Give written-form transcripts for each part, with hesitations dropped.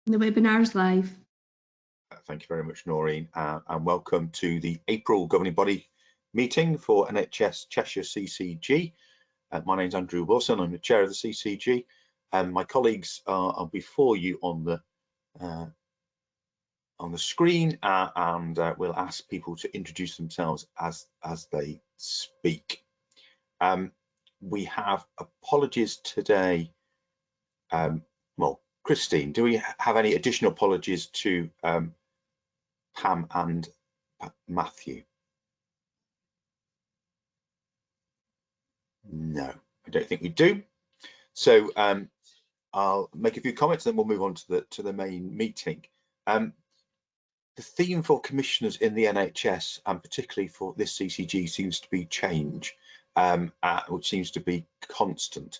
The webinar is live. Thank you very much, Noreen, and welcome to the April Governing Body meeting for NHS Cheshire CCG. My name is Andrew Wilson. I'm the chair of the CCG, and my colleagues are before you on the screen, and we'll ask people to introduce themselves as they speak. We have apologies today. Well, Christine, do we have any additional apologies to Pam and Matthew? No, I don't think we do. So I'll make a few comments, then we'll move on to the main meeting. The theme for commissioners in the NHS, and particularly for this CCG, seems to be change, which seems to be constant.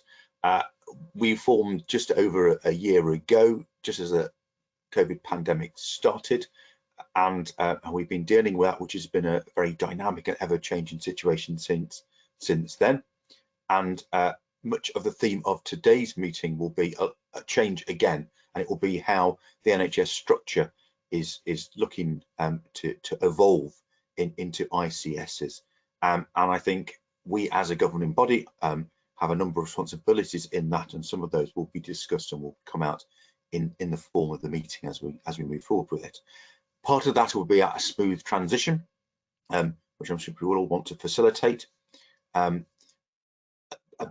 We formed just over a year ago, just as the COVID pandemic started, and we've been dealing with that, which has been a very dynamic and ever-changing situation since then. And much of the theme of today's meeting will be a change again, and it will be how the NHS structure is looking to evolve into ICSs. And I think we as a governing body have a number of responsibilities in that, and some of those will be discussed and will come out in the form of the meeting as we move forward with it. Part of that will be a smooth transition, which I'm sure we will all want to facilitate. A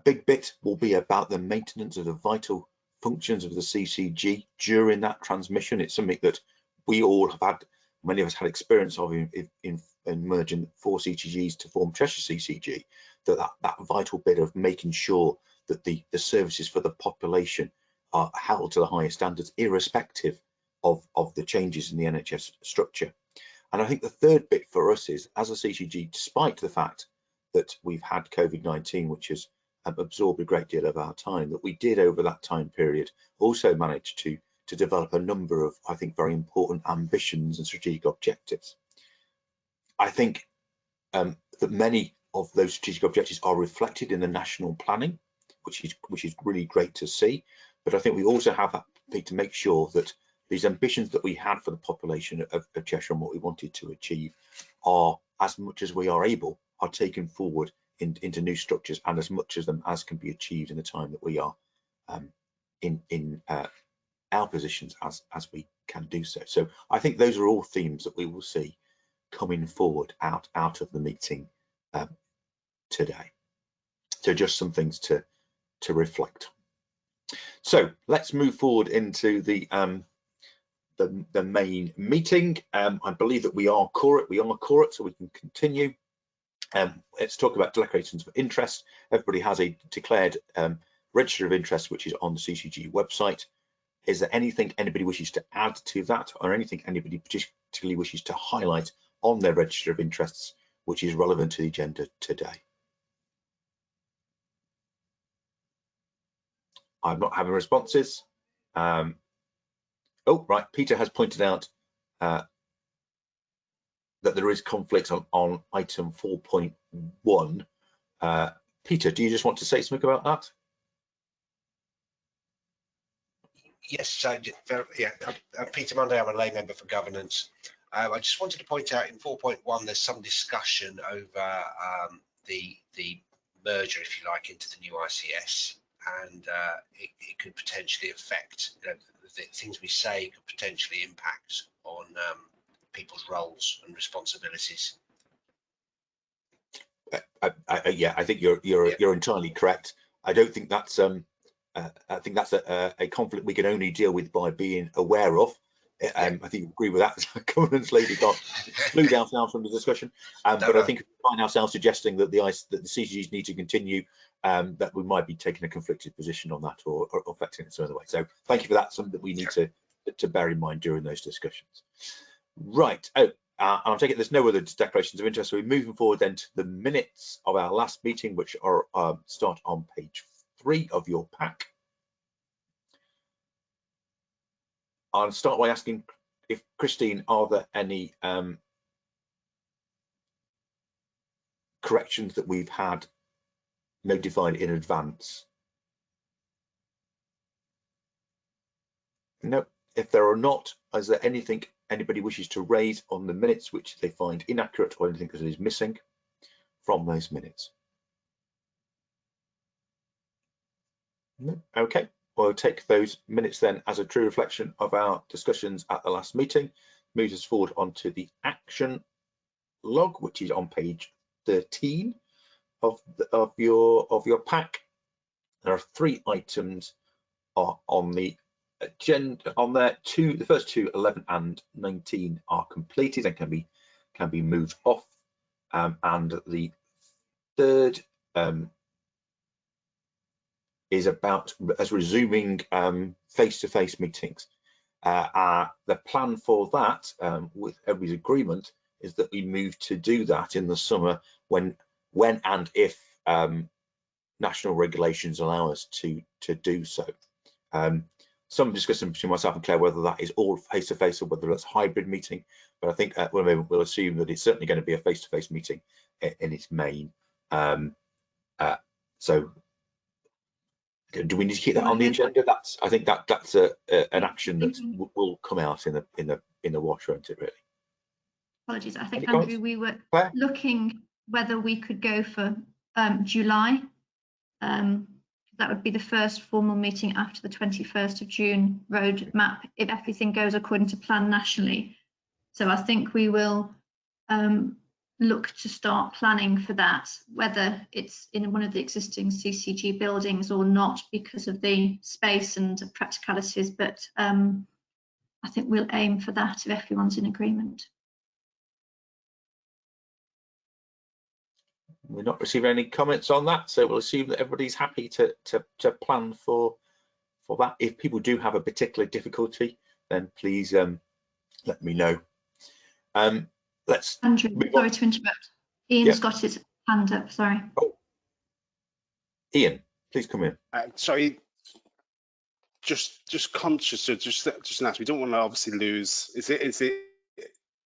big bit will be about the maintenance of the vital functions of the CCG during that transmission. It's something that we all have had, many of us had experience of in merging 4 CCGs to form Cheshire CCG, that vital bit of making sure that the services for the population are held to the highest standards, irrespective of the changes in the NHS structure. And I think the third bit for us is, as a CCG, despite the fact that we've had COVID-19, which has absorbed a great deal of our time, that we did over that time period also manage to develop a number of, I think, very important ambitions and strategic objectives. I think that many of those strategic objectives are reflected in the national planning, which is really great to see. But I think we also have to make sure that these ambitions that we had for the population of Cheshire and what we wanted to achieve are, as much as we are able, are taken forward into new structures, and as much of them as can be achieved in the time that we are in our positions as we can do so. So I think those are all themes that we will see coming forward out of the meeting today. So just some things to reflect. So let's move forward into the main meeting. I believe that we are quorate, so we can continue. Let's talk about declarations of interest. Everybody has a declared register of interest, which is on the CCG website. Is there anything anybody wishes to add to that, or anything anybody particularly wishes to highlight on their register of interests, which is relevant to the agenda today? I'm not having responses. Oh, right, Peter has pointed out that there is conflict on item 4.1. Peter, do you just want to say something about that? Yes, yeah, I'm Peter Monday. I'm a lay member for governance. I just wanted to point out in 4.1 there's some discussion over the merger, if you like, into the new ICS, and it could potentially affect, the things we say could potentially impact on people's roles and responsibilities. Yeah, I think you're entirely correct. I don't think that's I think that's a conflict we can only deal with by being aware of. I think you agree with that. Governance lady flew down from the discussion, but I think if we find ourselves suggesting that the CCGs need to continue, that we might be taking a conflicted position on that, or affecting it some other way. So thank you for that. Something that we need to bear in mind during those discussions. Right. Oh, and I'll take it there's no other declarations of interest. So we're moving forward then to the minutes of our last meeting, which are start on page 3 of your pack. I'll start by asking if, Christine, are there any corrections that we've had notified in advance? No. If there are not, is there anything anybody wishes to raise on the minutes which they find inaccurate or anything that is missing from those minutes? No? Okay, we'll take those minutes then as a true reflection of our discussions at the last meeting. Moves us forward onto the action log, which is on page 13 of your pack. There are 3 items on the agenda on there. The first two, 11 and 19, are completed and can be moved off, and the third is about as resuming face-to-face meetings. The plan for that, with everybody's agreement, is that we move to do that in the summer when and if national regulations allow us to do so. Some discussion between myself and Claire whether that is all face-to-face or whether that's hybrid meeting, but I think we'll assume that it's certainly going to be a face-to-face meeting in its main. So do we need to keep that on the agenda? I think that's an action that will come out in the wash, won't it, really? Apologies, I think, Andrew, we were looking whether we could go for July. That would be the first formal meeting after the 21st of June roadmap, if everything goes according to plan nationally. So I think we will look to start planning for that, whether it's in one of the existing CCG buildings or not because of the space and practicalities, but I think we'll aim for that if everyone's in agreement. We're not receiving any comments on that, so we'll assume that everybody's happy to plan for that. If people do have a particular difficulty, then please let me know. Let's Andrew, sorry to interrupt. Ian's got his hand up, sorry. Oh. Ian, please come in. Sorry, just conscious of just an ask. We don't want to obviously lose. Is it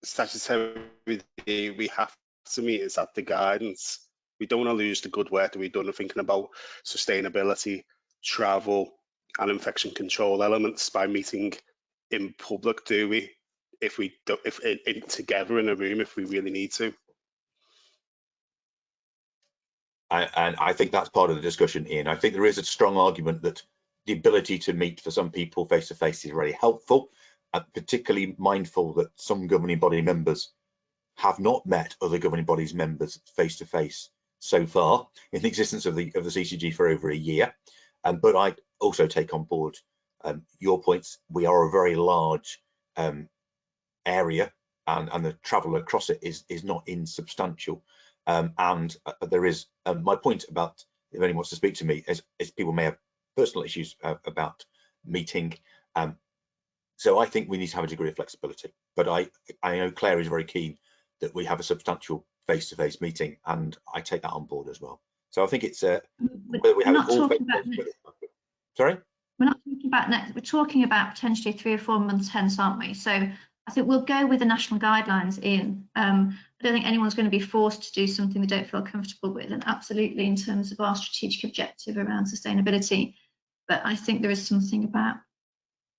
statutory we have to meet? Is that the guidance? We don't want to lose the good work that we've done of thinking about sustainability, travel, and infection control elements by meeting in public, do we? If together in a room, if we really need to. And I think that's part of the discussion, Ian. I think there is a strong argument that the ability to meet for some people face to face is really helpful, and particularly mindful that some governing body members have not met other governing bodies members face to face so far in the existence of the CCG for over a year. But I also take on board your points. We are a very large area, and the travel across it is not insubstantial. And there is my point about, if anyone wants to speak to me, is people may have personal issues about meeting. So I think we need to have a degree of flexibility. But I know Claire is very keen that we have a substantial face-to-face meeting, and I take that on board as well. So I think it's whether we have it all face-to-face. Sorry? We're not talking about next. We're talking about potentially 3 or 4 months hence, aren't we? So I think we'll go with the national guidelines, Ian. I don't think anyone's going to be forced to do something they don't feel comfortable with, and absolutely in terms of our strategic objective around sustainability. But I think there is something about,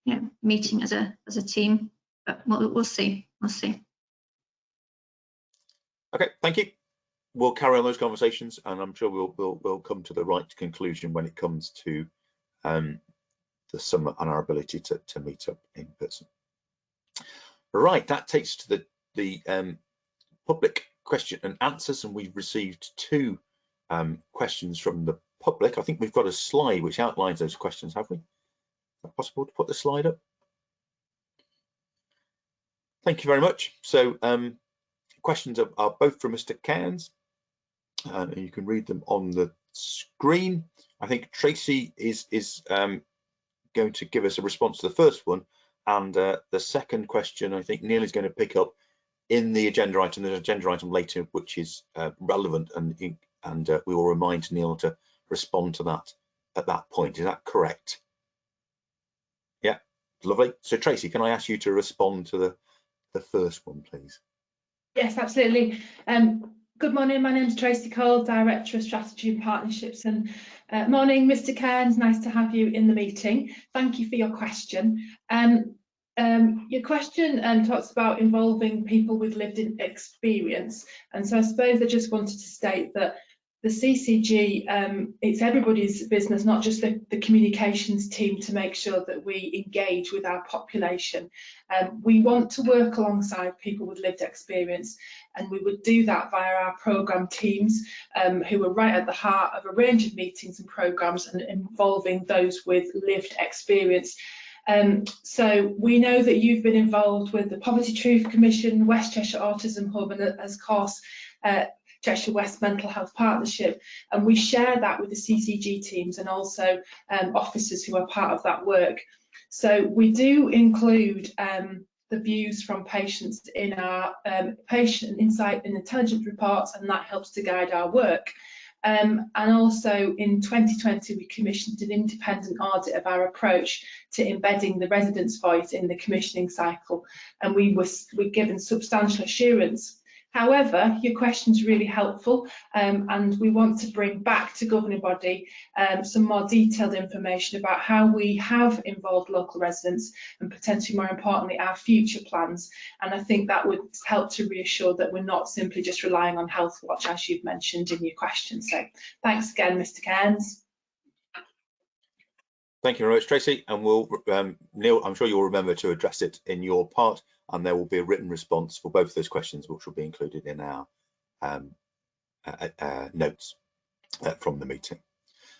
you know, meeting as a team. But we'll see. We'll see. Okay, thank you. We'll carry on those conversations, and I'm sure we'll come to the right conclusion when it comes to the summer and our ability to meet up in person. Right, that takes to the public question and answers, and we've received 2 questions from the public. I think we've got a slide which outlines those questions, have we? Is that possible to put the slide up? Thank you very much. So questions are both from Mr. Cairns, and you can read them on the screen. I think Tracy is going to give us a response to the first one, and the second question I think Neil is going to pick up in the agenda item. There's an agenda item later which is relevant, and we will remind Neil to respond to that at that point. Is that correct? Yeah, lovely. So Tracy, can I ask you to respond to the first one, please? Yes, absolutely. Good morning, my name is Tracy Cole, Director of Strategy and Partnerships, and morning Mr. Cairns, nice to have you in the meeting. Thank you for your question. Your question talks about involving people with lived experience, and so I suppose I just wanted to state that the CCG, it's everybody's business, not just the communications team, to make sure that we engage with our population. We want to work alongside people with lived experience, and we would do that via our programme teams, who are right at the heart of a range of meetings and programmes and involving those with lived experience. So we know that you've been involved with the Poverty Truth Commission, West Cheshire Autism Hub, and of course Cheshire West Mental Health Partnership, and we share that with the CCG teams and also officers who are part of that work. So we do include the views from patients in our patient insight and intelligence reports, and that helps to guide our work. And also in 2020 we commissioned an independent audit of our approach to embedding the residents' voice in the commissioning cycle, and we were given substantial assurance. However, your question's really helpful, and we want to bring back to governing body some more detailed information about how we have involved local residents and potentially, more importantly, our future plans. And I think that would help to reassure that we're not simply just relying on Health Watch, as you've mentioned in your question. So thanks again, Mr. Cairns. Thank you very much, Tracy. And we'll, Neil, I'm sure you'll remember to address it in your part, and there will be a written response for both of those questions, which will be included in our notes from the meeting.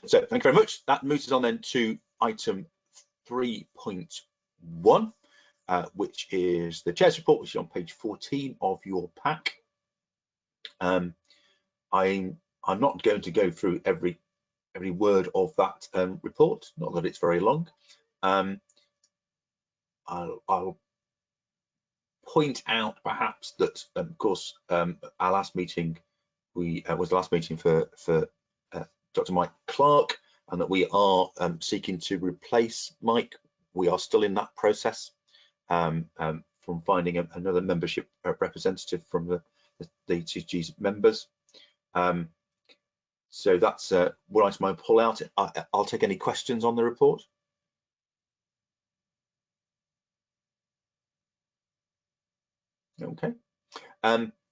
So thank you very much. That moves us on then to item 3.1, which is the Chair's report, which is on page 14 of your pack. I'm not going to go through every word of that report, not that it's very long. I'll point out perhaps that, of course, our last meeting was the last meeting for Dr. Mike Clark, and that we are seeking to replace Mike. We are still in that process from finding another membership representative from the CCG's members. So that's one item I pull out. I'll take any questions on the report. Okay.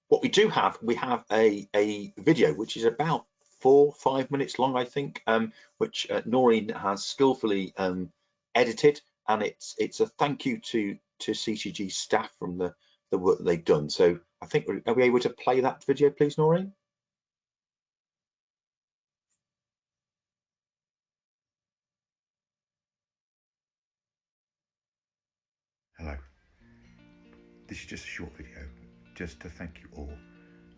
What we do have, we have a video which is about 4 or 5 minutes long, I think, which Noreen has skillfully edited, and it's a thank you to CCG staff from the work that they've done. So I think, are we able to play that video, please, Noreen? Hello. This is just a short video, just to thank you all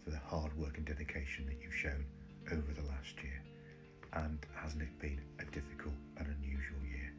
for the hard work and dedication that you've shown over the last year. And hasn't it been a difficult and unusual year?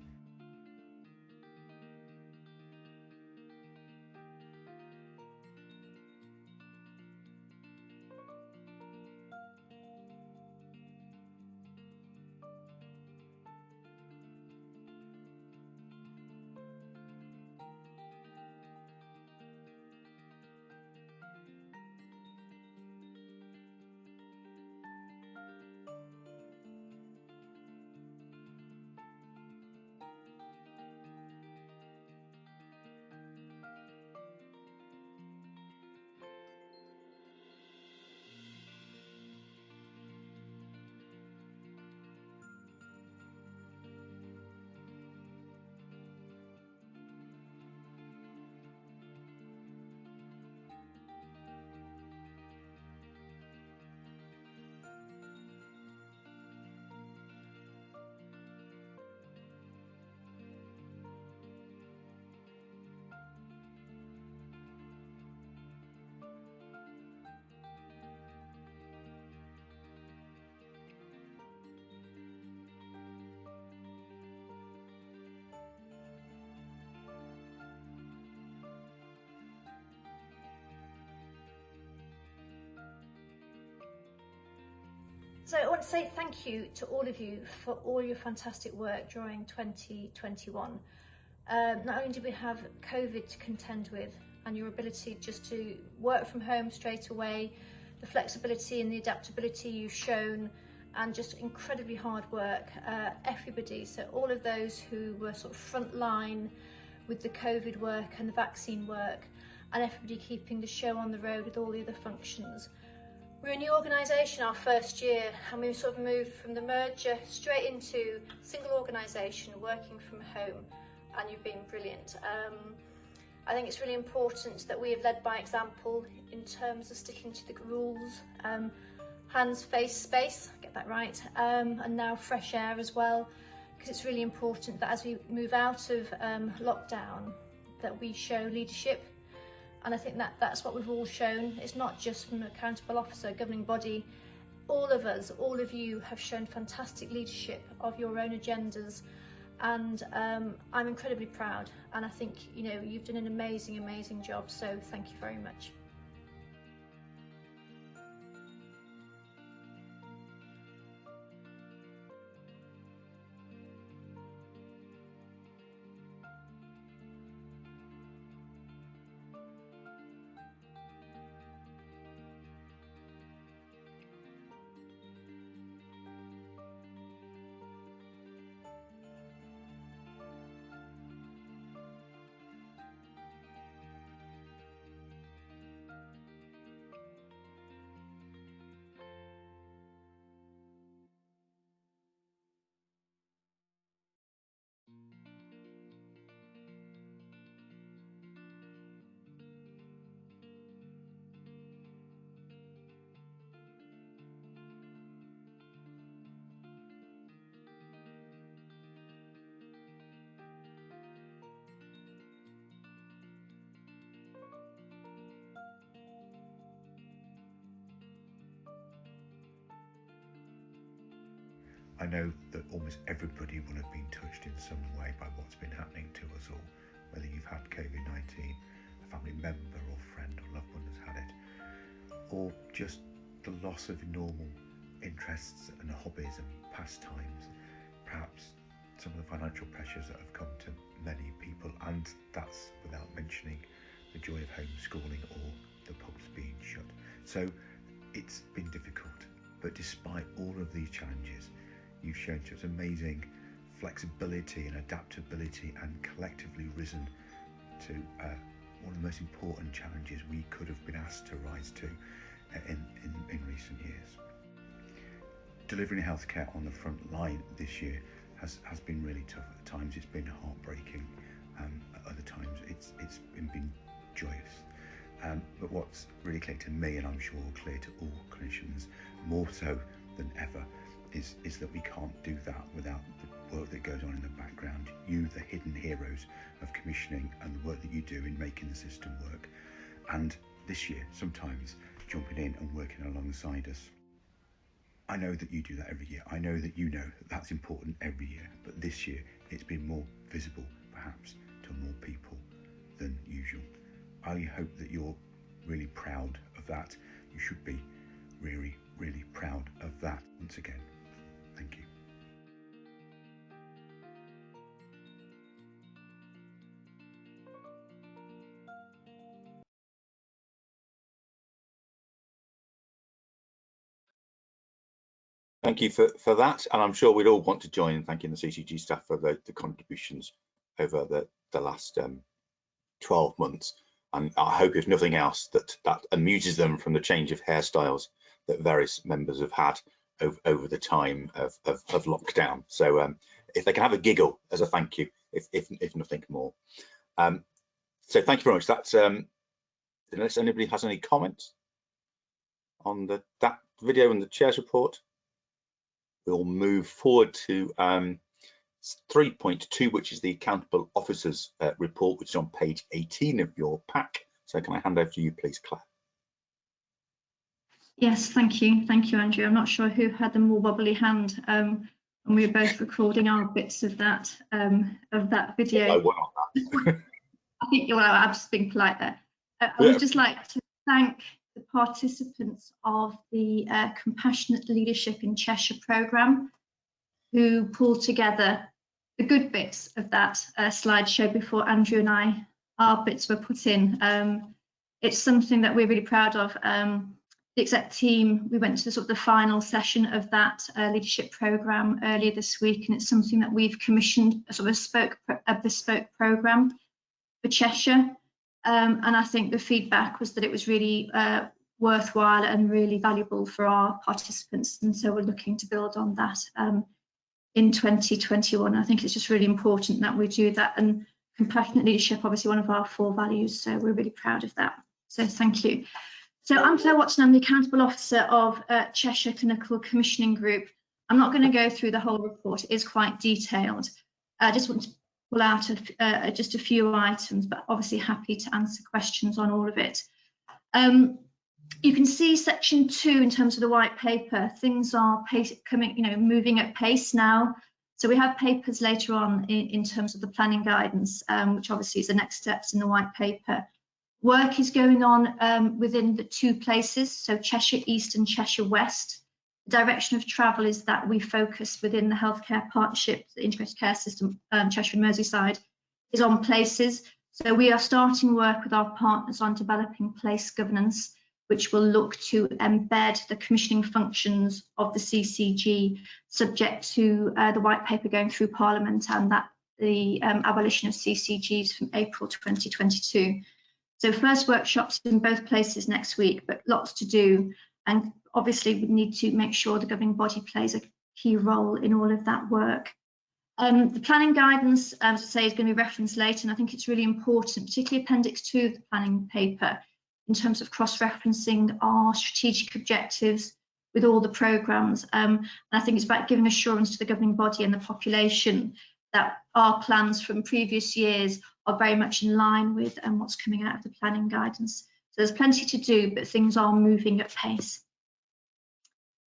So I want to say thank you to all of you for all your fantastic work during 2021. Not only did we have COVID to contend with, and your ability just to work from home straight away, the flexibility and the adaptability you've shown, and just incredibly hard work, everybody. So all of those who were sort of frontline with the COVID work and the vaccine work, and everybody keeping the show on the road with all the other functions. We're a new organisation our first year, and we sort of moved from the merger straight into single organisation, working from home, and you've been brilliant. I think it's really important that we have led by example in terms of sticking to the rules. Hands, face, space, get that right, and now fresh air as well, because it's really important that as we move out of lockdown that we show leadership, and I think that that's what we've all shown. It's not just from an accountable officer, governing body. All of us, all of you have shown fantastic leadership of your own agendas, and I'm incredibly proud, and I think you've done an amazing job, so thank you very much. I know that almost everybody will have been touched in some way by what's been happening to us all, whether you've had COVID-19, a family member or friend or loved one has had it, or just the loss of normal interests and hobbies and pastimes, perhaps some of the financial pressures that have come to many people, and that's without mentioning the joy of homeschooling or the pubs being shut. So it's been difficult, but despite all of these challenges, you've shown such amazing flexibility and adaptability and collectively risen to one of the most important challenges we could have been asked to rise to in recent years. Delivering healthcare on the front line this year has been really tough. At times it's been heartbreaking, at other times it's been joyous. But what's really clear to me, and I'm sure clear to all clinicians, more so than ever, is that we can't do that without the work that goes on in the background. You, the hidden heroes of commissioning, and the work that you do in making the system work. And this year, sometimes jumping in and working alongside us. I know that you do that every year. I know that you know that that's important every year. But this year, it's been more visible, perhaps, to more people than usual. I hope that you're really proud of that. You should be really, really proud of that. Once again, thank you. Thank you for that, and I'm sure we'd all want to join in thanking the CCG staff for the contributions over the last 12 months. And I hope, if nothing else, that amuses them from the change of hairstyles that various members have had over the time of lockdown. So if they can have a giggle as a thank you, if nothing more. So thank you very much. That's unless anybody has any comments on that video and the chair's report, we'll move forward to 3.2, which is the Accountable Officers report, which is on page 18 of your pack. So can I hand over to you, please, Claire? Yes, thank you, Andrew. I'm not sure who had the more wobbly hand, and we were both recording our bits of that video. I won on that. I think I'm just being polite there. I would just like to thank the participants of the Compassionate Leadership in Cheshire programme, who pulled together the good bits of that slideshow before Andrew and our bits were put in. It's something that we're really proud of. The exec team, we went to the final session of that leadership programme earlier this week, and it's something that we've commissioned, a bespoke programme for Cheshire. And I think the feedback was that it was really worthwhile and really valuable for our participants. And so we're looking to build on that in 2021. I think it's just really important that we do that. And compassionate leadership, obviously one of our 4 values. So we're really proud of that. So thank you. So I'm Claire Watson, I'm the Accountable Officer of Cheshire Clinical Commissioning Group. I'm not going to go through the whole report, it is quite detailed. I just want to pull out just a few items, but obviously happy to answer questions on all of it. You can see section 2 in terms of the white paper. Things are moving at pace now. So we have papers later on in terms of the planning guidance, which obviously is the next steps in the white paper. Work is going on within the 2 places, so Cheshire East and Cheshire West. The direction of travel is that we focus within the healthcare partnership, the integrated care system, Cheshire and Merseyside, is on places. So we are starting work with our partners on developing place governance, which will look to embed the commissioning functions of the CCG, subject to the white paper going through Parliament and that the abolition of CCGs from April 2022. So first workshops in both places next week, but lots to do. And obviously we need to make sure the governing body plays a key role in all of that work. The planning guidance, as I say, is going to be referenced later, and I think it's really important, particularly Appendix 2 of the planning paper, in terms of cross-referencing our strategic objectives with all the programmes. And I think it's about giving assurance to the governing body and the population that our plans from previous years are very much in line with what's coming out of the planning guidance. So there's plenty to do, but things are moving at pace.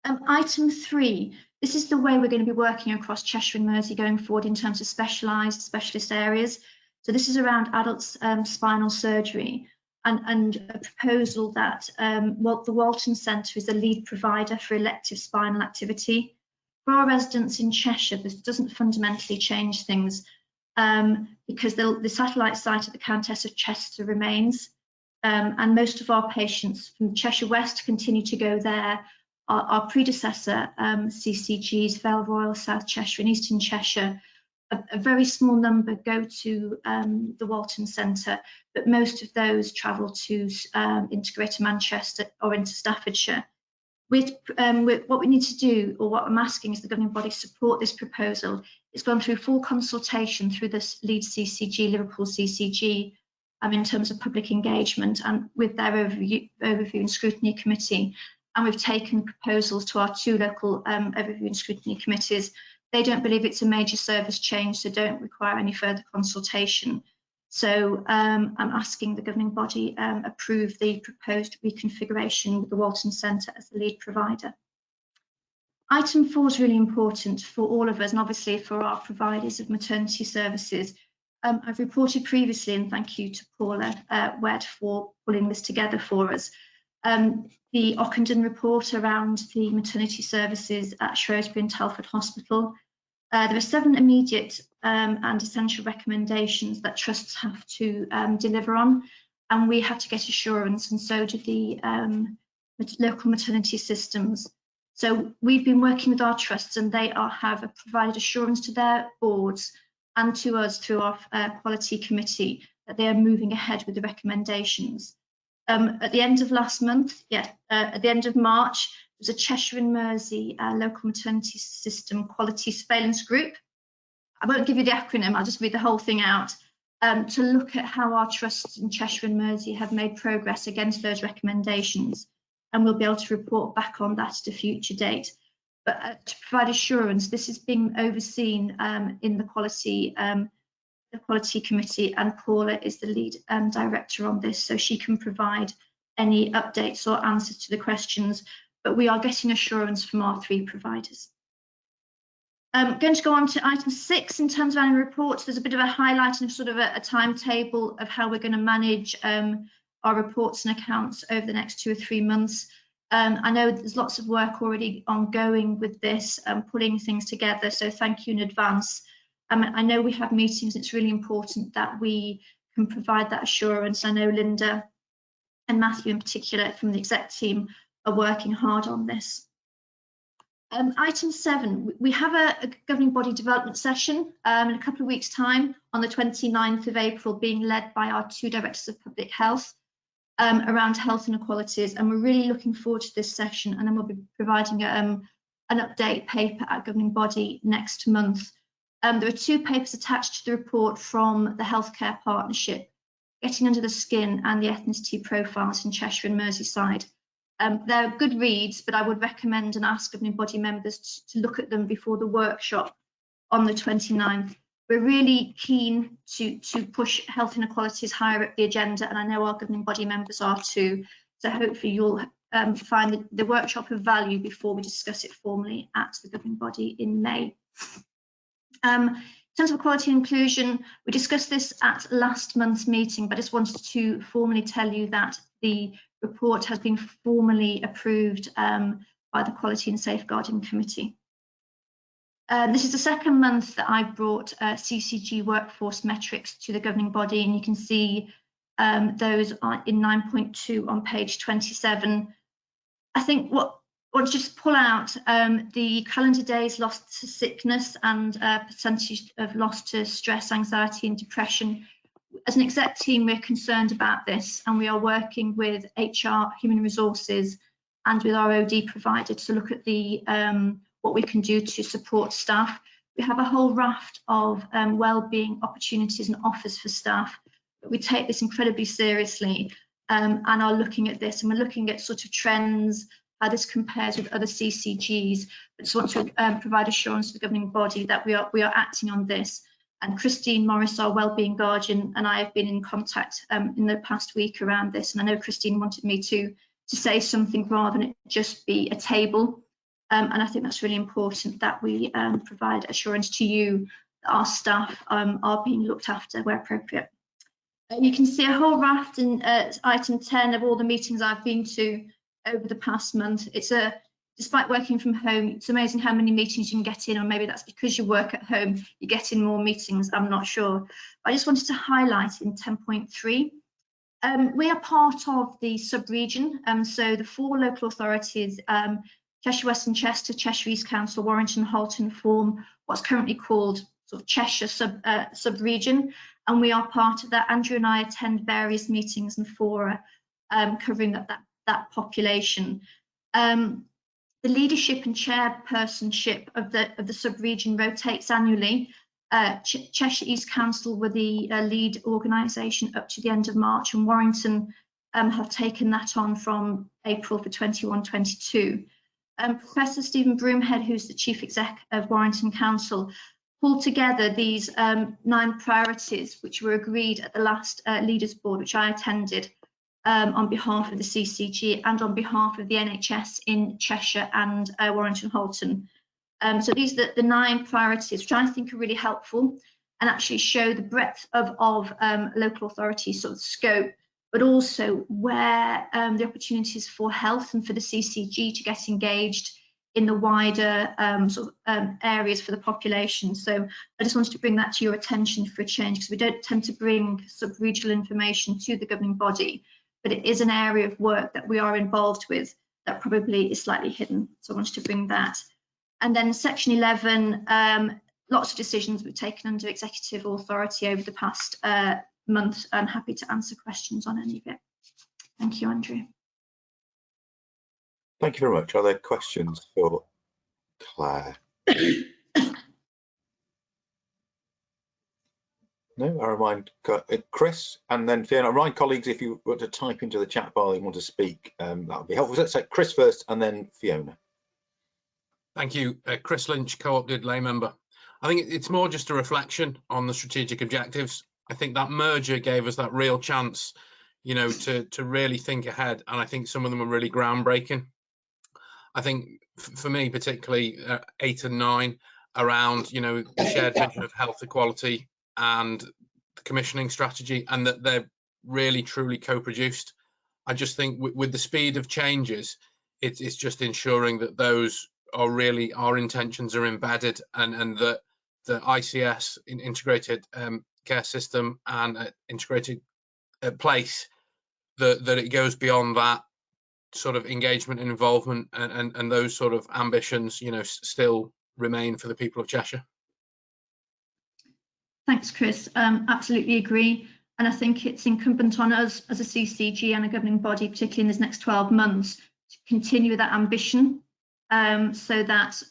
Item 3, this is the way we're going to be working across Cheshire and Mersey going forward in terms of specialist areas. So this is around adults spinal surgery and a proposal that the Walton Centre is the lead provider for elective spinal activity. For our residents in Cheshire, this doesn't fundamentally change things because the satellite site of the Countess of Chester remains, and most of our patients from Cheshire West continue to go there. Our predecessor CCGs, Vale Royal, South Cheshire and Eastern Cheshire, a very small number go to the Walton Centre, but most of those travel to into Greater Manchester or into Staffordshire. With what we need to do, or what I'm asking, is the governing body support this proposal. It's gone through full consultation through this lead CCG, Liverpool CCG, in terms of public engagement and with their overview and scrutiny committee. And we've taken proposals to our 2 local overview and scrutiny committees. They don't believe it's a major service change, so don't require any further consultation. So I'm asking the governing body approve the proposed reconfiguration with the Walton Centre as the lead provider. Item 4 is really important for all of us and obviously for our providers of maternity services. I've reported previously, and thank you to Paula Wedd for pulling this together for us, the Ockenden report around the maternity services at Shrewsbury and Telford Hospital. There are 7 immediate and essential recommendations that trusts have to deliver on, and we have to get assurance, and so do the local maternity systems. So we've been working with our trusts, and they have provided assurance to their boards and to us through our quality committee that they are moving ahead with the recommendations. At the end of last month, at the end of March, there was a Cheshire and Mersey local maternity system quality surveillance group. I won't give you the acronym, I'll just read the whole thing out, to look at how our trusts in Cheshire and Mersey have made progress against those recommendations. And we'll be able to report back on that at a future date. But to provide assurance, this is being overseen in the quality committee, and Paula is the lead director on this, so she can provide any updates or answers to the questions, but we are getting assurance from our 3 providers. I'm going to go on to item 6 in terms of annual reports. There's a bit of a highlight and sort of a timetable of how we're going to manage our reports and accounts over the next 2 or 3 months. I know there's lots of work already ongoing with this, pulling things together, so thank you in advance. I know we have meetings, it's really important that we can provide that assurance. I know Linda and Matthew in particular from the exec team are working hard on this. Item 7, we have a governing body development session in a couple of weeks' time on the 29th of April, being led by our 2 directors of public health around health inequalities, and we're really looking forward to this session. And then we'll be providing an update paper at governing body next month. There are 2 papers attached to the report from the Healthcare Partnership, Getting Under the Skin and the Ethnicity Profiles in Cheshire and Merseyside. They're good reads, but I would recommend and ask governing body members to look at them before the workshop on the 29th. We're really keen to push health inequalities higher up the agenda, and I know our governing body members are too. So hopefully you'll find the workshop of value before we discuss it formally at the governing body in May. In terms of equality and inclusion, we discussed this at last month's meeting, but I just wanted to formally tell you that the report has been formally approved by the Quality and Safeguarding Committee. This is the second month that I've brought CCG workforce metrics to the governing body, and you can see those are in 9.2 on page 27. I think what I want to just pull out the calendar days lost to sickness and percentage of loss to stress, anxiety and depression. As an exec team, we're concerned about this, and we are working with HR, human resources, and with our OD provider to look at the what we can do to support staff. We have a whole raft of wellbeing opportunities and offers for staff, but we take this incredibly seriously and are looking at this, and we're looking at sort of trends, how this compares with other CCGs. But just want to provide assurance to the governing body that we are acting on this. And Christine Morris, our wellbeing guardian, and I have been in contact in the past week around this. And I know Christine wanted me to say something rather than it just be a table. And I think that's really important that we provide assurance to you that our staff are being looked after where appropriate. You can see a whole raft in item 10 of all the meetings I've been to over the past month. Despite working from home, it's amazing how many meetings you can get in, or maybe that's because you work at home, you get in more meetings, I'm not sure. I just wanted to highlight in 10.3, we are part of the sub-region, so the 4 local authorities, Cheshire West and Chester, Cheshire East Council, Warrington, Halton, form what's currently called sort of Cheshire sub-region, and we are part of that. Andrew and I attend various meetings and fora covering that population. The leadership and chairpersonship of the sub-region rotates annually. Cheshire East Council were the lead organisation up to the end of March, and Warrington have taken that on from April for 21-22. Professor Stephen Broomhead, who's the Chief Exec of Warrington Council, pulled together these 9 priorities which were agreed at the last Leaders Board, which I attended, on behalf of the CCG and on behalf of the NHS in Cheshire and Warrington Halton. So these are the 9 priorities, which I think are really helpful and actually show the breadth of local authority sort of scope, but also where the opportunities for health and for the CCG to get engaged in the wider areas for the population. So I just wanted to bring that to your attention for a change, because we don't tend to bring sub-regional information to the governing body, but it is an area of work that we are involved with that probably is slightly hidden. So I wanted to bring that. And then section 11, lots of decisions we've taken under executive authority over the past month. I'm happy to answer questions on any of it. Thank you, Andrew. Thank you very much. Are there questions for Claire? No, I remind Chris and then Fiona. I remind colleagues, if you want to type into the chat bar and want to speak, that would be helpful. Let's say Chris first and then Fiona. Thank you. Chris Lynch, co-opted lay member. I think it's more just a reflection on the strategic objectives. I think that merger gave us that real chance, you know, to really think ahead. And I think some of them are really groundbreaking. I think for me, particularly 8 and 9 around, you know, the shared vision of health equality and the commissioning strategy, and that they're really truly co-produced. I just think with the speed of changes, it's just ensuring that those are really, our intentions are embedded, and that the ICS, integrated care system, and integrated place, that it goes beyond that sort of engagement and involvement and those sort of ambitions, you know, still remain for the people of Cheshire? Thanks, Chris. Absolutely agree. And I think it's incumbent on us as a CCG and a governing body, particularly in this next 12 months, to continue that ambition, so that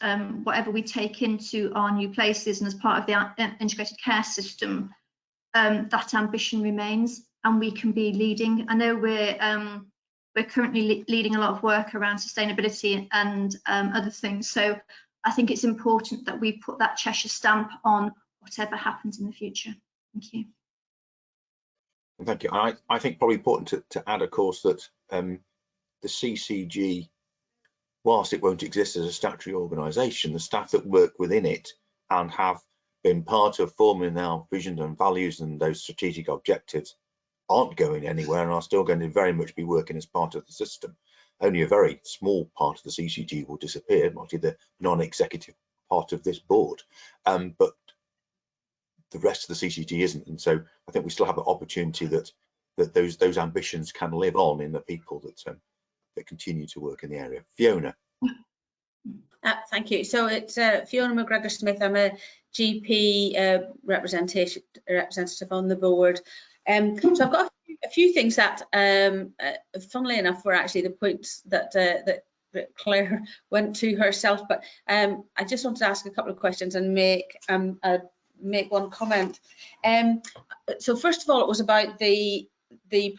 whatever we take into our new places and as part of the integrated care system, that ambition remains and we can be leading. I know we're currently leading a lot of work around sustainability and other things. So I think it's important that we put that Cheshire stamp on whatever happens in the future. Thank you. Thank you. I think probably important to add, of course, that the CCG, whilst it won't exist as a statutory organisation, the staff that work within it and have been part of forming our vision and values and those strategic objectives aren't going anywhere and are still going to very much be working as part of the system. Only a very small part of the CCG will disappear, mostly the non-executive part of this board, but the rest of the CCG isn't. And so I think we still have the opportunity that those ambitions can live on in the people that continue to work in the area. Fiona. Thank you. So it's Fiona McGregor-Smith. I'm a GP representative on the board. So I've got a few things that, funnily enough, were actually the points that Claire went to herself. But I just wanted to ask a couple of questions and make one comment. So first of all, it was about the new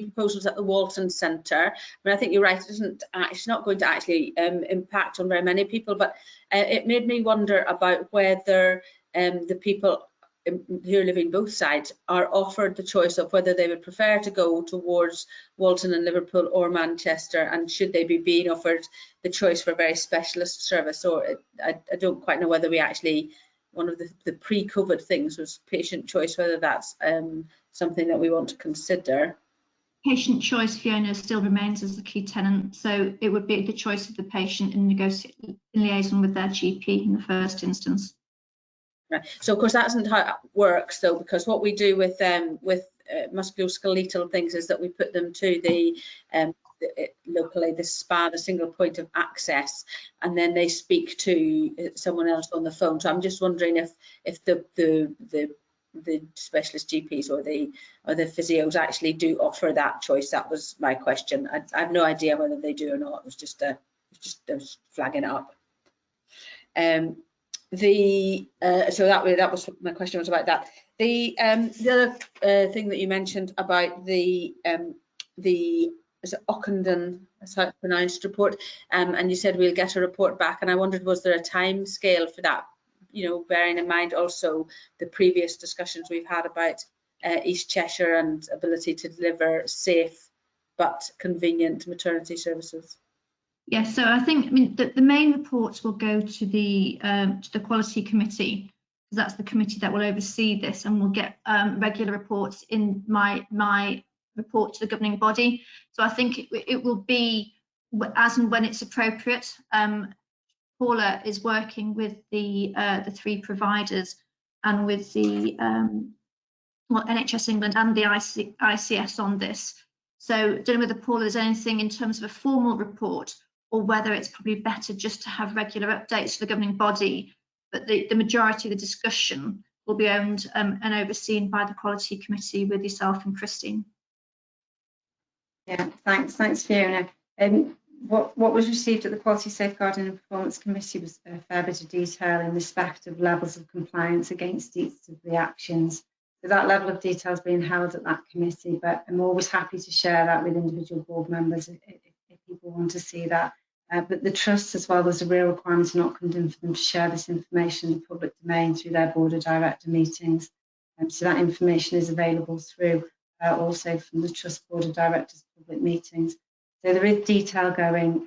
proposals at the Walton Centre. I mean, I think you're right, it's not going to actually impact on very many people, but it made me wonder about whether the people who are living both sides are offered the choice of whether they would prefer to go towards Walton and Liverpool or Manchester, and should they be being offered the choice for a very specialist service. Or I don't quite know whether we actually, one of the pre-COVID things was patient choice, whether that's something that we want to consider. Patient choice, Fiona, still remains as the key tenant. So it would be the choice of the patient in liaison with their GP in the first instance. Right. So of course that isn't how it works though, because what we do with musculoskeletal things is that we put them to the locally the SPA, the single point of access, and then they speak to someone else on the phone. So I'm just wondering if the specialist GPs or the physios actually do offer that choice. That was my question. I have no idea whether they do or not. It was just I was flagging it up. So that was my question was about that. The other thing that you mentioned about the is it Ockenden, that's how it's pronounced, report, and you said we'll get a report back, and I wondered, was there a time scale for that, you know, bearing in mind also the previous discussions we've had about East Cheshire and ability to deliver safe but convenient maternity services? Yes, so I think the main reports will go to the Quality Committee, because that's the committee that will oversee this, and we'll get regular reports in my report to the governing body. So I think it will be as and when it's appropriate. Paula is working with the three providers and with the NHS England and the ICS on this. So I don't know whether Paula has anything in terms of a formal report, or whether it's probably better just to have regular updates to the governing body. But the majority of the discussion will be owned and overseen by the Quality Committee with yourself and Christine. Yeah, thanks Fiona. What was received at the Quality Safeguarding and Performance Committee was a fair bit of detail in respect of levels of compliance against each of the actions. So that level of detail is being held at that committee, but I'm always happy to share that with individual board members if people want to see that. But the trusts as well, there's a real requirement in Ockenden for them to share this information in the public domain through their board of director meetings. So that information is available through also from the trust board of directors public meetings. So there is detail going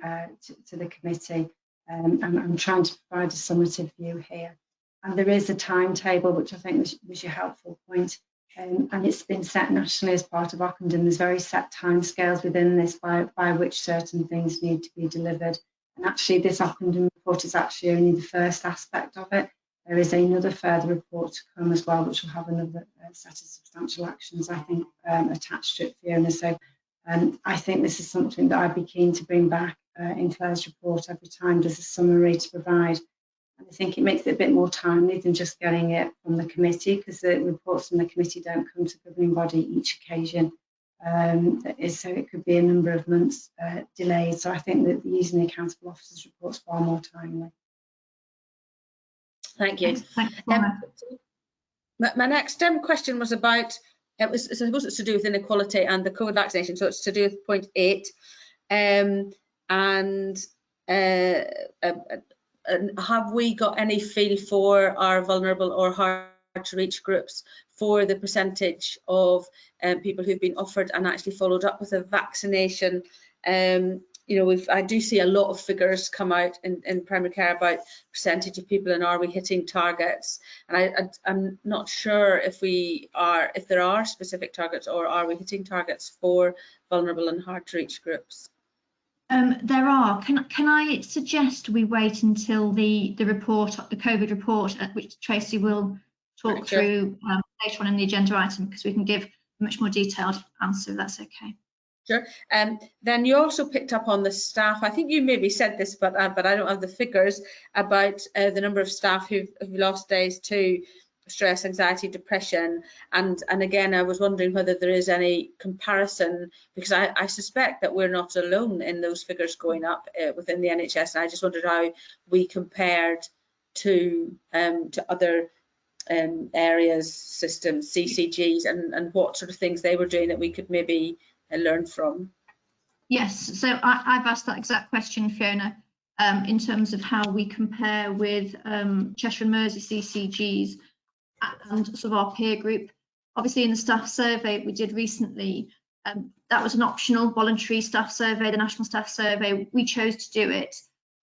to the committee, and I'm trying to provide a summative view here. And there is a timetable, which I think was your helpful point, and it's been set nationally as part of Ockenden. There's very set timescales within this by which certain things need to be delivered. And actually this Ockenden report is actually only the first aspect of it. There is another further report to come as well, which will have another set of substantial actions, I think, attached to it, Fiona. So I think this is something that I'd be keen to bring back in Claire's report every time there's a summary to provide. And I think it makes it a bit more timely than just getting it from the committee, because the reports from the committee don't come to the governing body each occasion. So it could be a number of months delayed. So I think that using the accountable officer's report is far more timely. Thank you. Thanks, my next question was about, I suppose it's to do with inequality and the COVID vaccination, so it's to do with point 8. And have we got any feel for our vulnerable or hard to reach groups for the percentage of people who've been offered and actually followed up with a vaccination? You know, I do see a lot of figures come out in primary care about percentage of people and are we hitting targets, and I'm not sure if there are specific targets, or are we hitting targets for vulnerable and hard to reach groups? There are. Can I suggest we wait until the report, the COVID report, which Tracy will talk through later on in the agenda item, because we can give a much more detailed answer, if that's okay. Sure. Then you also picked up on the staff. I think you maybe said this, but I don't have the figures about the number of staff who've lost days to stress, anxiety, depression, and again, I was wondering whether there is any comparison, because I suspect that we're not alone in those figures going up within the NHS, and I just wondered how we compared to other areas, systems, CCGs, and what sort of things they were doing that we could maybe learn from. Yes, so I've asked that exact question, Fiona, in terms of how we compare with Cheshire and Mersey CCGs and sort of our peer group. Obviously in the staff survey we did recently, that was an optional voluntary staff survey, the national staff survey. We chose to do it,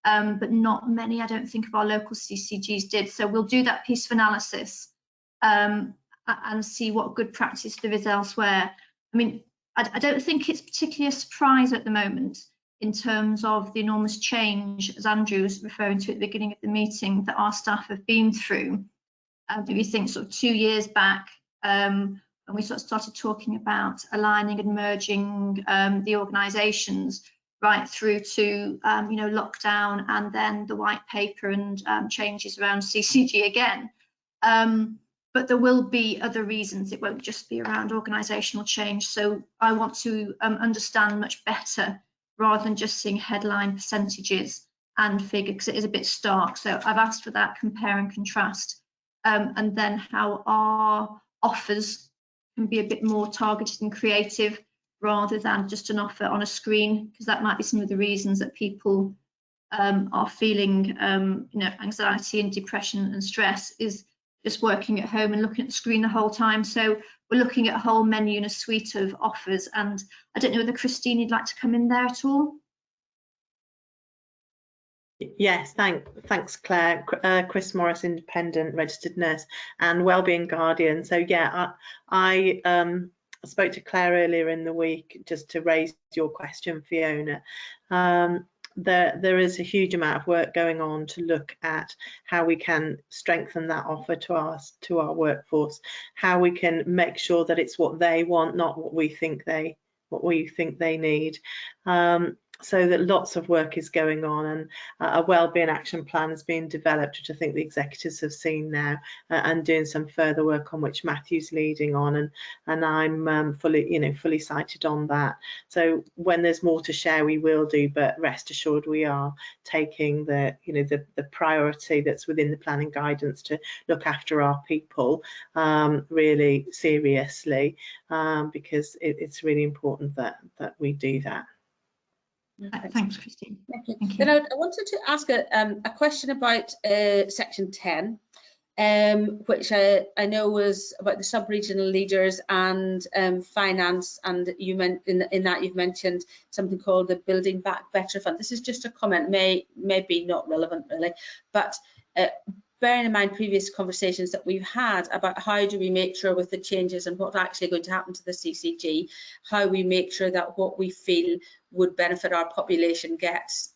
but not many, I don't think, of our local CCGs did. So we'll do that piece of analysis and see what good practice there is elsewhere. I mean, I don't think it's particularly a surprise at the moment in terms of the enormous change, as Andrew was referring to at the beginning of the meeting, that our staff have been through. If you think sort of 2 years back, when we sort of started talking about aligning and merging the organisations, right through to you know, lockdown, and then the white paper and changes around CCG again. But there will be other reasons. It won't just be around organisational change. So I want to understand much better, rather than just seeing headline percentages and figures, because it is a bit stark. So I've asked for that compare and contrast, and then how our offers can be a bit more targeted and creative, rather than just an offer on a screen, because that might be some of the reasons that people are feeling you know, anxiety and depression and stress, is just working at home and looking at the screen the whole time. So we're looking at a whole menu and a suite of offers, and I don't know whether Christine, you'd like to come in there at all? Yes, thanks Claire. Chris Morris, independent registered nurse and wellbeing guardian. So yeah, I spoke to Claire earlier in the week just to raise your question, Fiona. There is a huge amount of work going on to look at how we can strengthen that offer to our workforce, how we can make sure that it's what they want, not what we think they need. So that lots of work is going on, and a wellbeing action plan is being developed, which I think the executives have seen now, and doing some further work on which Matthew's leading on, and I'm fully sighted on that. So when there's more to share, we will do, but rest assured we are taking the priority that's within the planning guidance to look after our people really seriously, because it's really important that we do that. Thanks, Christine. Thank you. Thank you. Then I wanted to ask a question about section 10, which I know was about the sub-regional leaders and finance, and you meant in that you've mentioned something called the Building Back Better Fund. This is just a comment, may be not relevant really, but bearing in mind previous conversations that we've had about how do we make sure with the changes and what's actually going to happen to the CCG, how we make sure that what we feel would benefit our population gets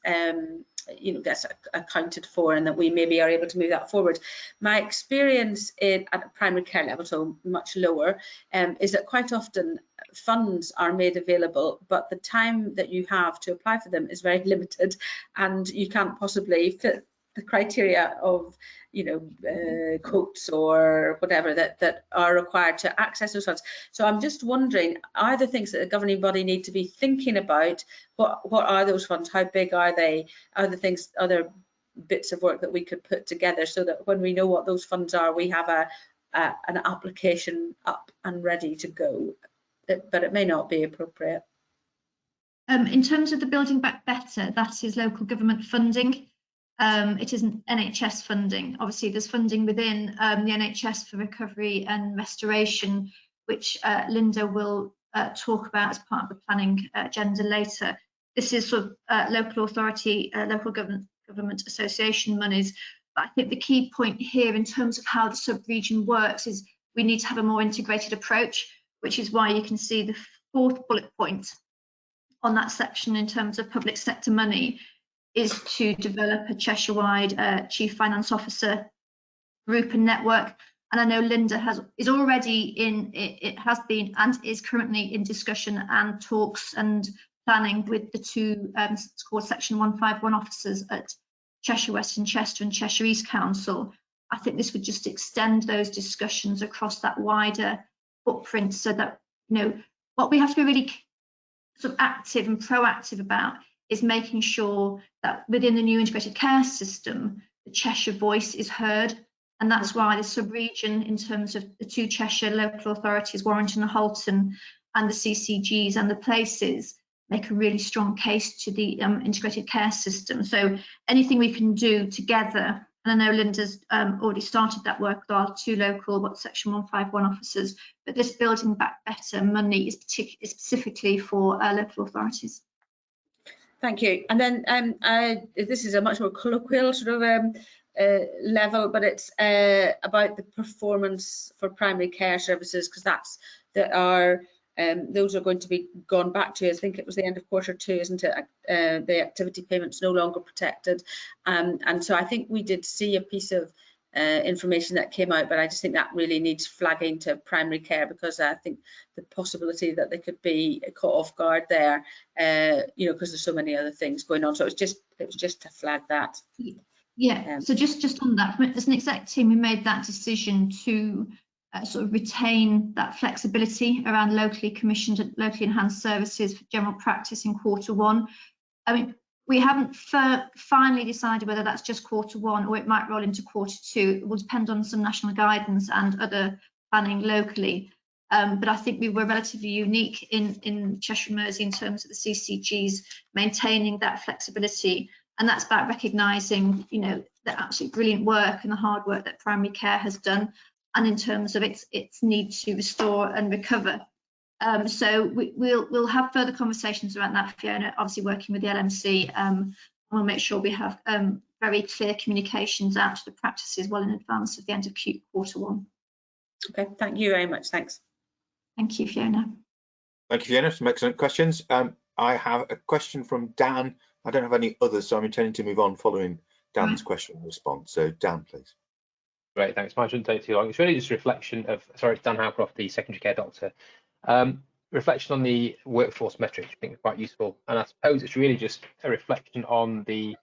gets accounted for, and that we maybe are able to move that forward. My experience at a primary care level, so much lower, is that quite often funds are made available, but the time that you have to apply for them is very limited, and you can't possibly fit the criteria of quotes or whatever that are required to access those funds. So I'm just wondering, are there things that the governing body need to be thinking about? What are those funds? How big are they? Are there bits of work that we could put together so that when we know what those funds are, we have an application up and ready to go? But it may not be appropriate. In terms of the Building Back Better, that is local government funding. It isn't NHS funding. Obviously, there's funding within the NHS for recovery and restoration, which Linda will talk about as part of the planning agenda later. This is sort of local authority, local government association monies. But I think the key point here in terms of how the sub-region works is we need to have a more integrated approach, which is why you can see the 4th bullet point on that section in terms of public sector money is to develop a Cheshire-wide Chief Finance Officer group and network. And I know Linda is already it has been and is currently in discussion and talks and planning with the two it's called Section 151 officers at Cheshire West and Chester and Cheshire East Council. I think this would just extend those discussions across that wider footprint, so that what we have to be really sort of active and proactive about is making sure that within the new integrated care system, the Cheshire voice is heard. And that's why the sub-region, in terms of the 2 Cheshire local authorities, Warrington and Halton, and the CCGs and the places, make a really strong case to the integrated care system. So anything we can do together, and I know Linda's already started that work with our 2 local Section 151 officers, but this Building Back Better money is specifically for local authorities. Thank you. And then this is a much more colloquial sort of level, but it's about the performance for primary care services, because those are going to be gone back to, I think it was the end of Q2, isn't it? The activity payments no longer protected. And so I think we did see a piece of information that came out, but I just think that really needs flagging to primary care, because I think the possibility that they could be caught off guard there, because there's so many other things going on. So it was just to flag that. Yeah. So just on that, as an exec team, we made that decision to sort of retain that flexibility around locally commissioned and locally enhanced services for general practice in Q1. I mean, we haven't finally decided whether that's just Q1 or it might roll into Q2. It will depend on some national guidance and other planning locally. But I think we were relatively unique in Cheshire Mersey in terms of the CCGs maintaining that flexibility. And that's about recognising, the absolutely brilliant work and the hard work that primary care has done, and in terms of its need to restore and recover. So we'll have further conversations around that, Fiona, obviously working with the LMC. And we'll make sure we have very clear communications out to the practices well in advance of the end of Q1. Okay, thank you very much. Thanks. Thank you, Fiona. Thank you, Fiona. Some excellent questions. I have a question from Dan. I don't have any others, so I'm intending to move on following Dan's question and response. So Dan, please. Great, thanks. Mine shouldn't take too long. It's really just a reflection of, sorry, it's Dan Howcroft, the secondary care doctor. Reflection on the workforce metrics, I think is quite useful. And I suppose it's really just a reflection on the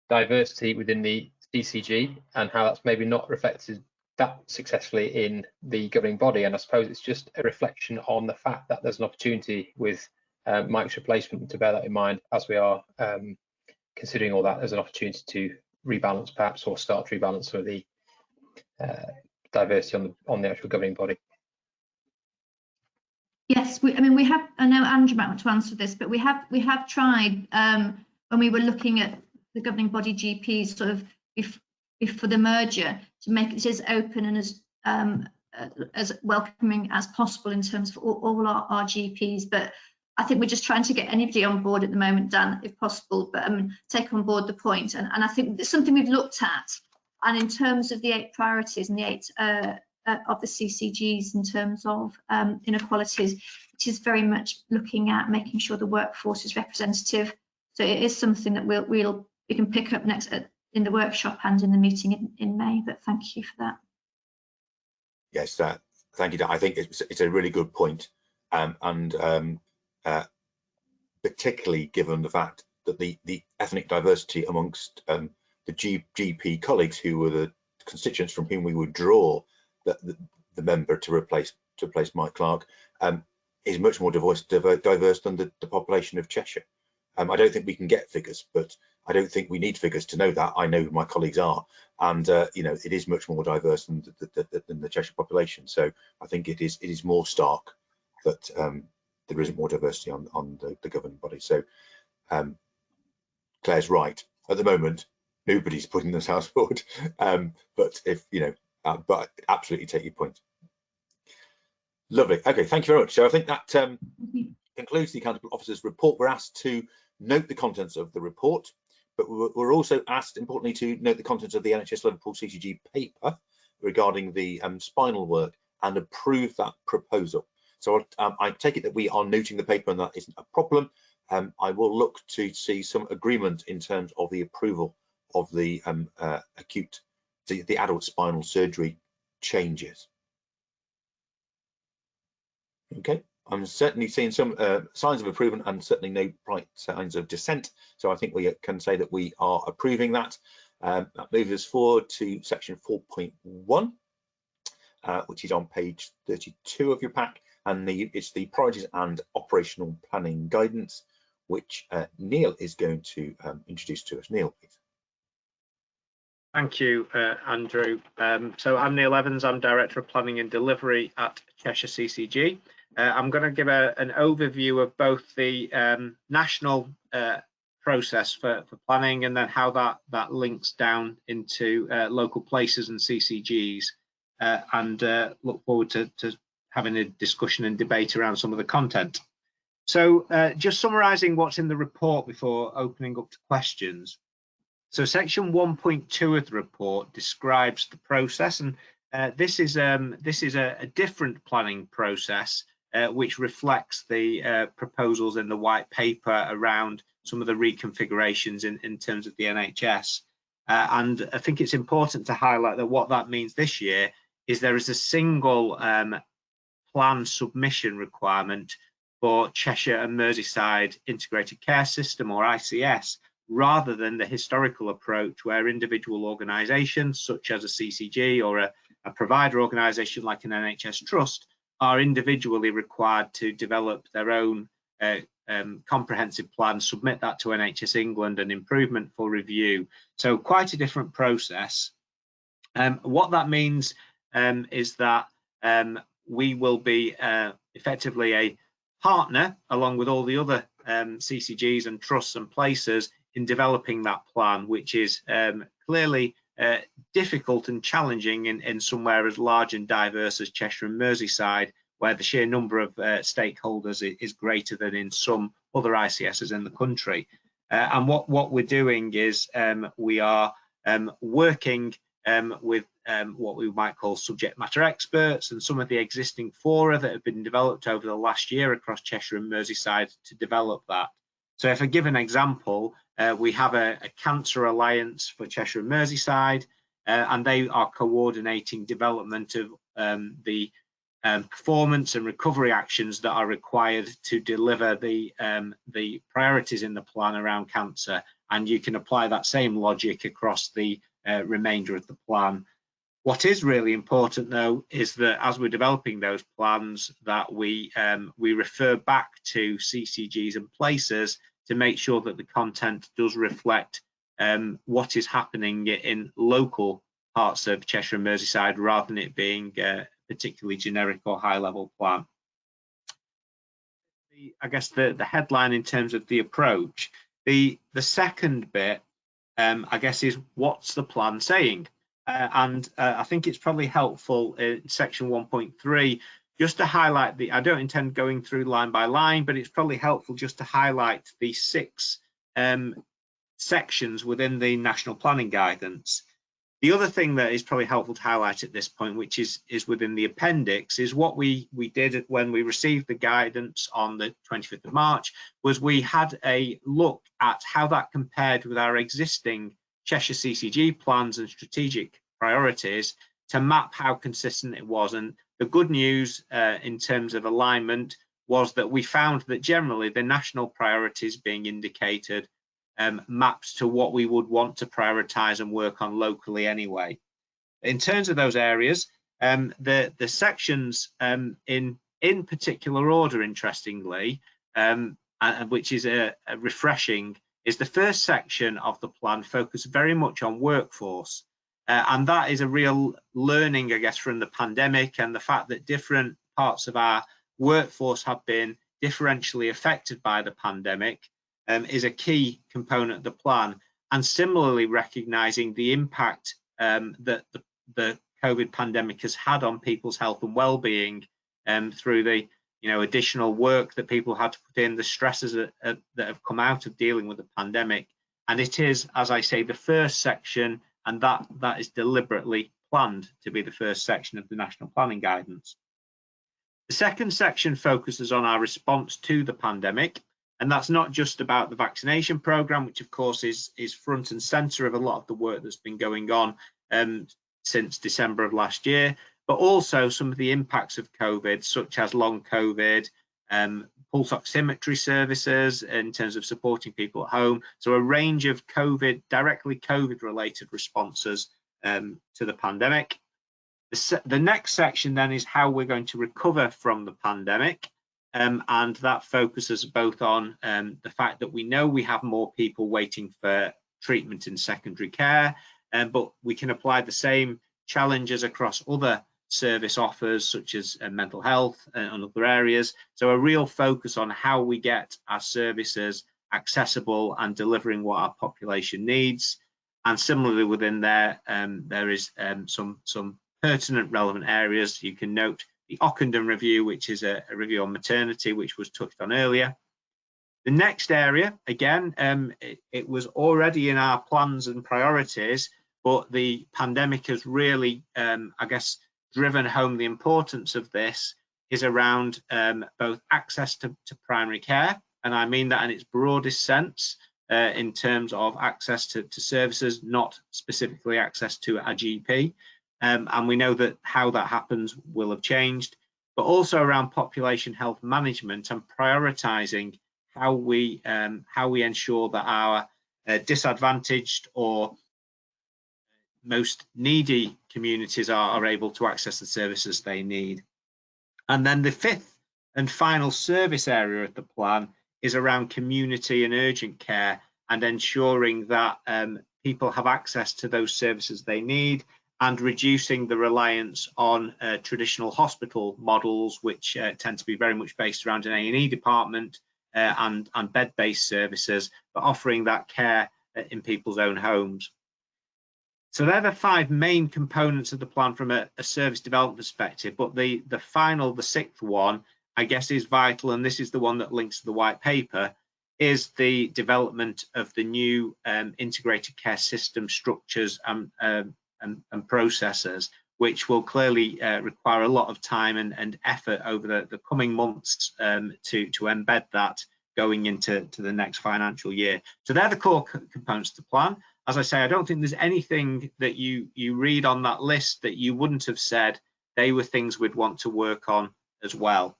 diversity within the CCG and how that's maybe not reflected that successfully in the governing body. And I suppose it's just a reflection on the fact that there's an opportunity with Mike's replacement to bear that in mind as we are considering all that. There's an opportunity to rebalance perhaps, or start to rebalance some of the diversity on the actual governing body. Yes, we have. I know Andrew might want to answer this, but we have tried when we were looking at the governing body GPs sort of for the merger to make it as open and as welcoming as possible in terms of all our GPs. But I think we're just trying to get anybody on board at the moment, Dan, if possible. But take on board the point, and I think it's something we've looked at. And in terms of the 8 priorities and the 8 of the CCGs in terms of inequalities, it is very much looking at making sure the workforce is representative. So it is something that we'll we can pick up next in the workshop and in the meeting in May. But thank you for that. Yes, thank you, Dan. I think it's a really good point, particularly given the fact that the ethnic diversity amongst the GP colleagues who were the constituents from whom we would draw the member to replace Mike Clark is much more diverse than the population of Cheshire. I don't think we can get figures, but I don't think we need figures to know that. I know who my colleagues are, and you know, it is much more diverse than the Cheshire population. So I think it is more stark that there isn't more diversity on the governing body. So Claire's right. At the moment, nobody's putting themselves forward, but if you know, but absolutely take your point. Lovely. Okay, thank you very much. So I think that concludes the Accountable Officer's report. We're asked to note the contents of the report, but we're also asked, importantly, to note the contents of the NHS Liverpool CCG paper regarding the spinal work and approve that proposal. So I take it that we are noting the paper and that isn't a problem. I will look to see some agreement in terms of the approval of the the adult spinal surgery changes. Okay, I'm certainly seeing some signs of approval and certainly no bright signs of dissent. So I think we can say that we are approving that. That moves us forward to section 4.1, which is on page 32 of your pack, and it's the priorities and operational planning guidance, which Neil is going to introduce to us. Neil, please. Thank you, Andrew. So I'm Neil Evans. I'm Director of Planning and Delivery at Cheshire CCG. I'm going to give an overview of both the national process for planning and then how that links down into local places and CCGs, and look forward to having a discussion and debate around some of the content. So just summarising what's in the report before opening up to questions. So section 1.2 of the report describes the process, and this is a different planning process which reflects the proposals in the white paper around some of the reconfigurations in terms of the NHS. And I think it's important to highlight that what that means this year is there is a single plan submission requirement for Cheshire and Merseyside Integrated Care System, or ICS, rather than the historical approach where individual organisations such as a CCG or a provider organisation like an NHS trust are individually required to develop their own comprehensive plan, submit that to NHS England and improvement for review. So quite a different process. What that means is that we will be effectively a partner along with all the other CCGs and trusts and places in developing that plan, which is clearly difficult and challenging in somewhere as large and diverse as Cheshire and Merseyside, where the sheer number of stakeholders is greater than in some other ICSs in the country. And what we're doing is we are working with what we might call subject matter experts and some of the existing fora that have been developed over the last year across Cheshire and Merseyside to develop that. So if I give an example, we have a Cancer Alliance for Cheshire and Merseyside, and they are coordinating development of the performance and recovery actions that are required to deliver the priorities in the plan around cancer. And you can apply that same logic across the remainder of the plan. What is really important, though, is that as we're developing those plans, that we refer back to CCGs and places to make sure that the content does reflect what is happening in local parts of Cheshire and Merseyside, rather than it being a particularly generic or high-level plan. I guess the headline in terms of the approach, the second bit, I guess, is what's the plan saying? And I think it's probably helpful in section 1.3 just to highlight I don't intend going through line by line, but it's probably helpful just to highlight the 6 sections within the National Planning Guidance. The other thing that is probably helpful to highlight at this point, which is within the appendix, is what we did when we received the guidance on the 25th of March, was we had a look at how that compared with our existing Cheshire CCG plans and strategic priorities to map how consistent it was. And the good news in terms of alignment was that we found that generally the national priorities being indicated maps to what we would want to prioritise and work on locally anyway. In terms of those areas, the sections in particular order, interestingly, which is refreshing, is the first section of the plan focused very much on workforce. And that is a real learning, I guess, from the pandemic and the fact that different parts of our workforce have been differentially affected by the pandemic is a key component of the plan. And similarly, recognising the impact that the COVID pandemic has had on people's health and well-being through the additional work that people had to put in, the stresses that have come out of dealing with the pandemic. And it is, as I say, the first section, and that is deliberately planned to be the first section of the National Planning Guidance. The second section focuses on our response to the pandemic, and that's not just about the vaccination programme, which of course is front and centre of a lot of the work that's been going on since December of last year, but also some of the impacts of COVID, such as long COVID, pulse oximetry services in terms of supporting people at home. So a range of directly COVID related responses to the pandemic. The next section then is how we're going to recover from the pandemic. And that focuses both on the fact that we know we have more people waiting for treatment in secondary care, but we can apply the same challenges across other service offers such as mental health and other areas. So a real focus on how we get our services accessible and delivering what our population needs. And similarly within there, there is some pertinent relevant areas. You can note the Ockenden review, which is a review on maternity, which was touched on earlier. The next area, again, it was already in our plans and priorities, but the pandemic has really, I guess, driven home the importance of this, is around both access to primary care, and I mean that in its broadest sense, in terms of access to services, not specifically access to a GP. And we know that how that happens will have changed, but also around population health management and prioritising how we ensure that our disadvantaged or most needy communities are able to access the services they need. And then the fifth and final service area of the plan is around community and urgent care and ensuring that people have access to those services they need, and reducing the reliance on traditional hospital models, which tend to be very much based around an A&E department and bed-based services, but offering that care in people's own homes. So they're the five main components of the plan from a service development perspective, but the sixth one, I guess, is vital, and this is the one that links to the white paper, is the development of the new integrated care system structures and processes, which will clearly require a lot of time and effort over the coming months to embed that going into the next financial year. So they're the core components of the plan. As I say, I don't think there's anything that you read on that list that you wouldn't have said they were things we'd want to work on as well.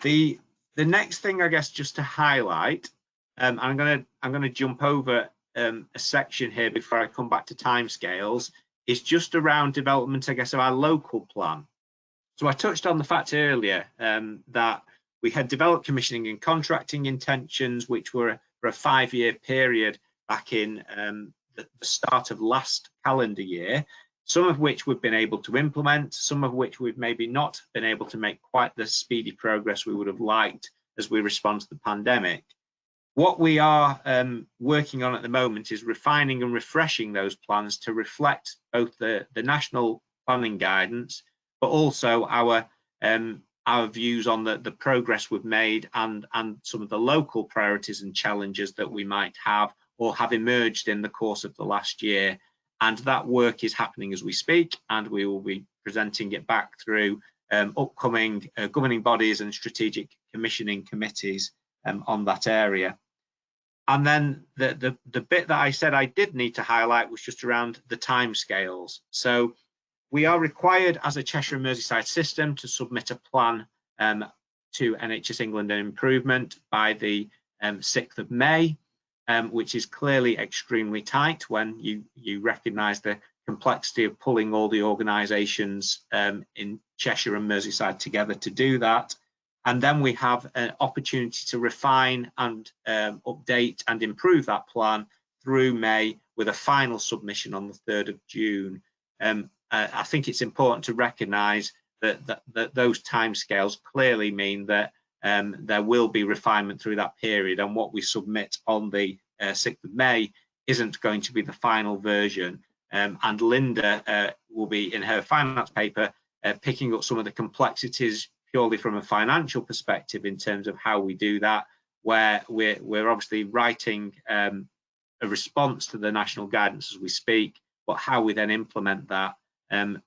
The next thing, I guess, just to highlight, I'm gonna jump over a section here before I come back to timescales, is just around development, I guess, of our local plan. So I touched on the fact earlier that we had developed commissioning and contracting intentions, which were for a 5-year period back in the start of last calendar year, some of which we've been able to implement, some of which we've maybe not been able to make quite the speedy progress we would have liked as we respond to the pandemic. What we are working on at the moment is refining and refreshing those plans to reflect both the national planning guidance, but also our views on the progress we've made and some of the local priorities and challenges that we might have or have emerged in the course of the last year. and that work is happening as we speak, and we will be presenting it back through upcoming governing bodies and strategic commissioning committees on that area. And then the bit that I said I did need to highlight was just around the timescales. So we are required as a Cheshire and Merseyside system to submit a plan to NHS England and Improvement by the 6th of May, which is clearly extremely tight when you recognise the complexity of pulling all the organisations in Cheshire and Merseyside together to do that. And then we have an opportunity to refine and update and improve that plan through May, with a final submission on the 3rd of June. I think it's important to recognise that those timescales clearly mean that there will be refinement through that period, and what we submit on the 6th of May isn't going to be the final version. And Linda will be, in her finance paper, picking up some of the complexities purely from a financial perspective in terms of how we do that, where we're obviously writing a response to the national guidance as we speak, but how we then implement that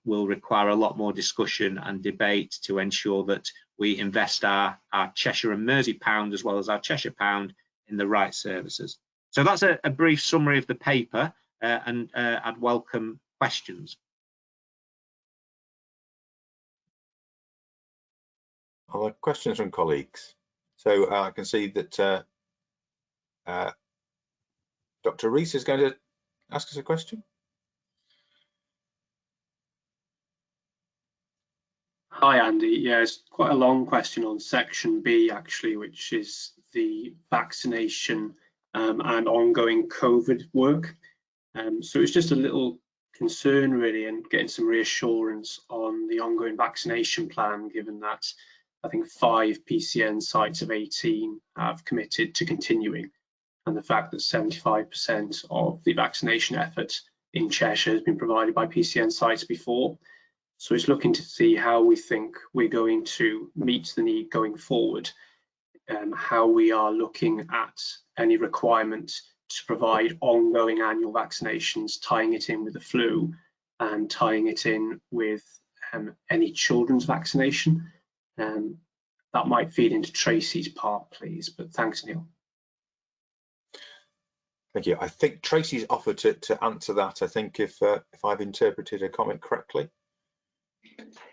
will require a lot more discussion and debate to ensure that we invest our Cheshire and Mersey pound as well as our Cheshire pound in the right services. So that's a brief summary of the paper, and I'd welcome questions. Other questions from colleagues? So I can see that Dr. Rees is going to ask us a question. Hi, Andy. Yeah, it's quite a long question on section B, actually, which is the vaccination and ongoing COVID work. So it's just a little concern, really, and getting some reassurance on the ongoing vaccination plan, given that I think 5 PCN sites of 18 have committed to continuing, and the fact that 75% of the vaccination effort in Cheshire has been provided by PCN sites before. So it's looking to see how we think we're going to meet the need going forward, how we are looking at any requirement to provide ongoing annual vaccinations, tying it in with the flu and tying it in with any children's vaccination. That might feed into Tracy's part, please, but thanks, Neil. Thank you. I think Tracy's offered to answer that, I think, if I've interpreted her comment correctly.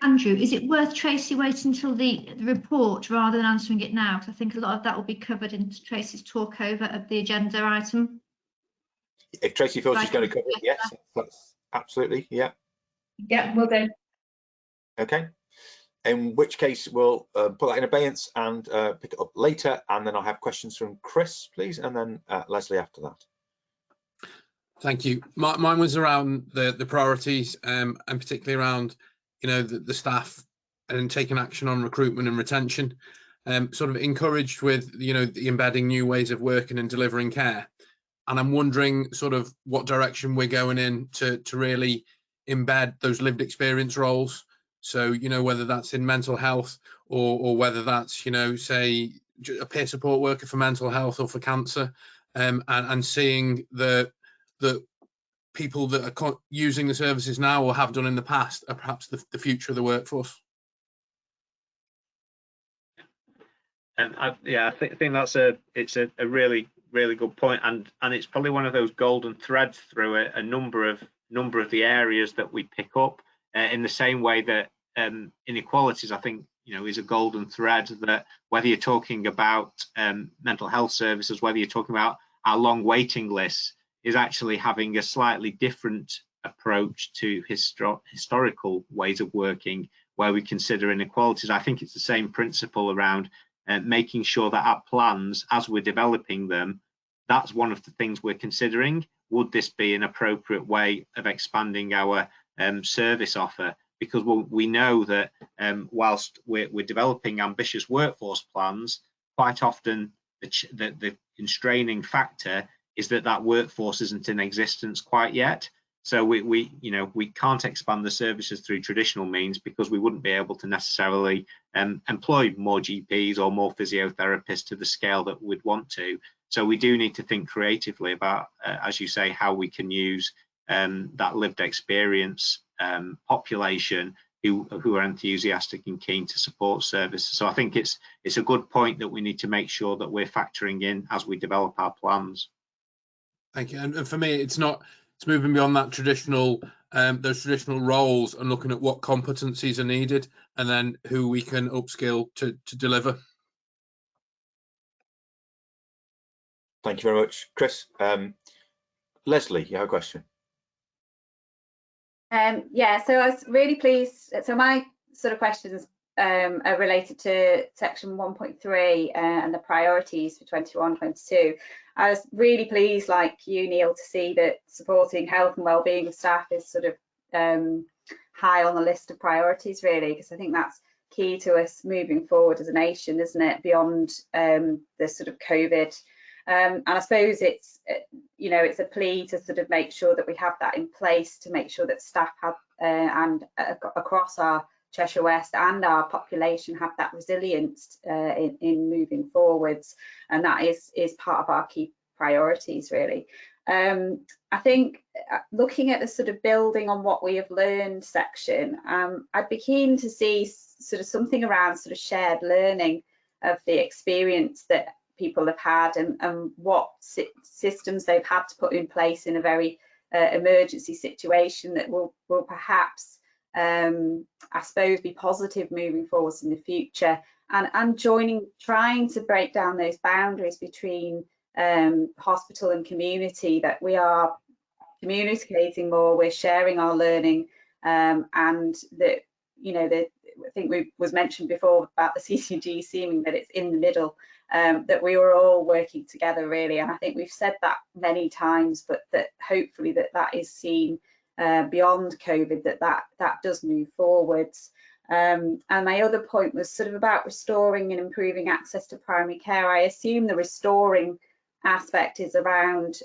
Andrew, is it worth Tracy waiting until the report rather than answering it now? Because I think a lot of that will be covered in Tracy's talk over of the agenda item. If Tracy feels she's going to cover it, yes, that's absolutely, yeah. Yeah, will do. Okay. In which case, we'll put that in abeyance and pick it up later, and then I'll have questions from Chris, please, and then Leslie after that. Thank you. Mine was around the priorities, and particularly around, you know, the staff and taking action on recruitment and retention. Sort of encouraged with, you know, the embedding new ways of working and delivering care. And I'm wondering sort of what direction we're going in to really embed those lived experience roles. So, you know, whether that's in mental health or whether that's, you know, say a peer support worker for mental health or for cancer, and seeing the people that are using the services now or have done in the past are perhaps the future of the workforce. And I think that's a really good point, and it's probably one of those golden threads through a number of the areas that we pick up, in the same way that inequalities, I think, you know, is a golden thread, that whether you're talking about mental health services, whether you're talking about our long waiting lists, is actually having a slightly different approach to historical ways of working, where we consider inequalities. I think it's the same principle around making sure that our plans, as we're developing them, that's one of the things we're considering. Would this be an appropriate way of expanding our service offer? Because we know that whilst we're developing ambitious workforce plans, quite often the constraining factor is that workforce isn't in existence quite yet. So we can't expand the services through traditional means, because we wouldn't be able to necessarily employ more GPs or more physiotherapists to the scale that we'd want to. So we do need to think creatively about, as you say, how we can use that lived experience population who are enthusiastic and keen to support services. So I think it's a good point that we need to make sure that we're factoring in as we develop our plans. Thank you. And for me, it's moving beyond that traditional those traditional roles and looking at what competencies are needed and then who we can upskill to deliver. Thank you very much, Chris. Leslie, you have a question. Yeah, so I was really pleased. So my sort of questions are related to section 1.3 and the priorities for 21-22. I was really pleased, like you, Neil, to see that supporting health and wellbeing of staff is sort of high on the list of priorities, really, because I think that's key to us moving forward as a nation, isn't it, beyond the sort of COVID. And I suppose it's, you know, it's a plea to sort of make sure that we have that in place to make sure that staff have and across our Cheshire West and our population have that resilience in moving forwards, and that is part of our key priorities, really. I think looking at the sort of building on what we have learned section, I'd be keen to see sort of something around sort of shared learning of the experience that people have had and what systems they've had to put in place in a very emergency situation that will perhaps I suppose be positive moving forwards in the future, and trying to break down those boundaries between hospital and community, that we are communicating more, we're sharing our learning, and that, you know, I think was mentioned before about the CCG seeming that it's in the middle, that we were all working together, really. And I think we've said that many times, but that hopefully that is seen beyond COVID, that does move forwards. And my other point was sort of about restoring and improving access to primary care. I assume the restoring aspect is around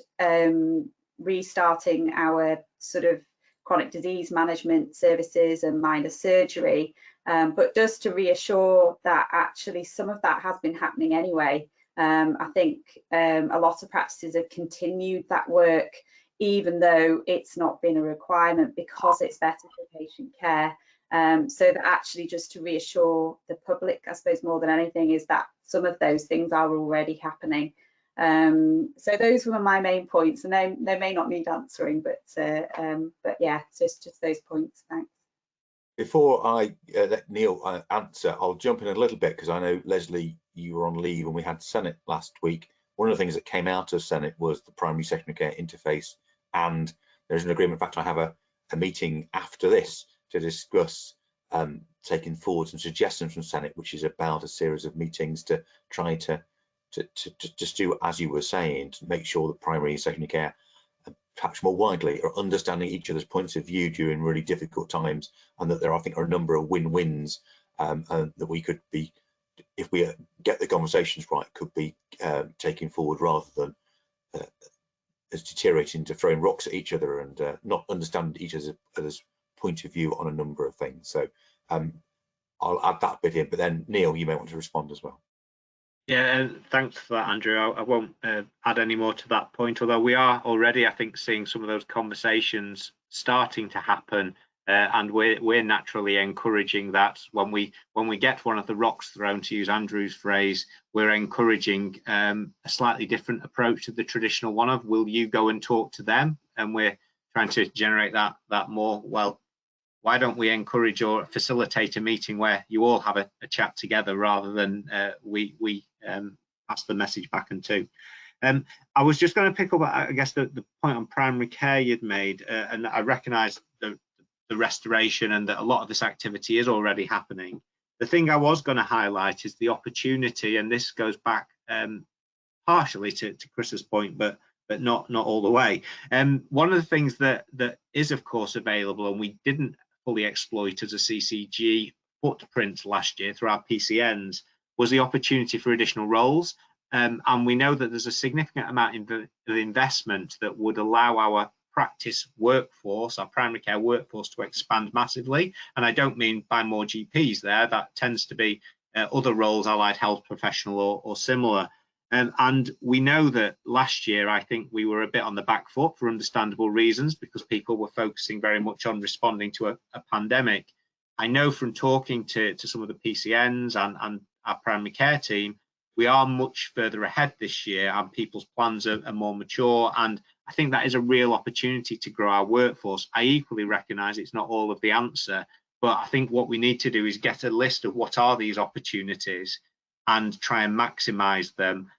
restarting our sort of chronic disease management services and minor surgery, but just to reassure that actually some of that has been happening anyway. I think a lot of practices have continued that work even though it's not been a requirement, because it's better for patient care. So that actually just to reassure the public, I suppose more than anything, is that some of those things are already happening. So those were my main points, and they may not need answering, but yeah, just those points. Thanks. Before I let Neil answer, I'll jump in a little bit because I know, Leslie, you were on leave and we had Senate last week. One of the things that came out of Senate was the primary secondary care interface, and there's an agreement. In fact, I have a meeting after this to discuss taking forward some suggestions from Senate, which is about a series of meetings to try to just do, as you were saying, to make sure that primary and secondary care, perhaps more widely, are understanding each other's points of view during really difficult times, and that there, I think, are a number of win-wins that we could be, if we get the conversations right, could be taking forward, rather than as deteriorating to throwing rocks at each other and not understand each other's point of view on a number of things. So I'll add that bit in, but then Neil, you may want to respond as well. Yeah, thanks for that, Andrew. I won't add any more to that point, although we are already, I think, seeing some of those conversations starting to happen, and we're naturally encouraging that. When we get one of the rocks thrown, to use Andrew's phrase, we're encouraging a slightly different approach to the traditional one of, will you go and talk to them? And we're trying to generate that more, well, why don't we encourage or facilitate a meeting where you all have a chat together, rather than we pass the message back and to. I was just going to pick up, I guess, the point on primary care you'd made, and I recognise the restoration and that a lot of this activity is already happening. The thing I was going to highlight is the opportunity, and this goes back partially to Chris's point, but not all the way. One of the things that is, of course, available, and we didn't fully exploit as a CCG footprint last year through our PCNs, was the opportunity for additional roles. And we know that there's a significant amount of investment that would allow our practice workforce, our primary care workforce, to expand massively. And I don't mean by more GPs there, that tends to be other roles, allied health professional or similar. And we know that last year, I think we were a bit on the back foot for understandable reasons, because people were focusing very much on responding to a pandemic. I know from talking to some of the PCNs and our primary care team, we are much further ahead this year and people's plans are more mature. And I think that is a real opportunity to grow our workforce. I equally recognise it's not all of the answer, but I think what we need to do is get a list of what are these opportunities and try and maximise them.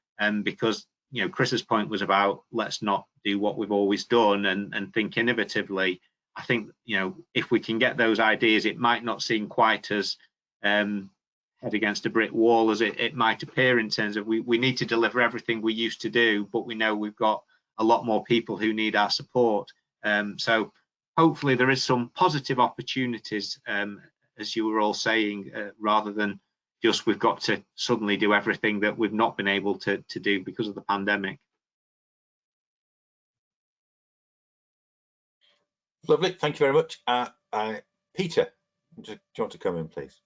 Because, you know, Chris's point was about let's not do what we've always done and think innovatively. I think, you know, if we can get those ideas, it might not seem quite as head against a brick wall as it might appear, in terms of we need to deliver everything we used to do, but we know we've got a lot more people who need our support. So hopefully there is some positive opportunities, as you were all saying, rather than just we've got to suddenly do everything that we've not been able to do because of the pandemic. Lovely, thank you very much. Peter, do you want to come in, please?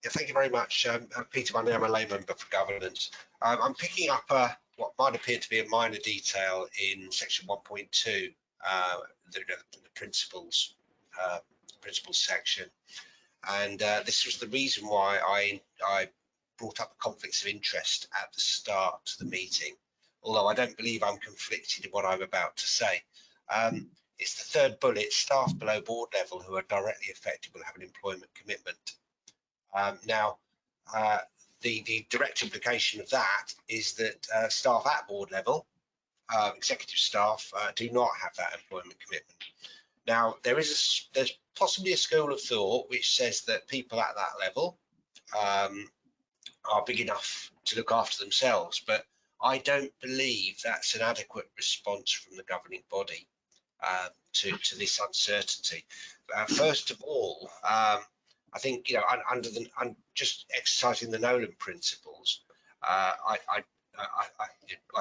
Yeah, thank you very much. Peter Monday, I'm a lay member for governance. I'm picking up what might appear to be a minor detail in section 1.2, the principles section. And this was the reason why I brought up conflicts of interest at the start of the meeting, although I don't believe I'm conflicted in what I'm about to say. It's the third bullet: staff below board level who are directly affected will have an employment commitment. Now, the direct implication of that is that staff at board level, executive staff, do not have that employment commitment. Now, there's possibly a school of thought which says that people at that level are big enough to look after themselves, but I don't believe that's an adequate response from the governing body to this uncertainty. First of all, I think, you know, just exercising the Nolan principles, I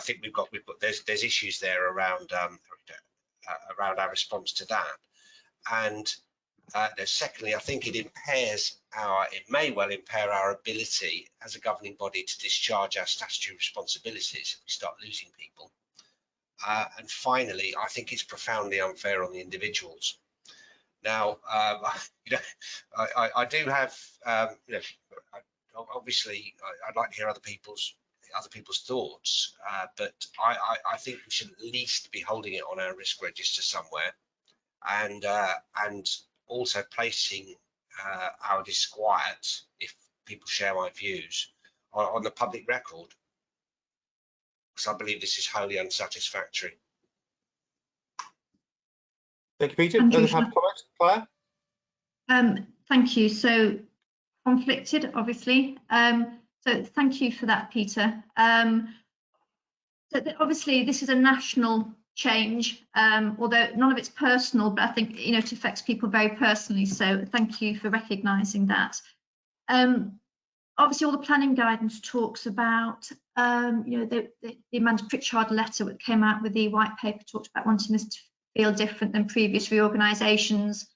think there's issues there around our response to that. And secondly, I think it may well impair our ability as a governing body to discharge our statutory responsibilities if we start losing people. And finally, I think it's profoundly unfair on the individuals. Now, you know, I do have, you know, obviously I'd like to hear other people's thoughts, but I think we should at least be holding it on our risk register somewhere, and also placing our disquiet, if people share my views, on the public record, because I believe this is wholly unsatisfactory. Thank you, Peter. Other comments, Claire? Thank you. So conflicted, obviously. So thank you for that, Peter. So obviously this is a national change, although none of it's personal, but I think, you know, it affects people very personally. So thank you for recognising that. Obviously, all the planning guidance talks about, you know, the Amanda Pritchard letter that came out with the white paper talked about wanting us to feel different than previous reorganisations,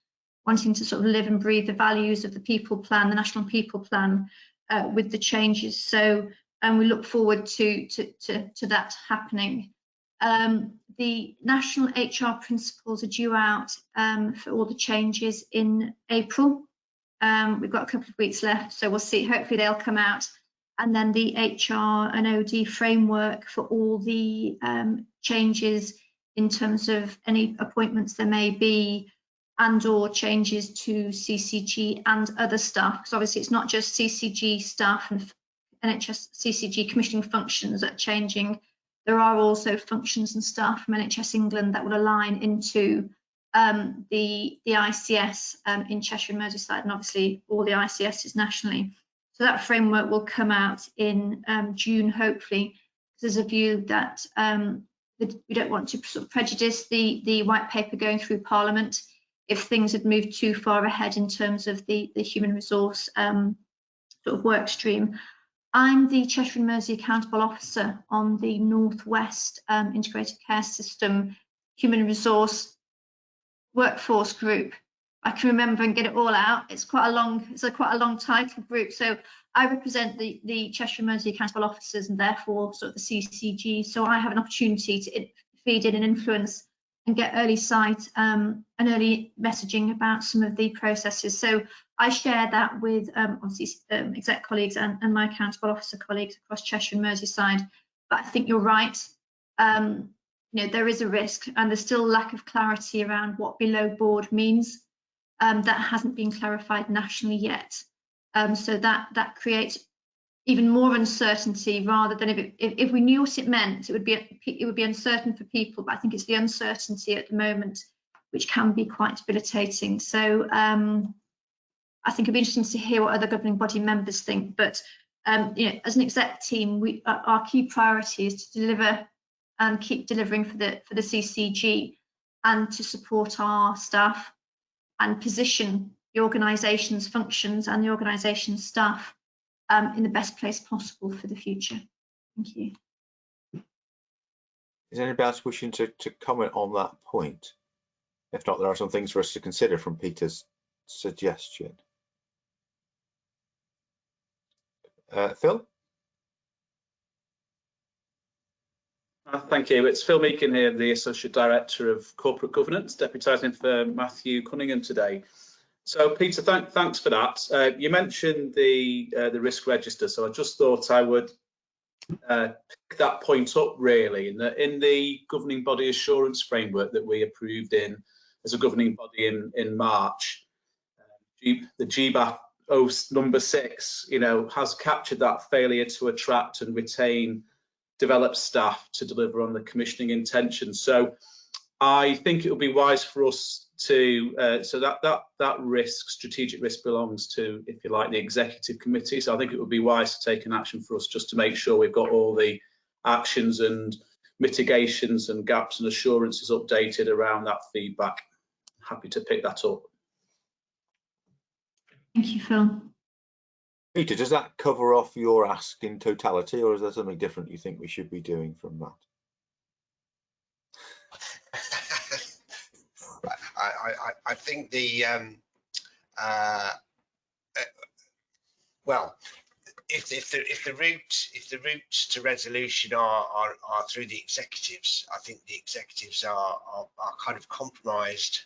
wanting to sort of live and breathe the values of the people plan, the national people plan, with the changes. So, and we look forward to that happening. The national HR principles are due out for all the changes in April. We've got a couple of weeks left, so we'll see. Hopefully they'll come out. And then the HR and OD framework for all the changes in terms of any appointments there may be, and or changes to CCG and other staff. Because obviously it's not just CCG staff and NHS CCG commissioning functions that are changing. There are also functions and staff from NHS England that will align into the ICS in Cheshire and Merseyside, and obviously all the ICSs nationally. So that framework will come out in June, hopefully. There's a view that we don't want to sort of prejudice the white paper going through Parliament if things had moved too far ahead in terms of the human resource sort of work stream. I'm the Cheshire and Mersey Accountable Officer on the North West Integrated Care System Human Resource Workforce Group. I can remember and get it all out. It's quite a long title group. So I represent the Cheshire and Mersey accountable officers and therefore sort of the CCG. So I have an opportunity to feed in and influence and get early sight and early messaging about some of the processes. So I share that with obviously exec colleagues and my accountable officer colleagues across Cheshire and Merseyside. But I think you're right. You know, there is a risk and there's still lack of clarity around what below board means. That hasn't been clarified nationally yet. So that creates even more uncertainty rather than if we knew what it meant, it would be uncertain for people. But I think it's the uncertainty at the moment which can be quite debilitating. So I think it'd be interesting to hear what other governing body members think. But you know, as an exec team, our key priority is to deliver and keep delivering for the CCG and to support our staff and position the organisation's functions and the organisation's staff in the best place possible for the future. Thank you. Is anybody else wishing to comment on that point? If not, there are some things for us to consider from Peter's suggestion. Phil? Thank you. It's Phil Meakin here, the Associate Director of Corporate Governance, deputising for Matthew Cunningham today. So, Peter, thanks for that. You mentioned the risk register, so I just thought I would pick that point up really. In the governing body assurance framework that we approved as a governing body in March, the GBAP number 6, you know, has captured that failure to attract and retain develop staff to deliver on the commissioning intention. So I think it would be wise for us to so that risk, strategic risk, belongs to, if you like, the executive committee. So I think it would be wise to take an action for us just to make sure we've got all the actions and mitigations and gaps and assurances updated around that feedback. Happy to pick that up. Thank you, Phil. Peter, does that cover off your ask in totality, or is there something different you think we should be doing from that? I think well, if the routes to resolution are through the executives, I think the executives are kind of compromised.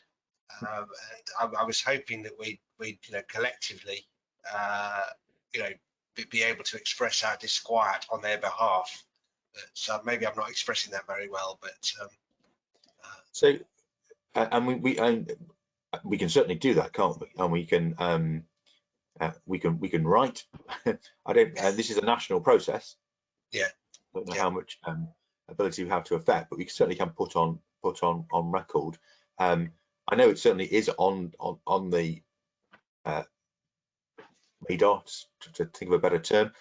I was hoping that we'd you know, collectively you know, be able to express our disquiet on their behalf. So maybe I'm not expressing that very well, but so and we can certainly do that, can't we? And we can write. I don't. This is a national process. Yeah. I don't know how much ability we have to affect, but we certainly can put on record. I know it certainly is on the radar, to think of a better term,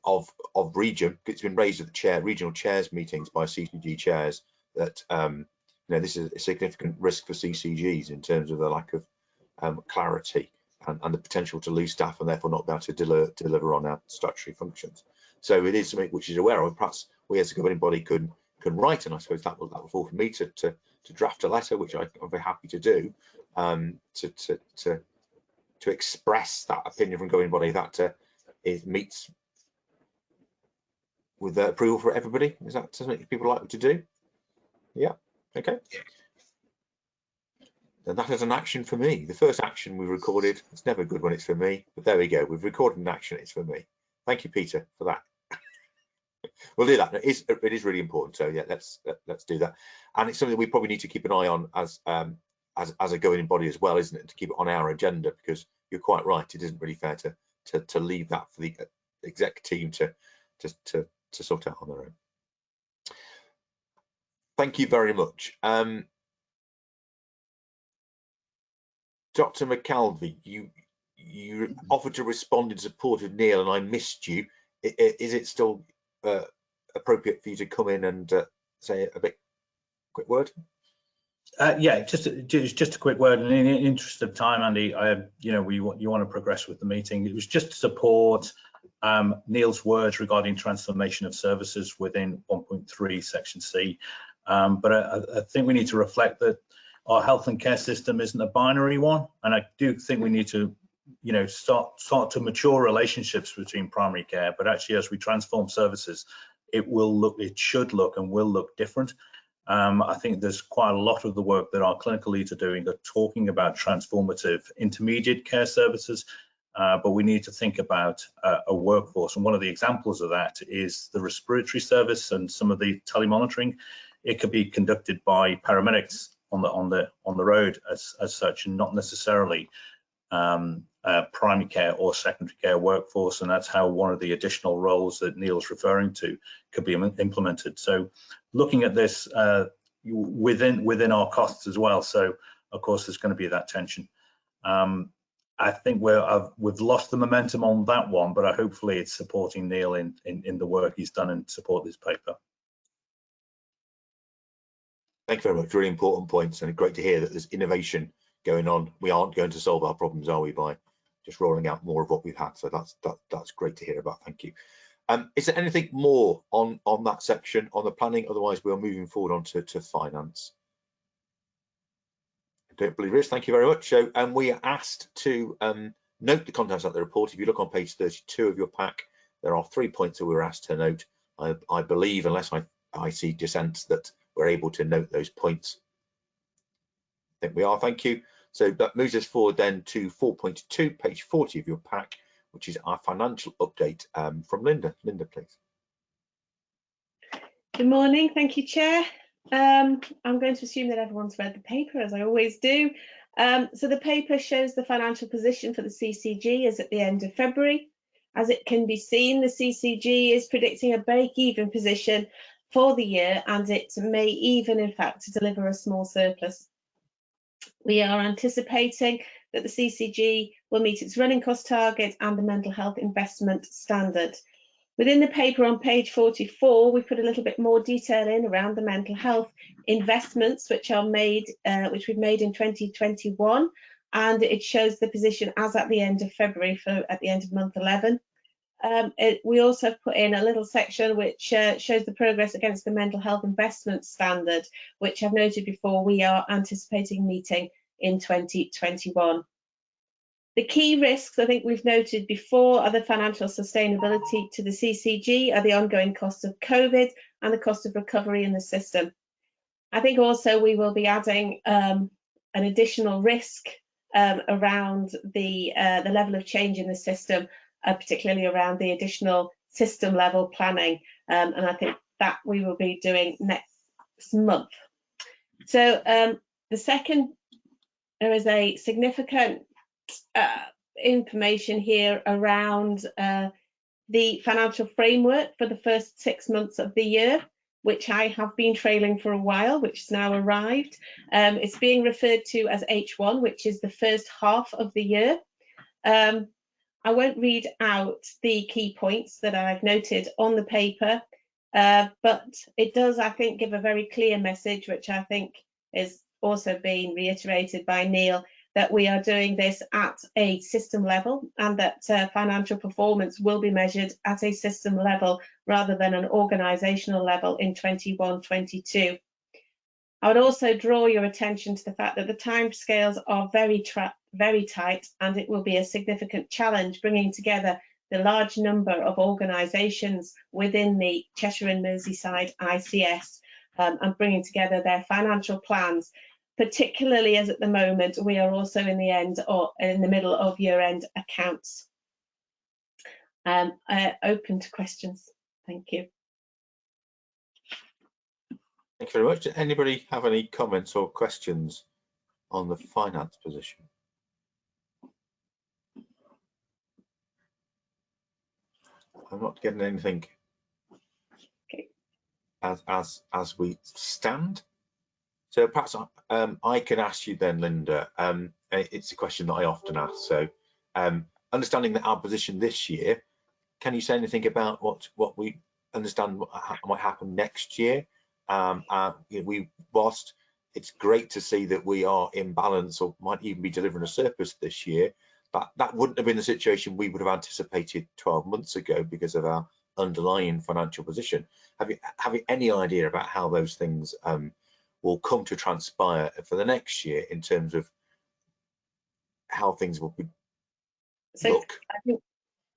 of region. It's been raised at the regional chairs meetings by CCG chairs that you know, this is a significant risk for CCGs in terms of the lack of clarity and the potential to lose staff and therefore not be able to deliver on our statutory functions. So it is something which is aware of. Perhaps we as a governing body can write, and I suppose that will fall for me to draft a letter, which I'm very happy to do, to express that opinion from governing body that it meets with approval for everybody. Is that something people like to do? Yeah. Okay. And that is an action for me. The first action we recorded. It's never good when it's for me, but there we go. We've recorded an action. It's for me. Thank you, Peter, for that. We'll do that. It is really important. So yeah, let's do that. And it's something we probably need to keep an eye on as a governing body as well, isn't it? To keep it on our agenda, because you're quite right. It isn't really fair to leave that for the exec team to sort out on their own. Thank you very much. Dr. McKelvey, you offered to respond in support of Neil, and I missed you. Is it still appropriate for you to come in and say a quick word? Yeah, just a quick word. And in the interest of time, Andy, you know, you want to progress with the meeting. It was just to support Neil's words regarding transformation of services within 1.3 section C. But I think we need to reflect that our health and care system isn't a binary one, and I do think we need to, you know, start to mature relationships between primary care. But actually, as we transform services, it should look and will look different. I think there's quite a lot of the work that our clinical leads are doing are talking about transformative intermediate care services, but we need to think about a workforce. And one of the examples of that is the respiratory service and some of the telemonitoring. It could be conducted by paramedics on the road as such, and not necessarily primary care or secondary care workforce, and that's how one of the additional roles that Neil's referring to could be implemented. So looking at this within our costs as well. So of course there's going to be that tension. I think we've lost the momentum on that one, but hopefully it's supporting Neil in the work he's done and support this paper. Thank you very much. Really important points, and great to hear that there's innovation going on. We aren't going to solve our problems, are we, by just rolling out more of what we've had? So that's great to hear about. Thank you. Is there anything more on that section on the planning? Otherwise, we're moving forward on to finance. I don't believe there is. Thank you very much. So, we are asked to note the contents of the report. If you look on page 32 of your pack, there are 3 points that we were asked to note. I believe, unless I see dissent, that we're able to note those points. I think we are. Thank you. So that moves us forward then to 4.2, page 40 of your pack, which is our financial update from Linda. Linda, please. Good morning. Thank you, Chair. I'm going to assume that everyone's read the paper, as I always do. So the paper shows the financial position for the CCG as at the end of February. As it can be seen, the CCG is predicting a break-even position for the year, and it may even, in fact, deliver a small surplus. We are anticipating that the CCG will meet its running cost target and the mental health investment standard. Within the paper on page 44, we put a little bit more detail in around the mental health investments which we've made in 2021, and it shows the position as at the end of February at the end of month 11. We also put in a little section which shows the progress against the mental health investment standard, which I've noted before we are anticipating meeting in 2021. The key risks I think we've noted before are the financial sustainability to the CCG, are the ongoing costs of COVID and the cost of recovery in the system. I think also we will be adding an additional risk around the level of change in the system, particularly around the additional system level planning, and I think that we will be doing next month. So the second, there is a significant information here around the financial framework for the first 6 months of the year, which I have been trailing for a while, which has now arrived. It's being referred to as H1, which is the first half of the year. I won't read out the key points that I've noted on the paper, but it does, I think, give a very clear message, which I think is also being reiterated by Neil, that we are doing this at a system level and that financial performance will be measured at a system level rather than an organisational level in 21-22. I would also draw your attention to the fact that the timescales are very tight, and it will be a significant challenge bringing together the large number of organisations within the Cheshire and Merseyside ICS and bringing together their financial plans, particularly as at the moment we are also in the middle of year-end accounts. Open to questions. Thank you. Thank you very much. Does anybody have any comments or questions on the finance position? I'm not getting anything as we stand. So perhaps I can ask you then, Linda. It's a question that I often ask. So understanding that our position this year, can you say anything about what we understand might happen next year? Whilst it's great to see that we are in balance or might even be delivering a surplus this year, but that wouldn't have been the situation we would have anticipated 12 months ago because of our underlying financial position. Have you any idea about how those things will come to transpire for the next year in terms of how things will look?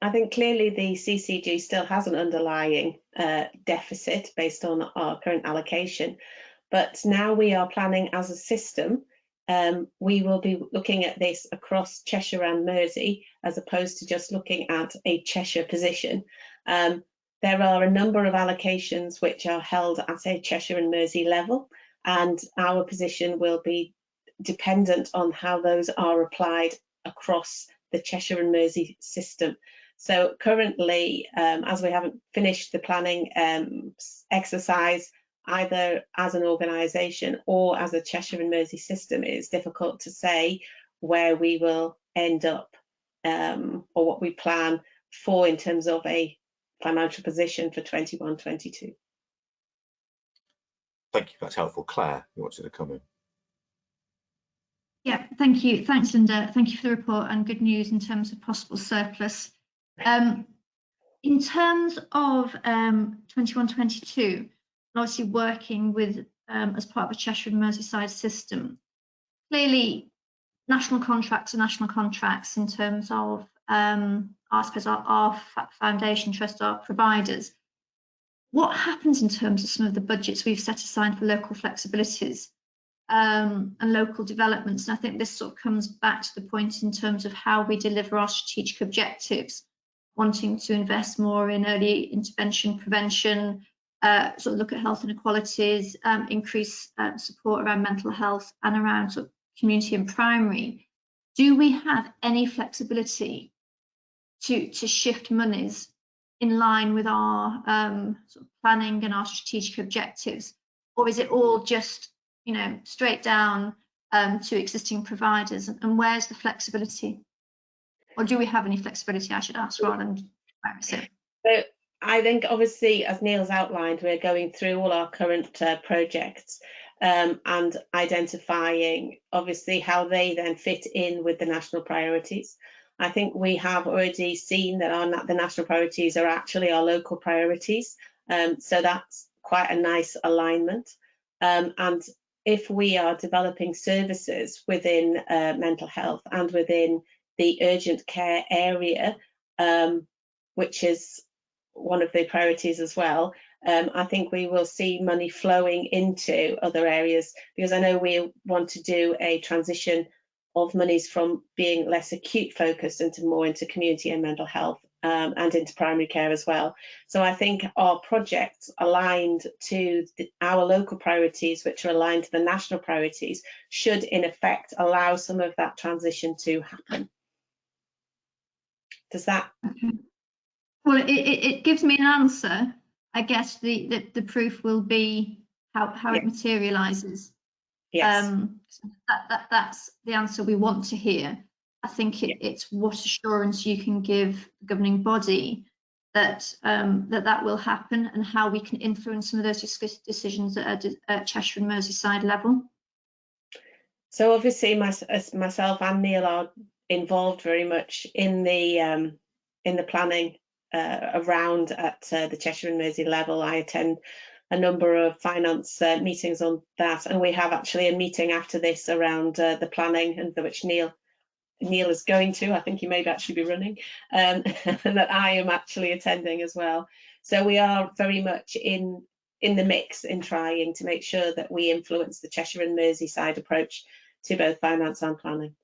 I think clearly the CCG still has an underlying deficit based on our current allocation, but now we are planning as a system. We will be looking at this across Cheshire and Mersey, as opposed to just looking at a Cheshire position. There are a number of allocations which are held at a Cheshire and Mersey level, and our position will be dependent on how those are applied across the Cheshire and Mersey system. So currently, as we haven't finished the planning exercise, either as an organisation or as a Cheshire and Mersey system, it is difficult to say where we will end up or what we plan for in terms of a financial position for 21-22. Thank you, that's helpful. Claire, you wanted to come in? Yeah, thank you. Thanks, Linda. Thank you for the report and good news in terms of possible surplus. In terms of 21-22, obviously working with as part of a Cheshire and Merseyside system, clearly national contracts are national contracts in terms of I suppose our foundation trust, our providers. What happens in terms of some of the budgets we've set aside for local flexibilities and local developments? And I think this sort of comes back to the point in terms of how we deliver our strategic objectives, wanting to invest more in early intervention, prevention, sort of look at health inequalities, increase support around mental health and around sort of community and primary. Do we have any flexibility to shift monies in line with our sort of planning and our strategic objectives, or is it all just, you know, straight down to existing providers? And where's the flexibility, or do we have any flexibility, I should ask, rather than embarrass it? So I think obviously, as Neil's outlined, we're going through all our current projects and identifying obviously how they then fit in with the national priorities. I think we have already seen that the national priorities are actually our local priorities. So that's quite a nice alignment. And if we are developing services within mental health and within the urgent care area, which is one of the priorities as well, I think we will see money flowing into other areas, because I know we want to do a transition of monies from being less acute focused into more into community and mental health and into primary care as well. So I think our projects aligned to our local priorities, which are aligned to the national priorities, should in effect allow some of that transition to happen. Does that? Well, it gives me an answer. I guess the proof will be how it materialises. Yes. That's the answer we want to hear. I think it's what assurance you can give the governing body that that will happen, and how we can influence some of those decisions at Cheshire and Merseyside level. So obviously myself and Neil are involved very much in the planning around at the Cheshire and Mersey level. I attend a number of finance meetings on that, and we have actually a meeting after this around the planning, and which Neil is going to. I think he may actually be running, and that I am actually attending as well. So we are very much in the mix in trying to make sure that we influence the Cheshire and Merseyside approach to both finance and planning.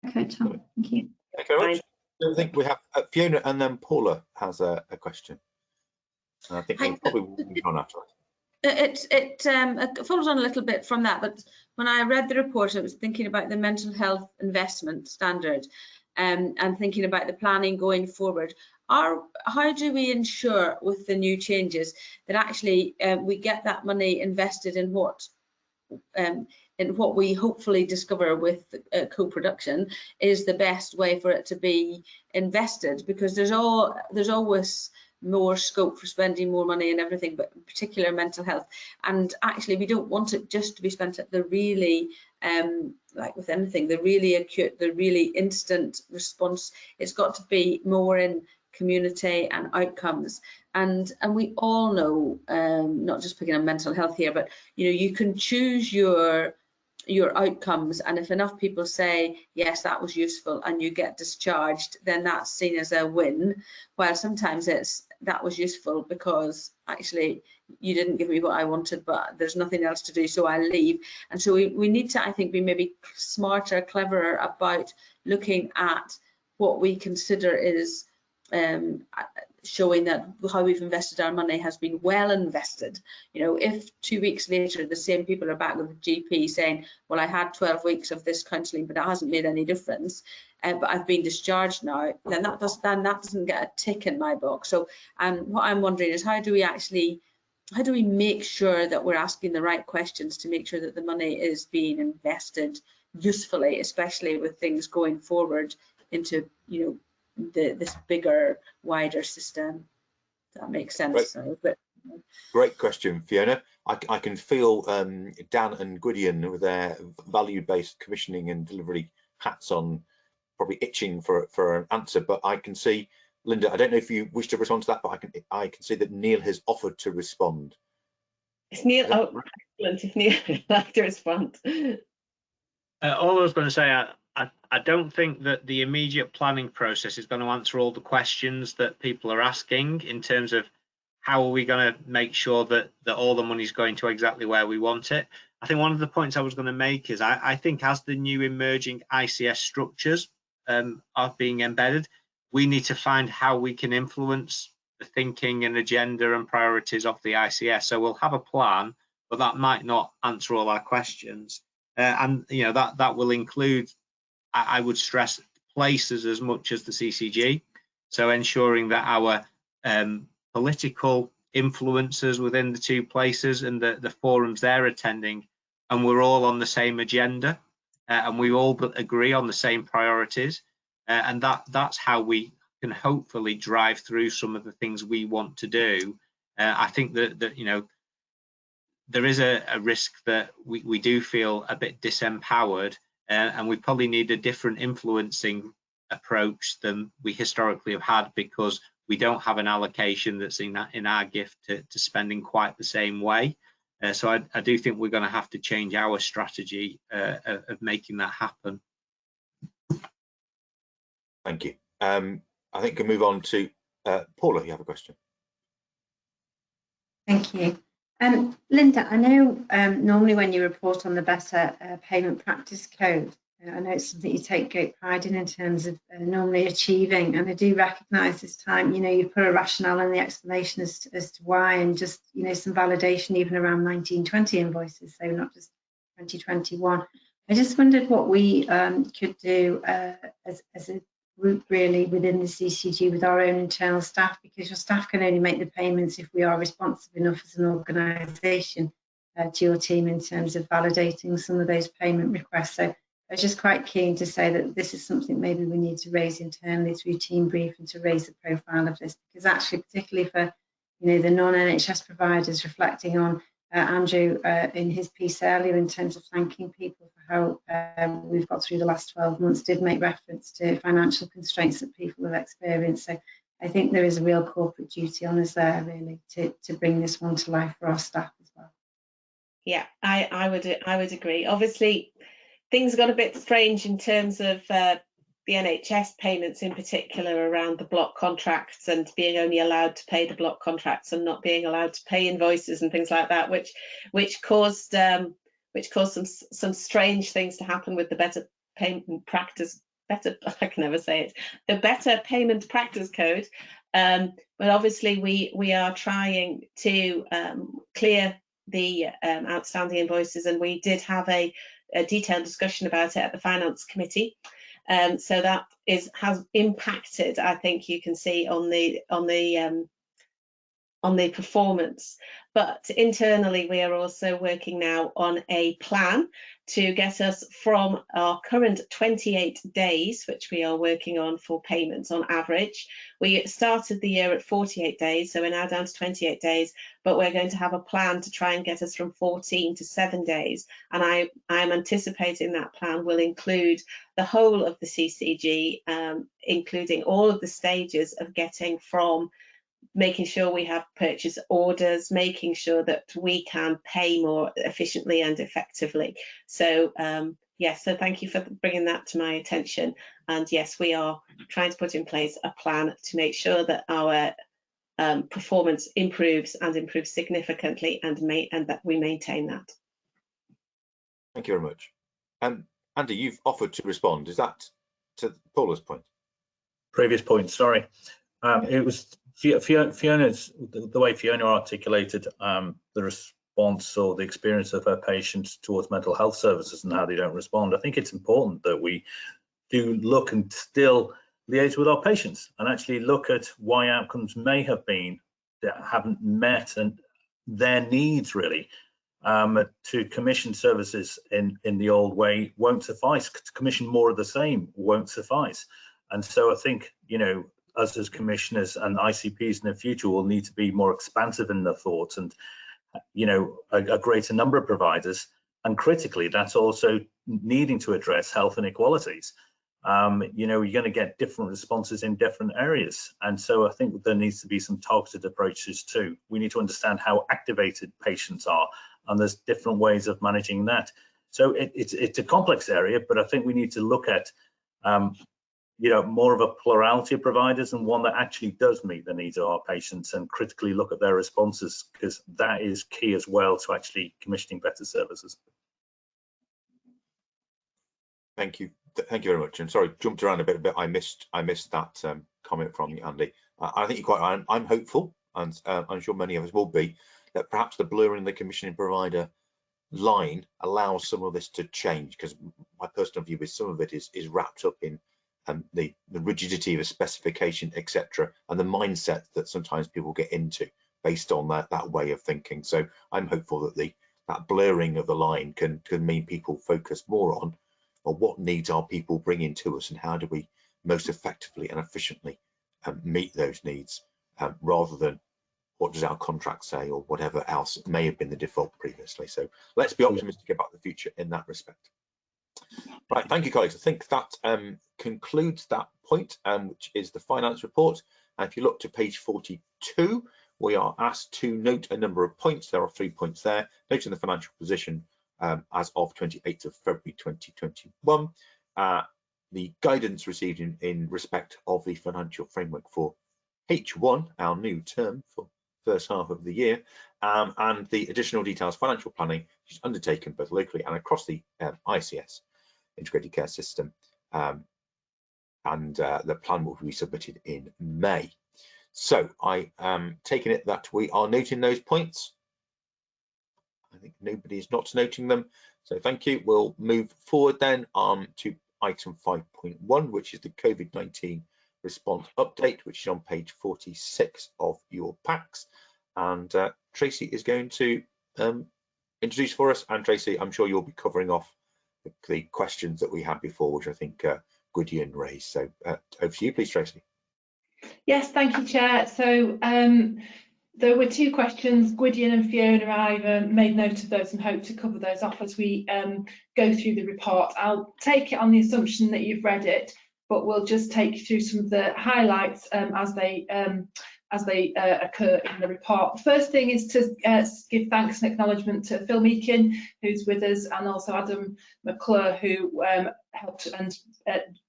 Okay, Tom, thank you. Thank you very much. I think we have Fiona, and then Paula has a question. And I think we'll probably move on after that. It follows on a little bit from that, but when I read the report, I was thinking about the mental health investment standard and thinking about the planning going forward. How do we ensure with the new changes that actually we get that money invested in what we hopefully discover with co-production is the best way for it to be invested? Because there's always more scope for spending more money and everything, but in particular mental health. And actually we don't want it just to be spent at the really like with anything, the really acute, the really instant response. It's got to be more in community and outcomes. And we all know, not just picking on mental health here, but you can choose your outcomes, and if enough people say yes, that was useful, and you get discharged, then that's seen as a win. While sometimes it's that was useful because actually you didn't give me what I wanted, but there's nothing else to do, so I leave. And so we need to, I think, be maybe smarter, cleverer about looking at what we consider is showing that how we've invested our money has been well invested. If 2 weeks later the same people are back with the GP saying, well, I had 12 weeks of this counselling, but it hasn't made any difference, but I've been discharged now, then that doesn't get a tick in my box. So what I'm wondering is how do we make sure that we're asking the right questions to make sure that the money is being invested usefully, especially with things going forward into this bigger, wider system. That makes sense. Great question, Fiona. I can feel Dan and Gwydion with their value-based commissioning and delivery hats on, probably itching for an answer. But I can see, Linda, I don't know if you wish to respond to that, but I can see that Neil has offered to respond. It's Neil. Oh, excellent. If Neil would like to respond. All I was going to say, I don't think that the immediate planning process is going to answer all the questions that people are asking in terms of how are we going to make sure that all the money is going to exactly where we want it. I think one of the points I was going to make is I think as the new emerging ICS structures are being embedded, we need to find how we can influence the thinking and agenda and priorities of the ICS. So we'll have a plan, but that might not answer all our questions. And that will include, I would stress, places as much as the CCG. So ensuring that our political influencers within the two places and the forums they're attending, and we're all on the same agenda, and we all agree on the same priorities, and that's how we can hopefully drive through some of the things we want to do. I think that there is a risk that we do feel a bit disempowered, and we probably need a different influencing approach than we historically have had, because we don't have an allocation that's in our gift to spend in quite the same way. So I do think we're going to have to change our strategy of making that happen. Thank you. I think we can move on to Paula. You have a question. Thank you. Linda, I know normally when you report on the Better Payment Practice Code, I know it's something you take great pride in terms of normally achieving, and I do recognise this time, you put a rationale in the explanation as to why, and just, some validation even around 1920 invoices, so not just 2021. I just wondered what we could do as a group really within the CCG with our own internal staff, because your staff can only make the payments if we are responsive enough as an organisation to your team in terms of validating some of those payment requests. So I was just quite keen to say that this is something maybe we need to raise internally through team brief, and to raise the profile of this, because actually particularly for the non-NHS providers, reflecting on Andrew in his piece earlier in terms of thanking people for how we've got through the last 12 months, did make reference to financial constraints that people have experienced. So I think there is a real corporate duty on us there really to bring this one to life for our staff as well. Yeah, I would agree. Obviously, things got a bit strange in terms of the NHS payments, in particular around the block contracts and being only allowed to pay the block contracts and not being allowed to pay invoices and things like that, which caused some strange things to happen with the Better Payment Practice. I can never say it. The Better Payment Practice Code. But obviously we are trying to clear the outstanding invoices, and we did have a detailed discussion about it at the Finance Committee. So that has impacted, I think you can see on the the performance. But internally, we are also working now on a plan to get us from our current 28 days, which we are working on for payments on average. We started the year at 48 days, so we're now down to 28 days, but we're going to have a plan to try and get us from 14 to 7 days. And I'm anticipating that plan will include the whole of the CCG, including all of the stages of getting from making sure we have purchase orders, making sure that we can pay more efficiently and effectively. So yes, so thank you for bringing that to my attention. And yes, we are trying to put in place a plan to make sure that our performance improves and improves significantly, and that we maintain that. Thank you very much. Andy, you've offered to respond. Is that to Paula's point? Previous point, sorry. It was Fiona's, the way Fiona articulated the response or the experience of her patients towards mental health services and how they don't respond. I think it's important that we do look and still liaise with our patients and actually look at why outcomes may have been that haven't met and their needs really. To commission services in the old way won't suffice. To commission more of the same won't suffice. And so I think, you know, us as commissioners and ICPs in the future will need to be more expansive in their thoughts and, you know, a greater number of providers. And critically, that's also needing to address health inequalities. You know, you're going to get different responses in different areas. And so I think there needs to be some targeted approaches too. We need to understand how activated patients are, and there's different ways of managing that. So it's a complex area, but I think we need to look at you know, more of a plurality of providers and one that actually does meet the needs of our patients, and critically look at their responses, because that is key as well to actually commissioning better services. Thank you very much. I'm sorry, jumped around a bit. I missed that comment from you, Andy. I think you're quite right. I'm hopeful, and I'm sure many of us will be, that perhaps the blurring the commissioning provider line allows some of this to change, because my personal view is some of it is wrapped up in the rigidity of a specification, etc., and the mindset that sometimes people get into based on that way of thinking. So I'm hopeful that that blurring of the line can mean people focus more on what needs are people bringing to us and how do we most effectively and efficiently meet those needs, rather than what does our contract say or whatever else may have been the default previously. So let's be optimistic about the future in that respect. Right, thank you, colleagues. I think that concludes that point, which is the finance report. And if you look to page 42, we are asked to note a number of points. There are 3 points there. Noting the financial position as of 28th of February 2021, the guidance received in respect of the financial framework for H1, our new term for first half of the year, and the additional details financial planning, which is undertaken both locally and across the ICS, Integrated Care System, and the plan will be submitted in May. So I am taking it that we are noting those points. I think nobody is not noting them, so thank you. We'll move forward then to item 5.1, which is the COVID-19 response update, which is on page 46 of your packs. And Tracy is going to introduce for us. And Tracy, I'm sure you'll be covering off the questions that we had before, which I think Gwydion raised. So over to you, please, Tracy. Yes, thank you, Chair. So there were 2 questions. Gwydion and Fiona, I've made note of those and hope to cover those off as we go through the report. I'll take it on the assumption that you've read it, but we'll just take you through some of the highlights as they occur in the report. The first thing is to give thanks and acknowledgement to Phil Meakin, who's with us, and also Adam McClure, who helped and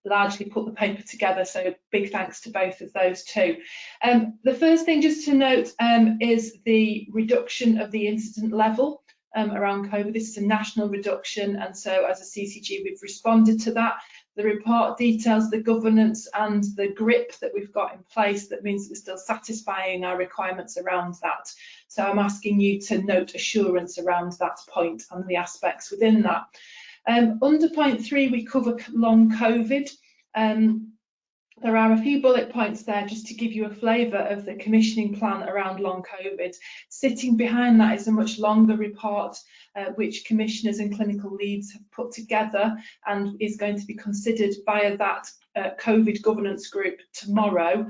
largely put the paper together. So big thanks to both of those two. The first thing just to note is the reduction of the incident level around COVID. This is a national reduction, and so as a CCG we've responded to that. The report details the governance and the grip that we've got in place that means we're still satisfying our requirements around that. So I'm asking you to note assurance around that point and the aspects within that. Under point 3, we cover long COVID. There are a few bullet points there just to give you a flavour of the commissioning plan around long COVID. Sitting behind that is a much longer report which commissioners and clinical leads have put together and is going to be considered via that COVID governance group tomorrow,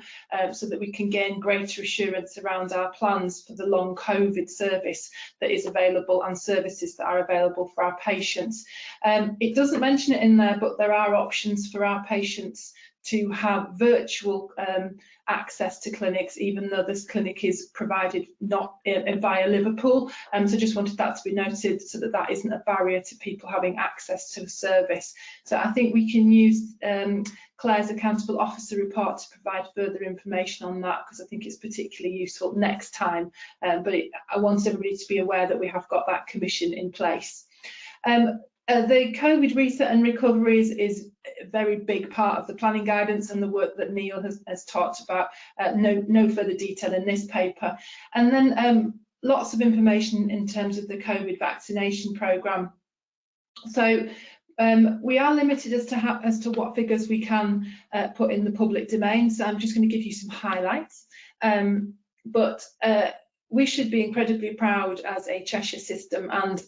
so that we can gain greater assurance around our plans for the long COVID service that is available and services that are available for our patients. It doesn't mention it in there, but there are options for our patients to have virtual access to clinics, even though this clinic is provided not via Liverpool. So just wanted that to be noted, so that that isn't a barrier to people having access to the service. So I think we can use Claire's Accountable Officer report to provide further information on that, because I think it's particularly useful next time. But I want everybody to be aware that we have got that commission in place. The COVID reset and recovery is a very big part of the planning guidance and the work that Neil has talked about. No further detail in this paper. And then lots of information in terms of the COVID vaccination programme. So we are limited as to what figures we can put in the public domain. So I'm just going to give you some highlights. We should be incredibly proud as a Cheshire system, and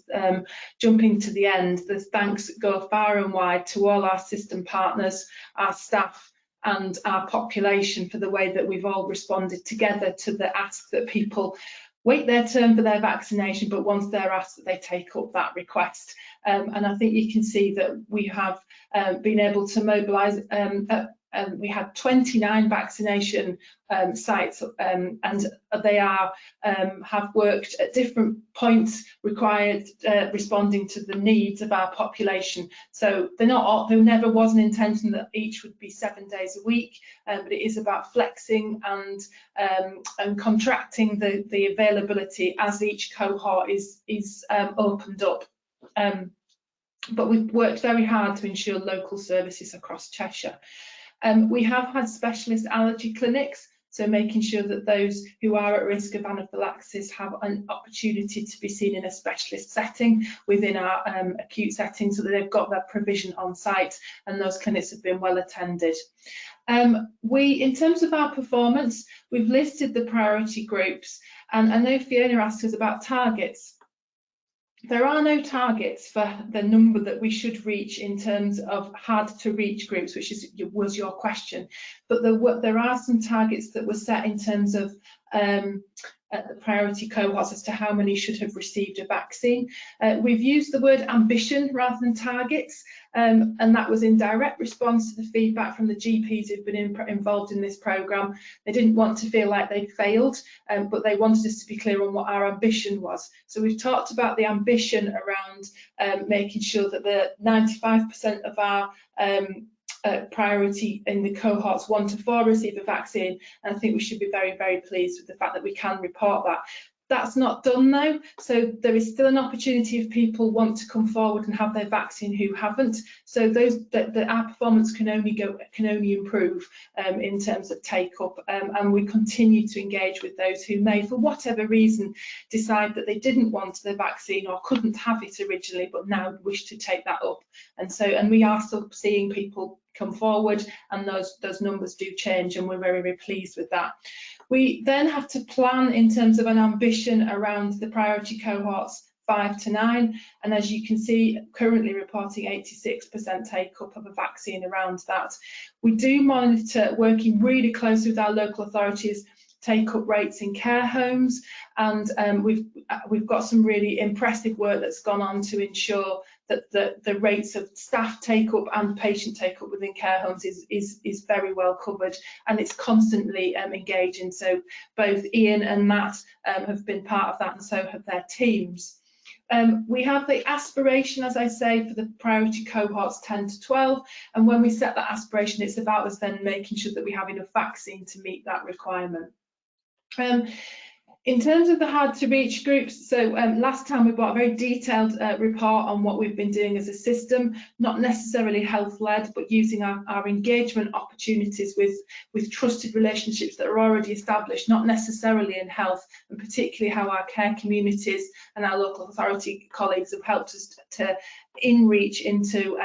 jumping to the end, the thanks go far and wide to all our system partners, our staff and our population for the way that we've all responded together to the ask that people wait their turn for their vaccination, but once they're asked, that they take up that request. And I think you can see that we have been able to mobilise. We had 29 vaccination sites, and they have worked at different points required, responding to the needs of our population. So there never was an intention that each would be 7 days a week, but it is about flexing and contracting the availability as each cohort is opened up. But we've worked very hard to ensure local services across Cheshire. We have had specialist allergy clinics, so making sure that those who are at risk of anaphylaxis have an opportunity to be seen in a specialist setting within our acute setting, so that they've got that provision on site, and those clinics have been well attended. In terms of our performance, we've listed the priority groups, and I know Fiona asked us about targets. There are no targets for the number that we should reach in terms of hard to reach groups, which was your question, but there are some targets that were set in terms of the priority cohorts as to how many should have received a vaccine. We've used the word ambition rather than targets, and that was in direct response to the feedback from the GPs who've been involved in this programme. They didn't want to feel like they'd failed, but they wanted us to be clear on what our ambition was. So we've talked about the ambition around making sure that the 95% of our priority in the cohorts 1 to 4 receive a vaccine, and I think we should be very, very pleased with the fact that we can report that. That's not done though, so there is still an opportunity if people want to come forward and have their vaccine who haven't. So our performance can only improve in terms of take up, and we continue to engage with those who may, for whatever reason, decide that they didn't want the vaccine or couldn't have it originally, but now wish to take that up. And we are still seeing people come forward, and those numbers do change, and we're very, very pleased with that. We then have to plan in terms of an ambition around the priority cohorts 5 to 9, and as you can see, currently reporting 86% take up of a vaccine around that. We do monitor, working really closely with our local authorities, take up rates in care homes, and we've got some really impressive work that's gone on to ensure that the rates of staff take up and patient take up within care homes is very well covered, and it's constantly engaging. So both Ian and Matt have been part of that, and so have their teams. We have the aspiration, as I say, for the priority cohorts 10 to 12, and when we set that aspiration, it's about us then making sure that we have enough vaccine to meet that requirement. In terms of the hard to reach groups, so last time we brought a very detailed report on what we've been doing as a system, not necessarily health led, but using our engagement opportunities with trusted relationships that are already established, not necessarily in health, and particularly how our care communities and our local authority colleagues have helped us to in-reach into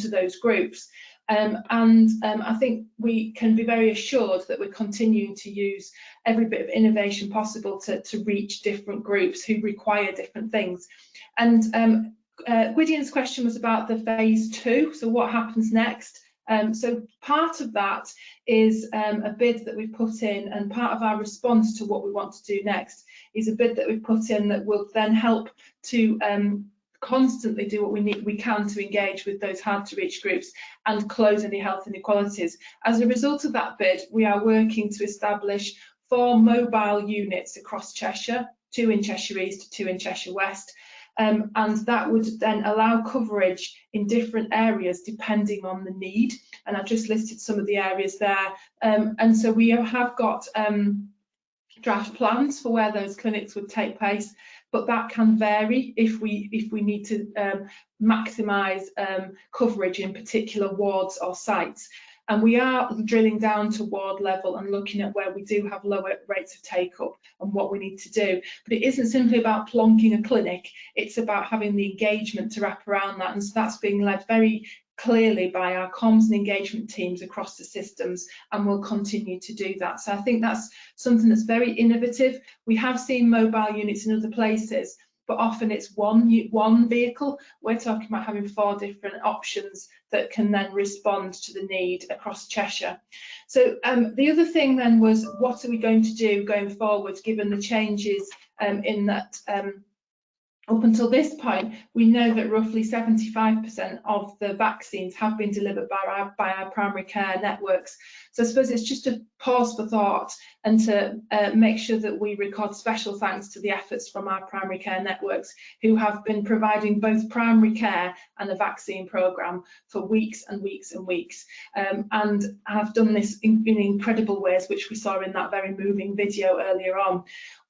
those groups. I think we can be very assured that we're continuing to use every bit of innovation possible to reach different groups who require different things. And Gwydian's question was about the phase 2, so what happens next? So part of that is a bid that we've put in, and part of our response to what we want to do next is a bid that we've put in that will then help to constantly do what we can to engage with those hard to reach groups and close any health inequalities. As a result of that bid, we are working to establish 4 mobile units across Cheshire, 2 in Cheshire East, 2 in Cheshire West, and that would then allow coverage in different areas depending on the need. And I've just listed some of the areas there. And so we have got draft plans for where those clinics would take place, but that can vary if we need to maximise coverage in particular wards or sites. And we are drilling down to ward level and looking at where we do have lower rates of take-up and what we need to do. But it isn't simply about plonking a clinic, it's about having the engagement to wrap around that. And so that's being led very clearly by our comms and engagement teams across the systems, and we'll continue to do that. So I think that's something that's very innovative. We have seen mobile units in other places, but often it's one vehicle. We're talking about having 4 different options that can then respond to the need across Cheshire. So the other thing then was, what are we going to do going forward, given the changes in that up until this point, we know that roughly 75% of the vaccines have been delivered by our primary care networks. So I suppose it's just a pause for thought and to make sure that we record special thanks to the efforts from our primary care networks, who have been providing both primary care and a vaccine programme for weeks and weeks and weeks, and have done this in incredible ways, which we saw in that very moving video earlier on.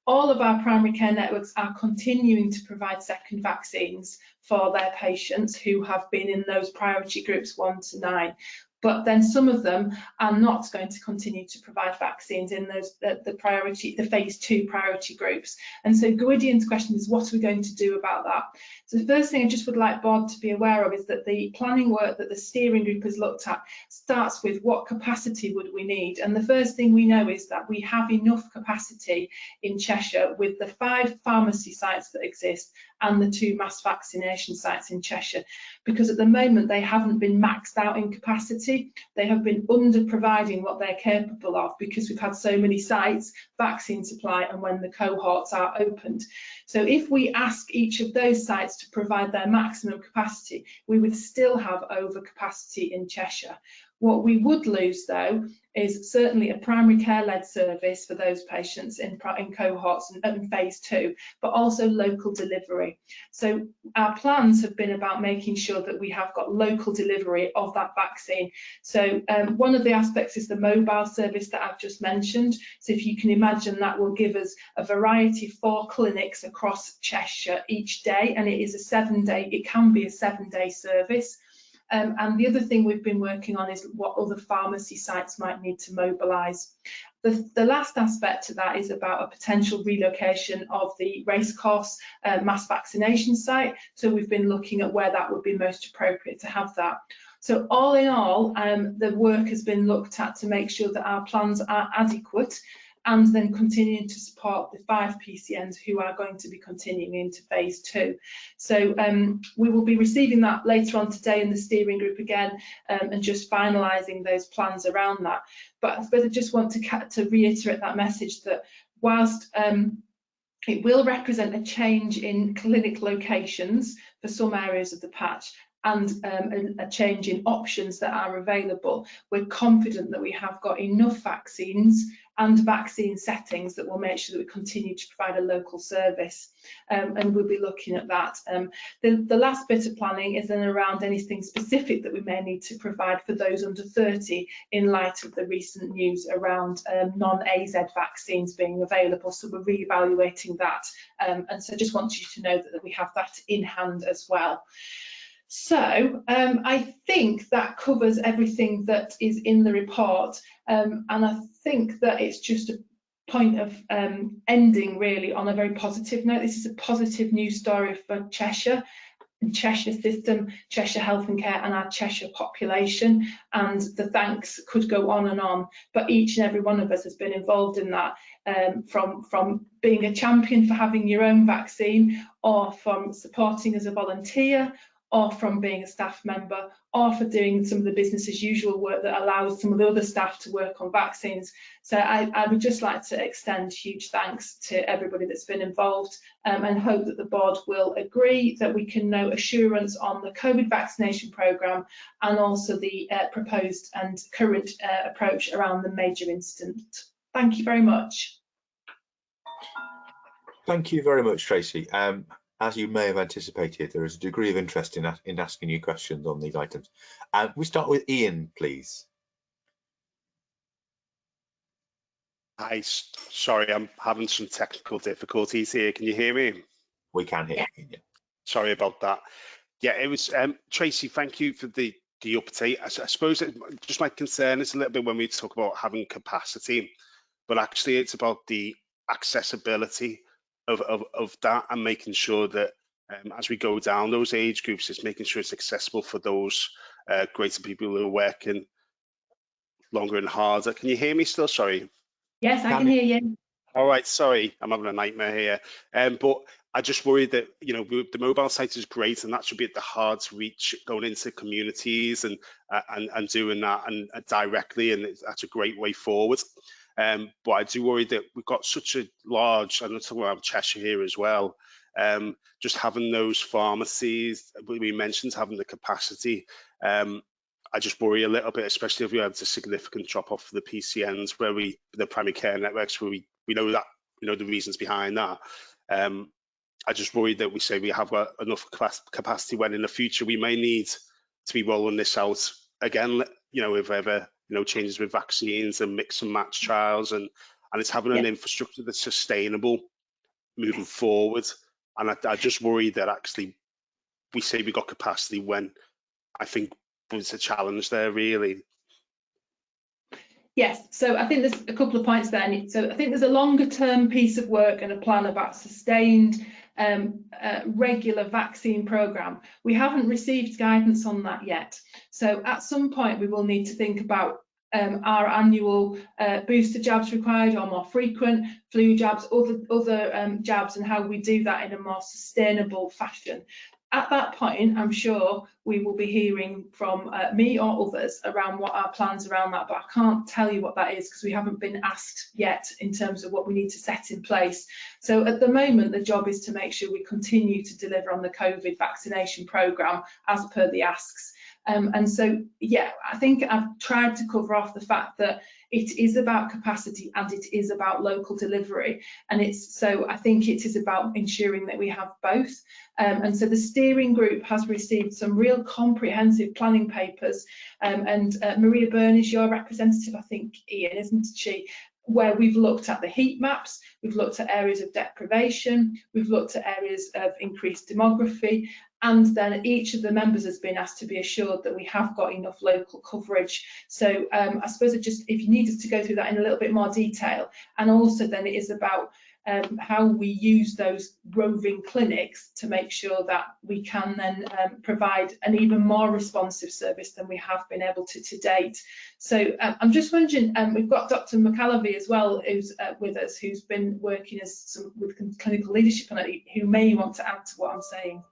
All of our primary care networks are continuing to provide second vaccines for their patients who have been in those priority groups 1 to 9. But then some of them are not going to continue to provide vaccines in those the phase 2 priority groups. And so Gwydian's question is, what are we going to do about that? So the first thing I just would like board to be aware of is that the planning work that the steering group has looked at starts with what capacity would we need. And the first thing we know is that we have enough capacity in Cheshire with the 5 pharmacy sites that exist and the 2 mass vaccination sites in Cheshire, because at the moment they haven't been maxed out in capacity. They have been under providing what they're capable of, because we've had so many sites, vaccine supply, and when the cohorts are opened. So if we ask each of those sites to provide their maximum capacity, we would still have overcapacity in Cheshire. What we would lose, though, is certainly a primary care-led service for those patients in cohorts and phase 2, but also local delivery. So our plans have been about making sure that we have got local delivery of that vaccine. So one of the aspects is the mobile service that I've just mentioned. So if you can imagine, that will give us a variety of 4 clinics across Cheshire each day, and it is a 7-day, it can be a 7-day service. And the other thing we've been working on is what other pharmacy sites might need to mobilise. The last aspect to that is about a potential relocation of the racecourse mass vaccination site. So we've been looking at where that would be most appropriate to have that. So all in all, the work has been looked at to make sure that our plans are adequate, and then continuing to support the 5 PCNs who are going to be continuing into phase 2. So we will be receiving that later on today in the steering group again, and just finalising those plans around that. But I suppose I just want to reiterate that message that whilst it will represent a change in clinic locations for some areas of the patch, and a change in options that are available, we're confident that we have got enough vaccines and vaccine settings that will make sure that we continue to provide a local service, and we'll be looking at that. The last bit of planning is then around anything specific that we may need to provide for those under 30 in light of the recent news around non-AZ vaccines being available. So we're re-evaluating that, and so just want you to know that we have that in hand as well. So I think that covers everything that is in the report, and I think that it's just a point of ending really on a very positive note. This is a positive news story for Cheshire. Cheshire system, Cheshire Health and Care, and our Cheshire population. And the thanks could go on and on, but each and every one of us has been involved in that, from being a champion for having your own vaccine, or from supporting as a volunteer, or from being a staff member, or for doing some of the business as usual work that allows some of the other staff to work on vaccines. So I would just like to extend huge thanks to everybody that's been involved, and hope that the board will agree that we can know assurance on the COVID vaccination programme, and also the proposed and current approach around the major incident. Thank you very much. Thank you very much, Tracy. As you may have anticipated, there is a degree of interest in asking you questions on these items. We start with Ian, please. Hi, sorry, I'm having some technical difficulties here. Can you hear me? We can hear you. Yeah. Sorry about that. Yeah, it was Tracy. Thank you for the update. I suppose just my concern is a little bit when we talk about having capacity, but actually it's about the accessibility of that, and making sure that as we go down those age groups, it's making sure it's accessible for those greater people who are working longer and harder. Can you hear me still? Sorry. Yes, I can hear you. All right, sorry, I'm having a nightmare here. But I just worry that, you know, the mobile site is great, and that should be at the hard to reach, going into communities and doing that and directly, and that's a great way forward. But I do worry that we've got such a large, and I'm talking about Cheshire here as well, just having those pharmacies, we mentioned having the capacity. I just worry a little bit, especially if we had a significant drop off for the PCNs, where the primary care networks, where we know that, you know, the reasons behind that. I just worry that we say we have got enough capacity when in the future we may need to be rolling this out again, you know, if ever, you know, changes with vaccines and mix and match trials, and it's having an infrastructure that's sustainable moving forward. And I just worry that actually we say we got capacity when I think there's a challenge there, really. Yes, so I think there's a couple of points there. So I think there's a longer term piece of work and a plan about sustained regular vaccine programme. We haven't received guidance on that yet. So at some point we will need to think about our annual booster jabs required, or more frequent flu jabs, other jabs, and how we do that in a more sustainable fashion. At that point, I'm sure we will be hearing from me or others around what our plans around that, but I can't tell you what that is because we haven't been asked yet in terms of what we need to set in place. So at the moment, the job is to make sure we continue to deliver on the COVID vaccination programme as per the asks. And so, yeah, I think I've tried to cover off the fact that it is about capacity and it is about local delivery. And I think it is about ensuring that we have both. And so the steering group has received some real comprehensive planning papers. And Maria Byrne is your representative, I think, Ian, isn't she? Where we've looked at the heat maps, we've looked at areas of deprivation, we've looked at areas of increased demography, and then each of the members has been asked to be assured that we have got enough local coverage. So I suppose if you need us to go through that in a little bit more detail, and also then it is about how we use those roving clinics to make sure that we can then provide an even more responsive service than we have been able to date. So I'm just wondering, we've got Dr. McAlevey as well, who's with us, who's been working with clinical leadership on it, who may want to add to what I'm saying.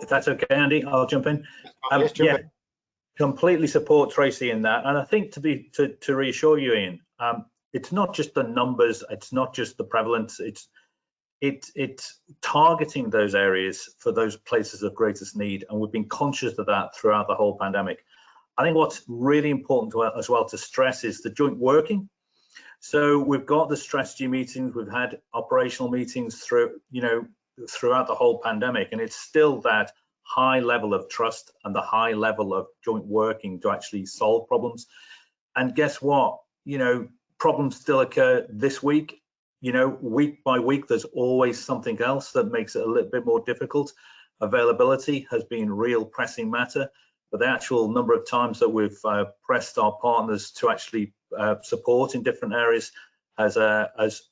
If that's okay, Andy, I'll jump in. Yes, jump in. Completely support Tracy in that, and I think to reassure you, Ian, it's not just the numbers, it's not just the prevalence, it's targeting those areas for those places of greatest need, and we've been conscious of that throughout the whole pandemic. I think what's really important as well to stress is the joint working. So we've got the strategy meetings, we've had operational meetings throughout the whole pandemic, and it's still that high level of trust and the high level of joint working to actually solve problems. And guess what, problems still occur this week, week by week. There's always something else that makes it a little bit more difficult. Availability has been a real pressing matter, but the actual number of times that we've pressed our partners to actually support in different areas has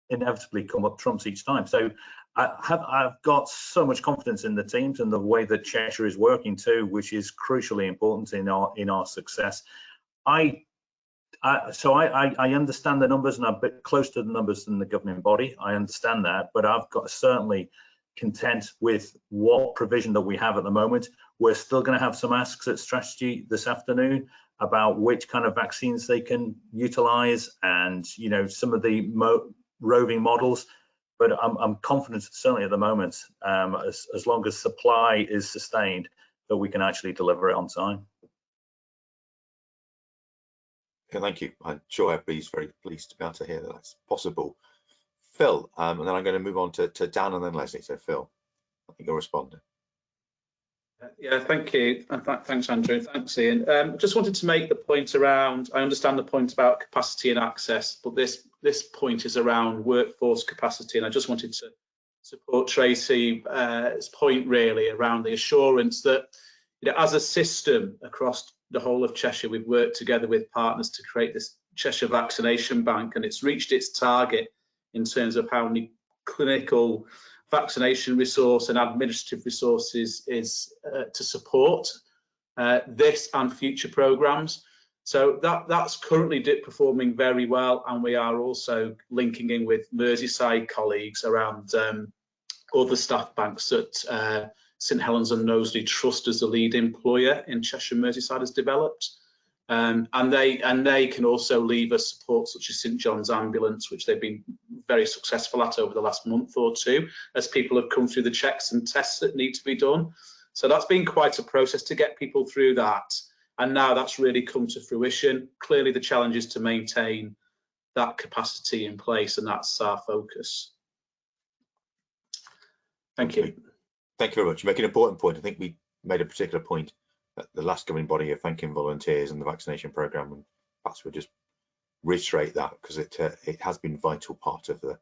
inevitably come up trumps each time. So I've got so much confidence in the teams and the way that Cheshire is working too, which is crucially important in our success. I understand the numbers, and I'm a bit close to the numbers than the governing body. I understand that, but I've got certainly content with what provision that we have at the moment. We're still going to have some asks at strategy this afternoon about which kind of vaccines they can utilize, and some of the roving models. But I'm confident, certainly at the moment, as long as supply is sustained, that we can actually deliver it on time. Okay, thank you. I'm sure everybody's very pleased to be able to hear that that's possible. Phil, and then I'm going to move on to Dan and then Leslie. So Phil, I think you'll respond. Yeah, thank you. Thanks, Andrew. Thanks, Ian. Just wanted to make the point around, I understand the point about capacity and access, but this point is around workforce capacity, and I just wanted to support Tracy's point really around the assurance that as a system across the whole of Cheshire, we've worked together with partners to create this Cheshire Vaccination Bank, and it's reached its target in terms of how many clinical vaccination resource and administrative resources is to support this and future programmes. So that's currently performing very well, and we are also linking in with Merseyside colleagues around other staff banks that St Helens and Knowsley Trust as the lead employer in Cheshire Merseyside has developed. And they can also lever support such as St John's Ambulance, which they've been very successful at over the last month or two, as people have come through the checks and tests that need to be done. So that's been quite a process to get people through that. And now that's really come to fruition. Clearly the challenge is to maintain that capacity in place, and that's our focus. Thank you. Thank you very much. You make an important point. I think we made a particular point at the last governing body of thanking volunteers and the vaccination programme, and perhaps we'll just reiterate that because it has been a vital part of the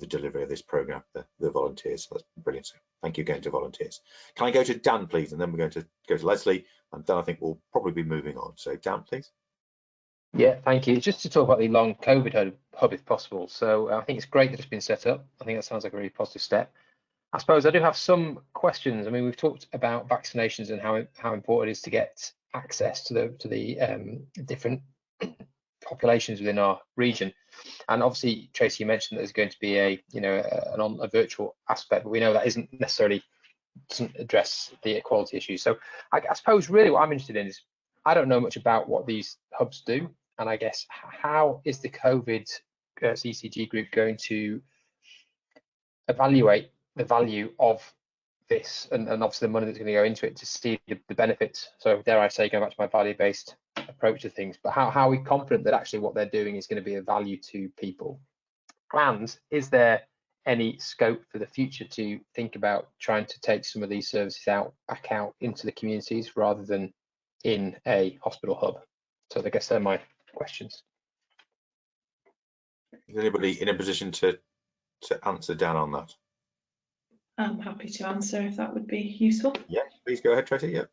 delivery of this programme, the volunteers. So that's brilliant. So thank you again to volunteers. Can I go to Dan, please, and then we're going to go to Leslie, and then I think we'll probably be moving on. So Dan, please. Yeah, thank you. Just to talk about the long COVID hub if possible. So I think it's great that it's been set up. I think that sounds like a really positive step. I suppose I do have some questions. I mean, we've talked about vaccinations and how important it is to get access to the different populations within our region. And obviously, Tracy, you mentioned that there's going to be a virtual aspect, but we know that doesn't address the equality issue. So I suppose really what I'm interested in is, I don't know much about what these hubs do, and I guess how is the COVID CCG group going to evaluate the value of this and obviously the money that's going to go into it to see the benefits? So dare I say, going back to my value-based approach to things, but how are we confident that actually what they're doing is going to be of value to people? And is there any scope for the future to think about trying to take some of these services back out into the communities rather than in a hospital hub? So I guess they're my questions. Is anybody in a position to answer Dan on that? I'm happy to answer if that would be useful. Yeah, please go ahead, Tracy. Yeah.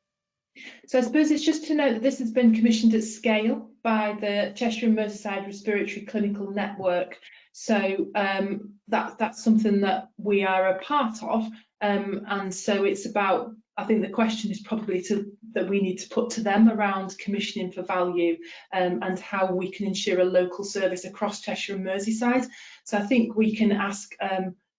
So I suppose it's just to note that this has been commissioned at scale by the Cheshire and Merseyside Respiratory Clinical Network. So that's something that we are a part of. And so it's about, I think the question is probably that we need to put to them around commissioning for value and how we can ensure a local service across Cheshire and Merseyside. So I think we can ask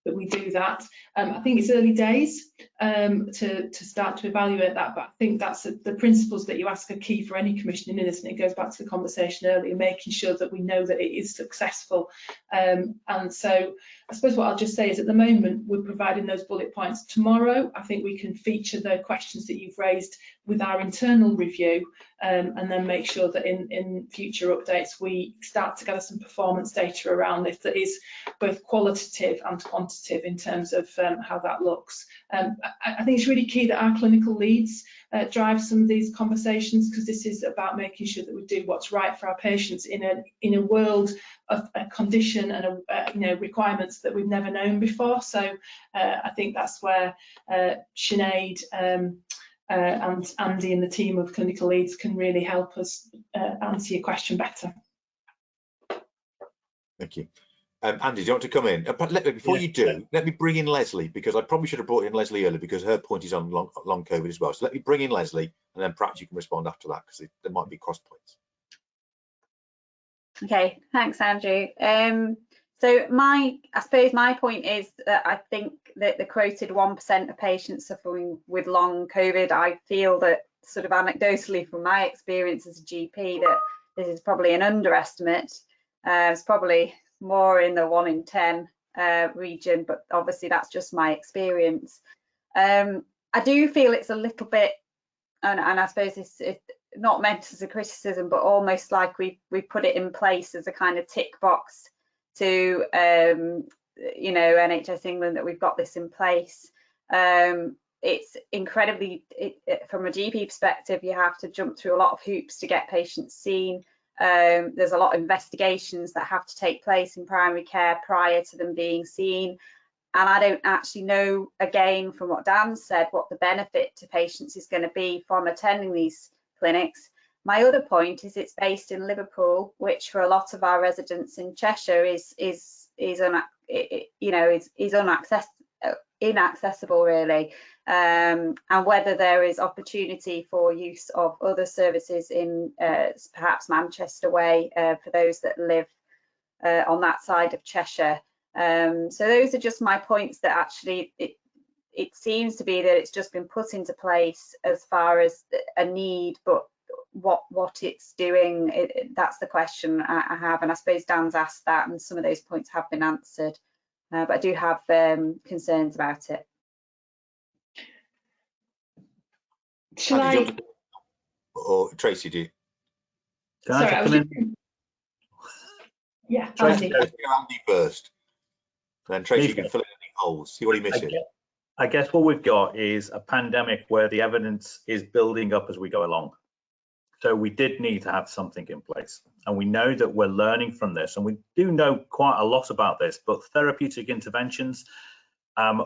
that we do that. I think it's early days to start to evaluate that, but I think that's the principles that you ask are key for any commissioning, isn't it? It goes back to the conversation earlier, making sure that we know that it is successful. And so I suppose what I'll just say is at the moment we're providing those bullet points. Tomorrow I think we can feature the questions that you've raised with our internal review and then make sure that in future updates we start to gather some performance data around this that is both qualitative and quantitative in terms of how that looks. I think it's really key that our clinical leads drive some of these conversations, because this is about making sure that we do what's right for our patients in a world of a condition and requirements that we've never known before. So I think that's where Sinead and Andy and the team of clinical leads can really help us answer your question better. Thank you. Andy, do you want to come in? Before you do, let me bring in Leslie, because I probably should have brought in Leslie earlier because her point is on long COVID as well. So let me bring in Leslie, and then perhaps you can respond after that, because there might be cross points. Okay, thanks, Andrew. So I suppose my point is that I think that the quoted 1% of patients suffering with long COVID, I feel that sort of anecdotally from my experience as a GP, that this is probably an underestimate. It's probably more in the 1 in 10 region, but obviously that's just my experience. I do feel it's a little bit, and I suppose it's not meant as a criticism, but almost like we put it in place as a kind of tick box to you know, NHS England, that we've got this in place. It's incredibly, from a GP perspective, you have to jump through a lot of hoops to get patients seen. There's a lot of investigations that have to take place in primary care prior to them being seen. And I don't actually know, again, from what Dan said, what the benefit to patients is going to be from attending these clinics. My other point is it's based in Liverpool, which for a lot of our residents in Cheshire is inaccessible really, and whether there is opportunity for use of other services in perhaps Manchester way for those that live on that side of Cheshire. So those are just my points, that actually it seems to be that it's just been put into place as far as a need, but what it's doing, that's the question I have, and I suppose Dan's asked that and some of those points have been answered, but I do have concerns about it. Shall I? Or Tracy, do you? Sorry, I was just... Yeah, Tracy, Andy first. Then Tracy can fill in any holes. See what he misses. I guess what we've got is a pandemic where the evidence is building up as we go along. So we did need to have something in place, and we know that we're learning from this, and we do know quite a lot about this, but therapeutic interventions,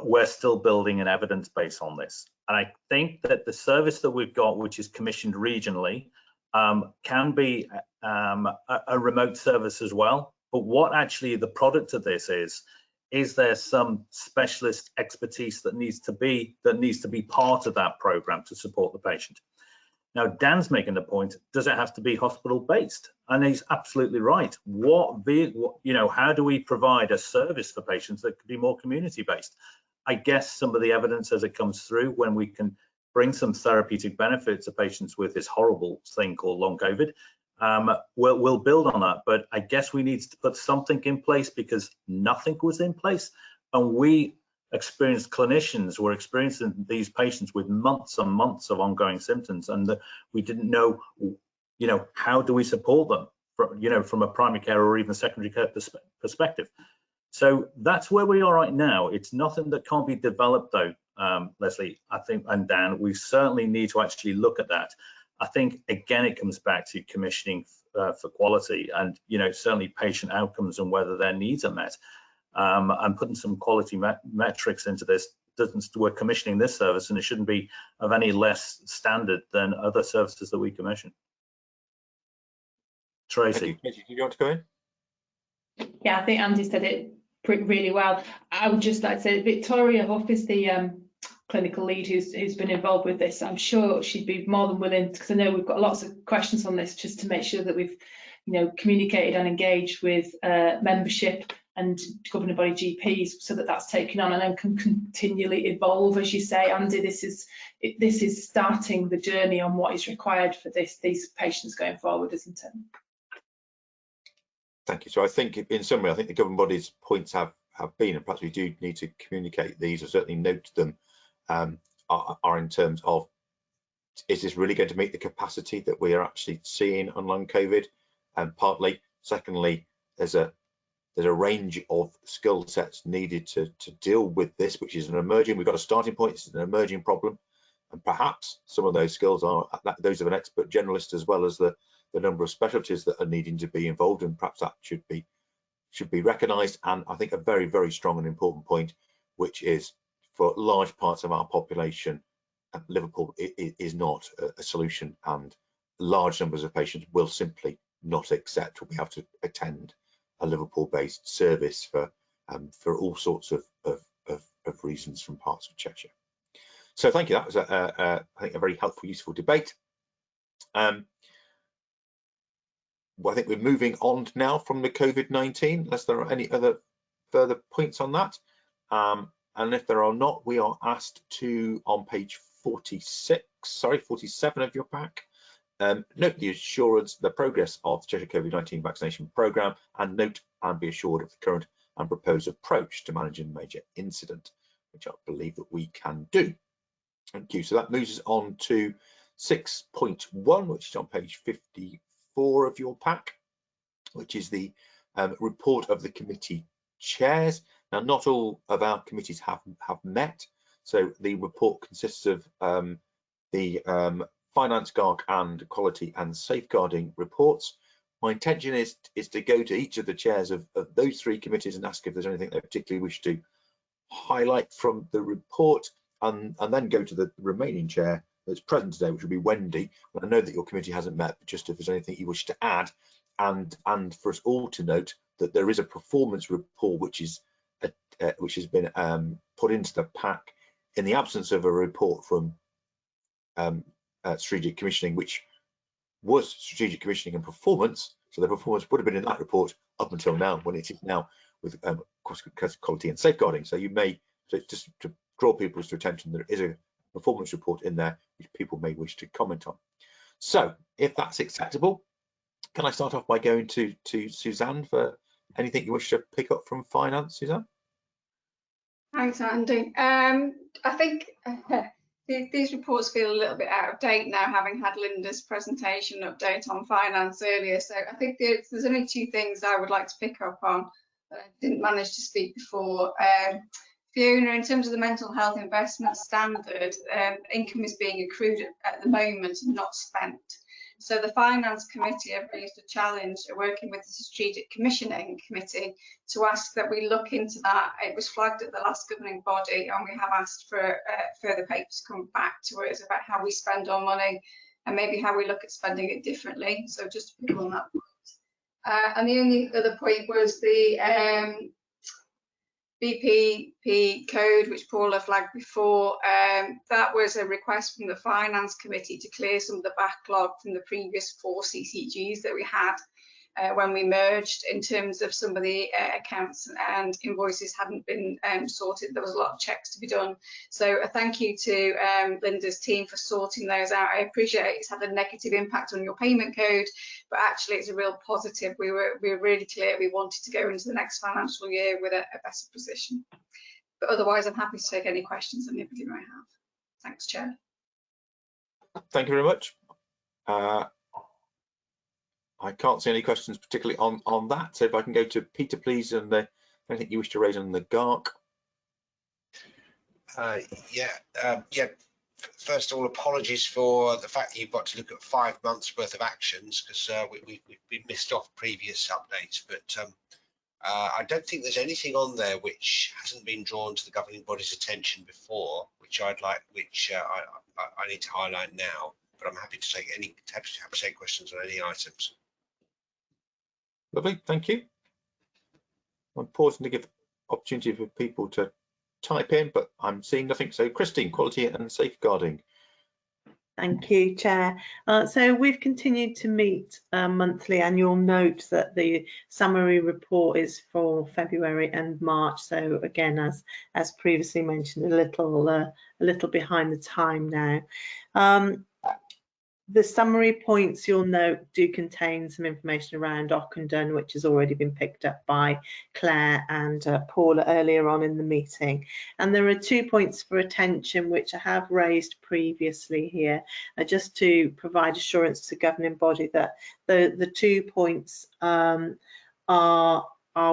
we're still building an evidence base on this. And I think that the service that we've got, which is commissioned regionally, can be a remote service as well. But what actually the product of this is there some specialist expertise that needs to be part of that program to support the patient? Now, Dan's making the point, does it have to be hospital based? And he's absolutely right. How do we provide a service for patients that could be more community based? I guess some of the evidence as it comes through, when we can bring some therapeutic benefit to patients with this horrible thing called long COVID, we'll build on that. But I guess we need to put something in place because nothing was in place. And we experienced clinicians were experiencing these patients with months and months of ongoing symptoms, and we didn't know, how do we support them from a primary care or even secondary care perspective. So that's where we are right now. It's nothing that can't be developed though, Leslie, I think, and Dan, we certainly need to actually look at that. I think again it comes back to commissioning for quality and certainly patient outcomes and whether their needs are met. And putting some quality metrics into this. We're commissioning this service and it shouldn't be of any less standard than other services that we commission. Tracy. Tracy, do you want to go in? Yeah, I think Andy said it really well. I would just like to say Victoria Huff is the clinical lead who's been involved with this. I'm sure she'd be more than willing, because I know we've got lots of questions on this, just to make sure that we've communicated and engaged with membership and governing body GPs, so that that's taken on and then can continually evolve. As you say, Andy, this is starting the journey on what is required for these patients going forward, isn't it? Thank you. So I think in summary, I think the governing body's points have been, and perhaps we do need to communicate these or certainly note them, are in terms of, is this really going to meet the capacity that we are actually seeing on long COVID? And partly, secondly, there's a range of skill sets needed to deal with this, which is we've got a starting point, it's an emerging problem, and perhaps some of those skills are those of an expert generalist, as well as the number of specialties that are needing to be involved, and perhaps that should be recognised. And I think a very, very strong and important point, which is for large parts of our population, Liverpool is not a solution, and large numbers of patients will simply not accept what we have to attend a Liverpool-based service for all sorts of reasons from parts of Cheshire. So thank you. That was I think a very helpful, useful debate. Well, I think we're moving on now from the COVID-19, unless there are any other further points on that. And if there are not, we are asked to, on page 47 of your pack, note the progress of the Cheshire COVID-19 vaccination programme, and note and be assured of the current and proposed approach to managing major incident, which I believe that we can do. Thank you. So that moves us on to 6.1, which is on page 54 of your pack, which is the report of the committee chairs. Now, not all of our committees have met, so the report consists of the Finance, GARC and Quality and Safeguarding reports. My intention is to go to each of the chairs of those three committees and ask if there's anything they particularly wish to highlight from the report, and then go to the remaining chair that's present today, which will be Wendy. And I know that your committee hasn't met, but just if there's anything you wish to add, and for us all to note that there is a performance report which has been put into the pack in the absence of a report from strategic commissioning, which was strategic commissioning and performance. So the performance would have been in that report up until now, when it is now with quality and safeguarding. So you may, so just to draw people's attention, there is a performance report in there which people may wish to comment on. So if that's acceptable, can I start off by going to Suzanne for anything you wish to pick up from finance, Suzanne? Thanks, Andy. I think these reports feel a little bit out of date now, having had Linda's presentation update on finance earlier. So I think there's only two things I would like to pick up on that I didn't manage to speak before. Fiona, in terms of the mental health investment standard, income is being accrued at the moment and not spent. So the Finance Committee have raised a challenge working with the Strategic Commissioning Committee to ask that we look into that. It was flagged at the last governing body, and we have asked for further papers to come back to us about how we spend our money and maybe how we look at spending it differently. So just to pick on that point. And the only other point was the BPP code, which Paula flagged before. That was a request from the Finance Committee to clear some of the backlog from the previous 4 CCGs that we had when we merged, in terms of some of the accounts and invoices hadn't been sorted. There was a lot of checks to be done. So a thank you to Linda's team for sorting those out. I appreciate it's had a negative impact on your payment code, but actually it's a real positive. We were really clear we wanted to go into the next financial year with a better position. But otherwise, I'm happy to take any questions that anybody might have. Thanks, Chair. Thank you very much. I can't see any questions particularly on that. So if I can go to Peter, please, and anything you wish to raise on the GARC. First of all, apologies for the fact that you've got to look at 5 months worth of actions, because we missed off previous updates. But I don't think there's anything on there which hasn't been drawn to the governing body's attention before, which I need to highlight now. But I'm happy to take questions on any items. Lovely, thank you. I'm pausing to give opportunity for people to type in, but I'm seeing nothing. So Christine, quality and safeguarding. Thank you, Chair. So we've continued to meet monthly, and you'll note that the summary report is for February and March. So again, as previously mentioned, a little behind the time now. The summary points, you'll note, do contain some information around Ockendon, which has already been picked up by Claire and Paula earlier on in the meeting. And there are 2 points for attention, which I have raised previously here, just to provide assurance to the governing body that the 2 points are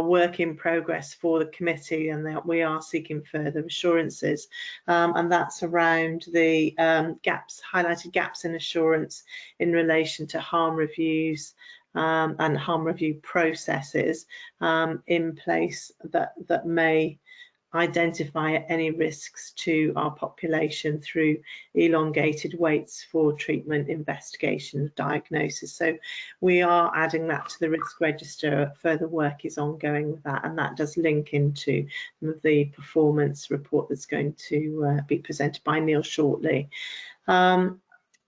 work in progress for the committee, and that we are seeking further assurances, and that's around the highlighted gaps in assurance in relation to harm reviews and harm review processes in place that may identify any risks to our population through elongated waits for treatment, investigation, diagnosis. So we are adding that to the risk register. Further work is ongoing with that, and that does link into the performance report that's going to be presented by Neil shortly.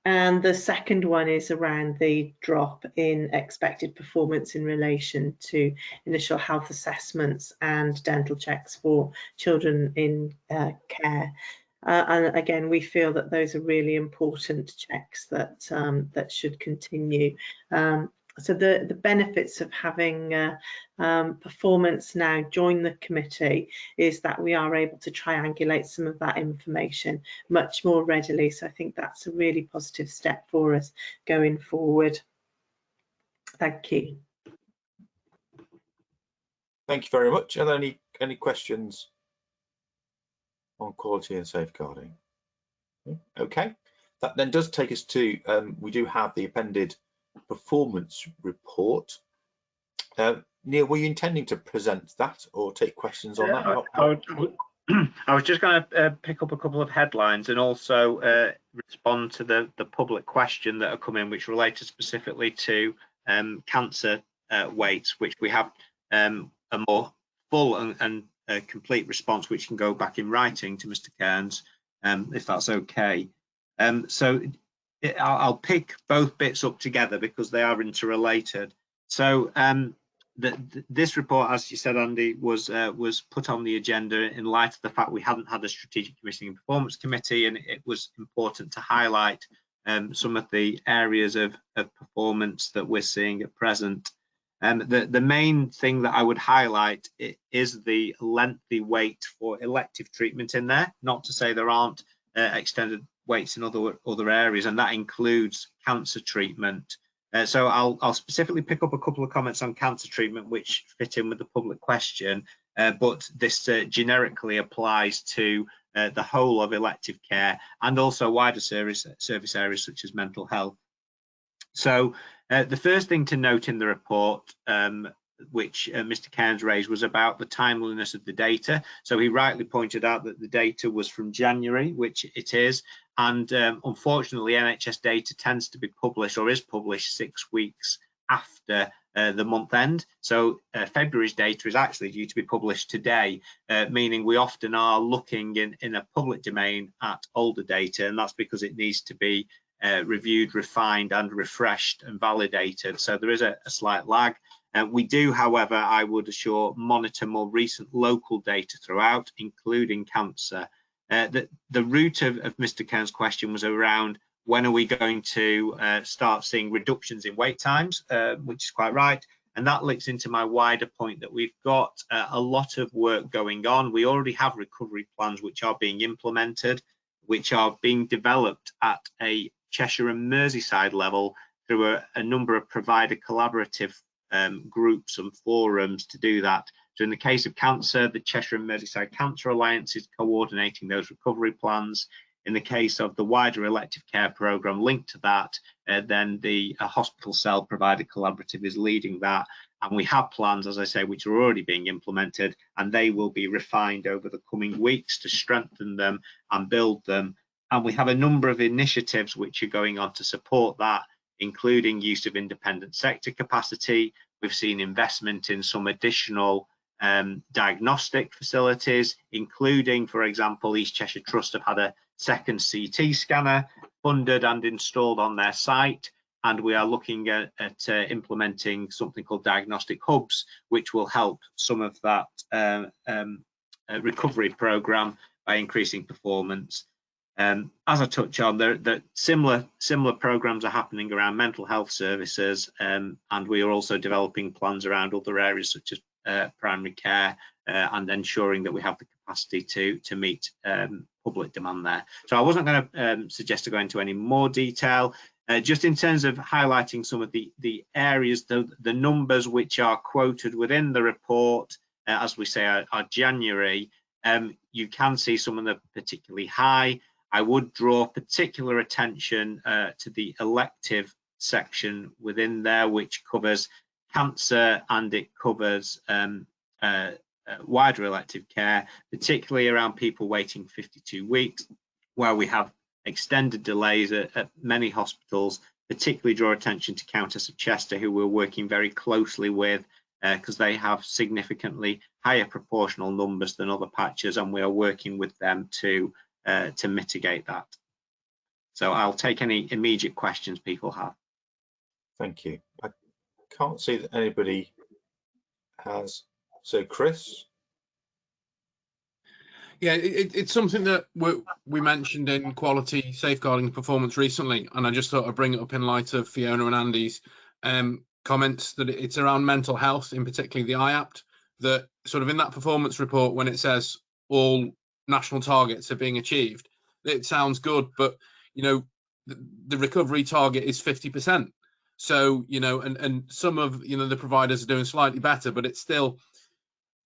And the second one is around the drop in expected performance in relation to initial health assessments and dental checks for children in care. And again, we feel that those are really important checks that that should continue. So the benefits of having performance now join the committee is that we are able to triangulate some of that information much more readily. So I think that's a really positive step for us going forward. Thank you. Thank you very much. Are there any questions on quality and safeguarding? Okay, that then does take us to, we do have the appended performance report. Neil, were you intending to present that or take questions on that? I was just going to pick up a couple of headlines and also respond to the public question that are coming, which related specifically to cancer weights, which we have a more full and complete response, which can go back in writing to Mr. Cairns, if that's okay. So I'll pick both bits up together because they are interrelated. So this report, as you said, Andy, was put on the agenda in light of the fact we hadn't had a strategic commissioning and performance committee, and it was important to highlight some of the areas of performance that we're seeing at present. The main thing that I would highlight is the lengthy wait for elective treatment in there. Not to say there aren't extended waits in other areas, and that includes cancer treatment. So I'll specifically pick up a couple of comments on cancer treatment which fit in with the public question, but this generically applies to the whole of elective care and also wider service areas such as mental health. So the first thing to note in the report, which Mr. Cairns raised, was about the timeliness of the data. So he rightly pointed out that the data was from January, which it is, and unfortunately NHS data tends to be published or is published 6 weeks after the month end. So February's data is actually due to be published today, meaning we often are looking in a public domain at older data, and that's because it needs to be reviewed, refined and refreshed and validated. So there is a slight lag. We do, however, I would assure, monitor more recent local data throughout, including cancer. The root of Mr. Cairns' question was around when are we going to start seeing reductions in wait times, which is quite right. And that links into my wider point that we've got a lot of work going on. We already have recovery plans which are being implemented, which are being developed at a Cheshire and Merseyside level through a number of provider collaborative groups and forums to do that. So in the case of cancer, the Cheshire and Merseyside Cancer Alliance is coordinating those recovery plans. In the case of the wider elective care programme linked to that, then the hospital cell provider collaborative is leading that. And we have plans, as I say, which are already being implemented, and they will be refined over the coming weeks to strengthen them and build them. And we have a number of initiatives which are going on to support that, including use of independent sector capacity. We've seen investment in some additional diagnostic facilities, including, for example, East Cheshire Trust have had a second CT scanner funded and installed on their site, and we are looking at implementing something called diagnostic hubs, which will help some of that recovery programme by increasing performance. As I touch on, the similar programs are happening around mental health services, and we are also developing plans around other areas such as primary care and ensuring that we have the capacity to meet public demand there. So I wasn't going to suggest to go into any more detail. Just in terms of highlighting some of the areas, the numbers which are quoted within the report, as we say, are January. You can see some of them particularly high. I would draw particular attention to the elective section within there, which covers cancer and it covers wider elective care, particularly around people waiting 52 weeks, where we have extended delays at many hospitals, particularly draw attention to Countess of Chester, who we're working very closely with because they have significantly higher proportional numbers than other patches, and we are working with them to mitigate that. So I'll take any immediate questions people have. Thank you. I can't see that anybody has. So Chris? Yeah, it's something that we mentioned in quality safeguarding performance recently, and I just thought I'd bring it up in light of Fiona and Andy's comments that it's around mental health, in particular the IAPT, that sort of in that performance report when it says all national targets are being achieved, it sounds good, but you know the recovery target is 50%. So you know, and some of the providers are doing slightly better, but it's still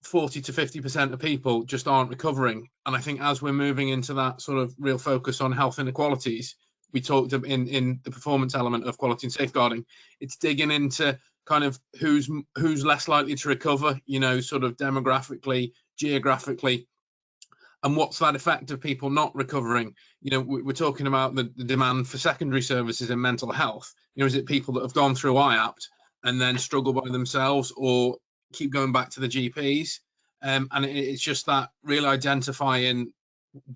40 to 50% of people just aren't recovering. And I think as we're moving into that sort of real focus on health inequalities, we talked in the performance element of quality and safeguarding, it's digging into kind of who's less likely to recover, sort of demographically, geographically, and what's that effect of people not recovering. We're talking about the demand for secondary services in mental health. Is it people that have gone through IAPT and then struggle by themselves, or keep going back to the GPs? And it's just that really identifying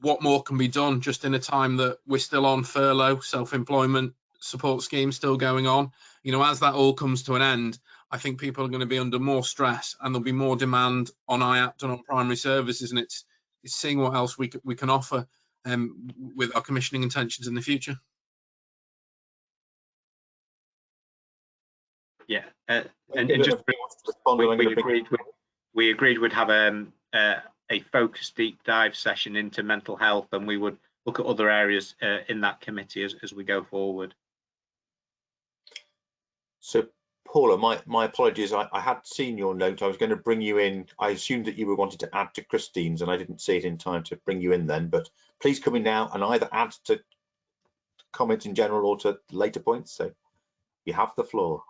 what more can be done just in a time that we're still on furlough, self-employment support schemes still going on. As that all comes to an end, I think people are going to be under more stress and there'll be more demand on IAPT and on primary services, and it's seeing what else we can offer with our commissioning intentions in the future. Yeah, and just we agreed we'd have a focused deep dive session into mental health, and we would look at other areas in that committee as we go forward. So Paula, my apologies, I had seen your note. I was going to bring you in. I assumed that you were wanting to add to Christine's, and I didn't see it in time to bring you in then, but please come in now and either add to comments in general or to later points. So you have the floor.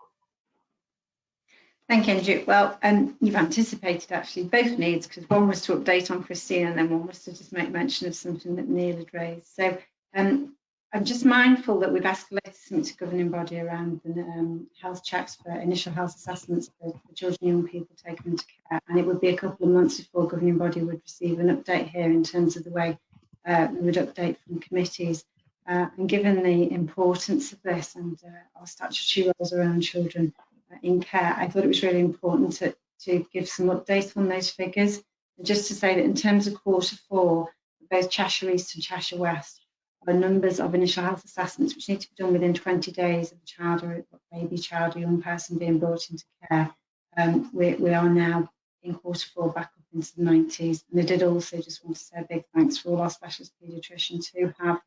Thank you, Andrew. Well, you've anticipated actually both needs, because one was to update on Christine and then one was to just make mention of something that Neil had raised. So I'm just mindful that we've escalated something to governing body around the health checks for initial health assessments for children and young people taken into care, and it would be a couple of months before governing body would receive an update here in terms of the way we would update from committees. And given the importance of this and our statutory roles around children in care, I thought it was really important to give some updates on those figures. And just to say that in terms of Q4, both Cheshire East and Cheshire West, are numbers of initial health assessments which need to be done within 20 days of a child or a baby child or young person being brought into care. We are now in Q4 back up into the 90s. And I did also just want to say a big thanks for all our specialist paediatricians who have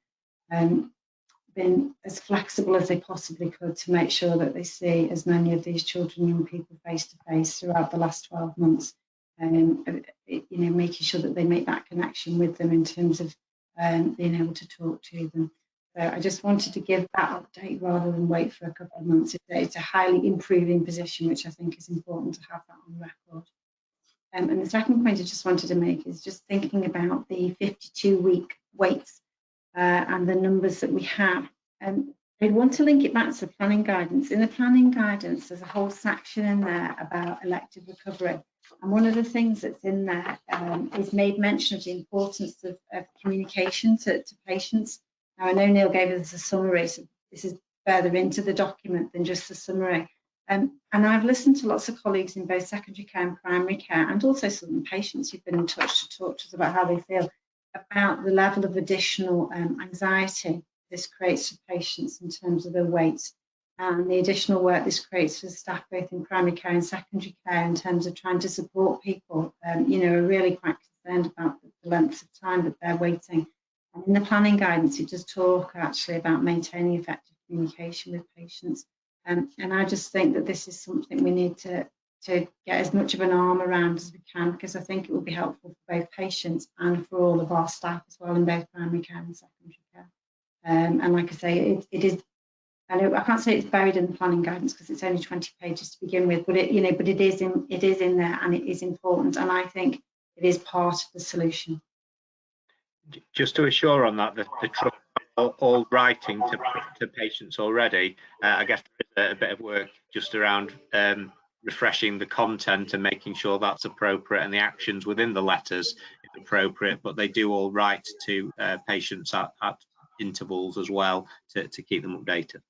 been as flexible as they possibly could to make sure that they see as many of these children and young people face to face throughout the last 12 months, and making sure that they make that connection with them in terms of being able to talk to them. So I just wanted to give that update rather than wait for a couple of months. It's a highly improving position, which I think is important to have that on record. And the second point I just wanted to make is just thinking about the 52-week waits and the numbers that we have. I want to link it back to the planning guidance. In the planning guidance, there's a whole section in there about elective recovery. And one of the things that's in there is made mention of the importance of communication to patients. Now, I know Neil gave us a summary, so this is further into the document than just the summary. And I've listened to lots of colleagues in both secondary care and primary care, and also some patients who've been in touch to talk to us about how they feel about the level of additional anxiety this creates for patients in terms of their weight, and the additional work this creates for staff both in primary care and secondary care in terms of trying to support people, are really quite concerned about the lengths of time that they're waiting. And in the planning guidance, it does talk actually about maintaining effective communication with patients. And I just think that this is something we need to get as much of an arm around as we can, because I think it will be helpful for both patients and for all of our staff as well in both primary care and secondary care. And like I say, it is And I can't say it's buried in the planning guidance because it's only 20 pages to begin with, but it is in there, and it is important, and I think it is part of the solution. Just to assure on that, the trust are all writing to patients already. I guess there is a bit of work just around refreshing the content and making sure that's appropriate and the actions within the letters is appropriate, but they do all write to patients at intervals as well to keep them updated.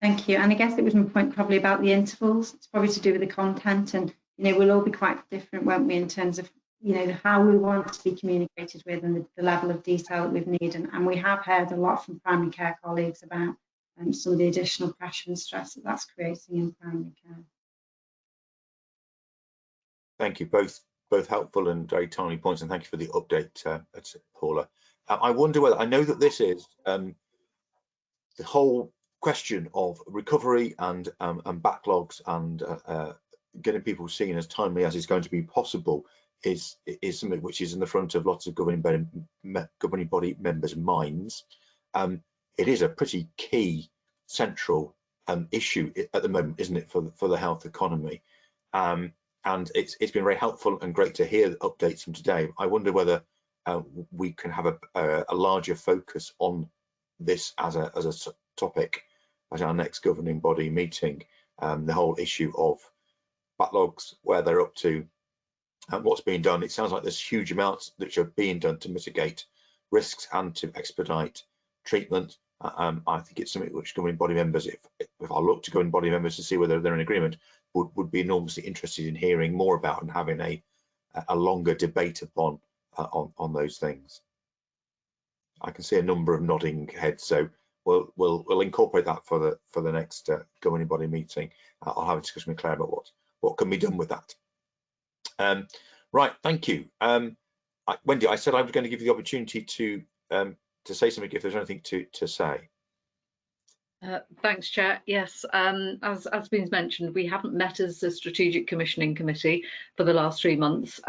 Thank you. And I guess it was my point probably about the intervals. It's probably to do with the content, and we'll all be quite different, won't we, in terms of how we want to be communicated with and the level of detail that we need. And we have heard a lot from primary care colleagues about some of the additional pressure and stress that's creating in primary care. Thank you, both helpful and very timely points, and thank you for the update, Paula. I wonder whether, I know that this is the whole question of recovery and backlogs and getting people seen as timely as is going to be possible is something which is in the front of lots of governing body members' minds. It is a pretty key central issue at the moment, isn't it, for the health economy? And it's been very helpful and great to hear the updates from today. I wonder whether we can have a larger focus on this as a topic at our next governing body meeting. The whole issue of backlogs, where they're up to, and what's being done. It sounds like there's huge amounts that are being done to mitigate risks and to expedite treatment. I think it's something which governing body members, if I look to governing body members to see whether they're in agreement, would be enormously interested in hearing more about and having a longer debate upon on those things. I can see a number of nodding heads, so we'll incorporate that for the next governing body meeting. I'll have a discussion with Claire about what can be done with that. Right, thank you. Wendy, I said I was going to give you the opportunity to say something if there's anything to say. Thanks, Chair. Yes, as been mentioned, we haven't met as a strategic commissioning committee for the last 3 months,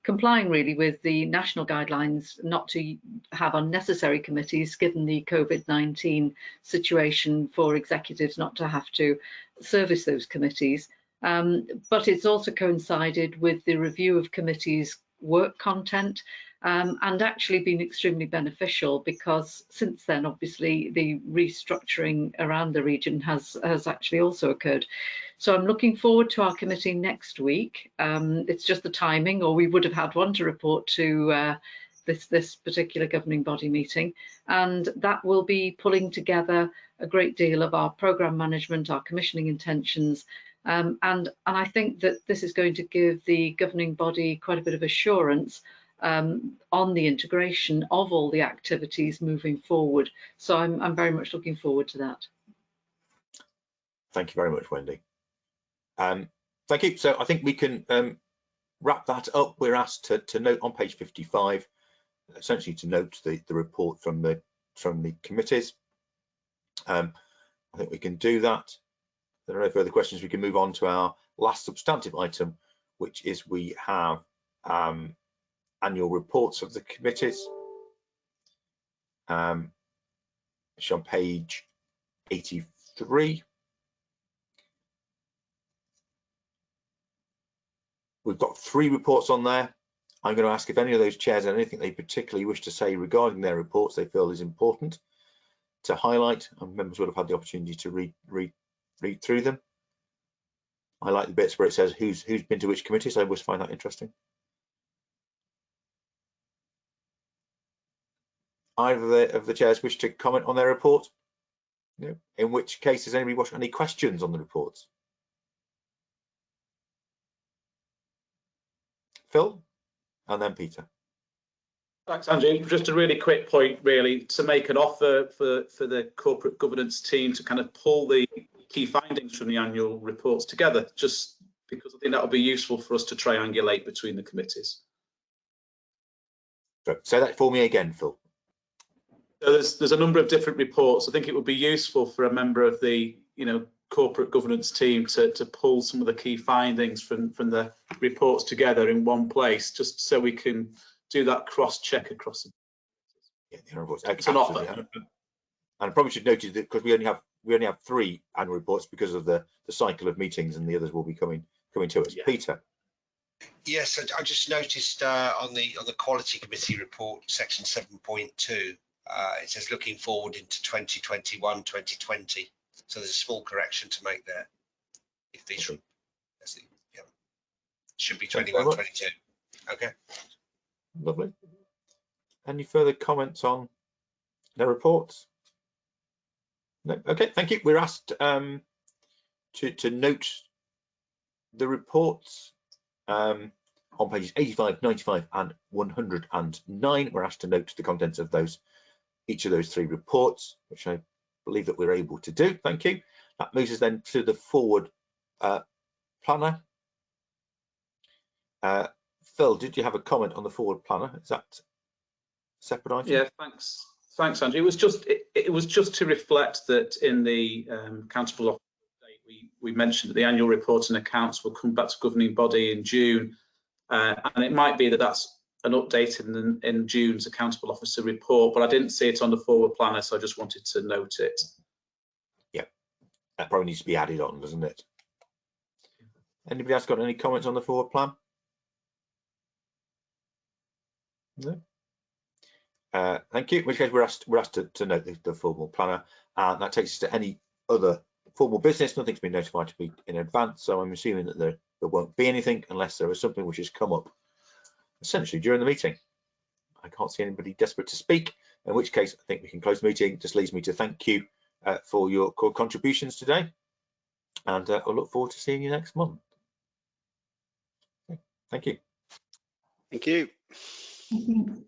complying really with the national guidelines not to have unnecessary committees given the COVID-19 situation, for executives not to have to service those committees. But it's also coincided with the review of committees' work content, and actually been extremely beneficial, because since then obviously the restructuring around the region has actually also occurred. So I'm looking forward to our committee next week. It's just the timing, or we would have had one to report to this particular governing body meeting, and that will be pulling together a great deal of our programme management, our commissioning intentions, and I think that this is going to give the governing body quite a bit of assurance on the integration of all the activities moving forward. So I'm very much looking forward to that. Thank you very much, Wendy. Thank you. So I think we can wrap that up. We're asked to note on page 55, essentially to note the report from the committees. I think we can do that. If there are no further questions, we can move on to our last substantive item, which is we have annual reports of the committees. It's on page 83. We've got 3 reports on there. I'm going to ask if any of those chairs have anything they particularly wish to say regarding their reports they feel is important to highlight, and members would have had the opportunity to read through them. I like the bits where it says who's been to which committees. I always find that interesting. Either of the chairs wish to comment on their report? No. In which case, does anybody watch any questions on the reports? Phil, and then Peter. Thanks, Andrew. Just a really quick point, really, to make an offer for the corporate governance team to kind of pull the key findings from the annual reports together, just because I think that will be useful for us to triangulate between the committees. So say that for me again, Phil. So there's a number of different reports. I think it would be useful for a member of the corporate governance team to pull some of the key findings from the reports together in one place, just so we can do that cross-check across them. Yeah, the reports. It's an offer. I probably should note that because we only have 3 annual reports because of the cycle of meetings, and the others will be coming to us. Yeah. Peter. Yes, I just noticed on the Quality Committee report, section 7.2, it says looking forward into 2021-2020. So there's a small correction to make there. If these should be 21-22. Okay. Lovely. Any further comments on their reports? No. Okay. Thank you. We're asked to note the reports on pages 85, 95, and 109. We're asked to note the contents of each of those 3 reports, which I believe that we're able to do. Thank you. That moves us then to the forward planner. Phil, did you have a comment on the forward planner? Is that separate item? Yeah, thanks, Andrew. It was just to reflect that in the accountable office update, we mentioned that the annual reports and accounts will come back to governing body in June, and it might be that that's an update in June's accountable officer report, but I didn't see it on the forward planner, so I just wanted to note it. Yeah, that probably needs to be added on, doesn't it? Anybody else got any comments on the forward plan? No. Thank you. In which case we're asked to note the formal planner, and that takes us to any other formal business. Nothing's been notified to me in advance, so I'm assuming that there won't be anything unless there is something which has come up essentially during the meeting. I can't see anybody desperate to speak, in which case I think we can close the meeting. Just leaves me to thank you for your core contributions today, and I'll look forward to seeing you next month. Okay. Thank you. Thank you. Thank you.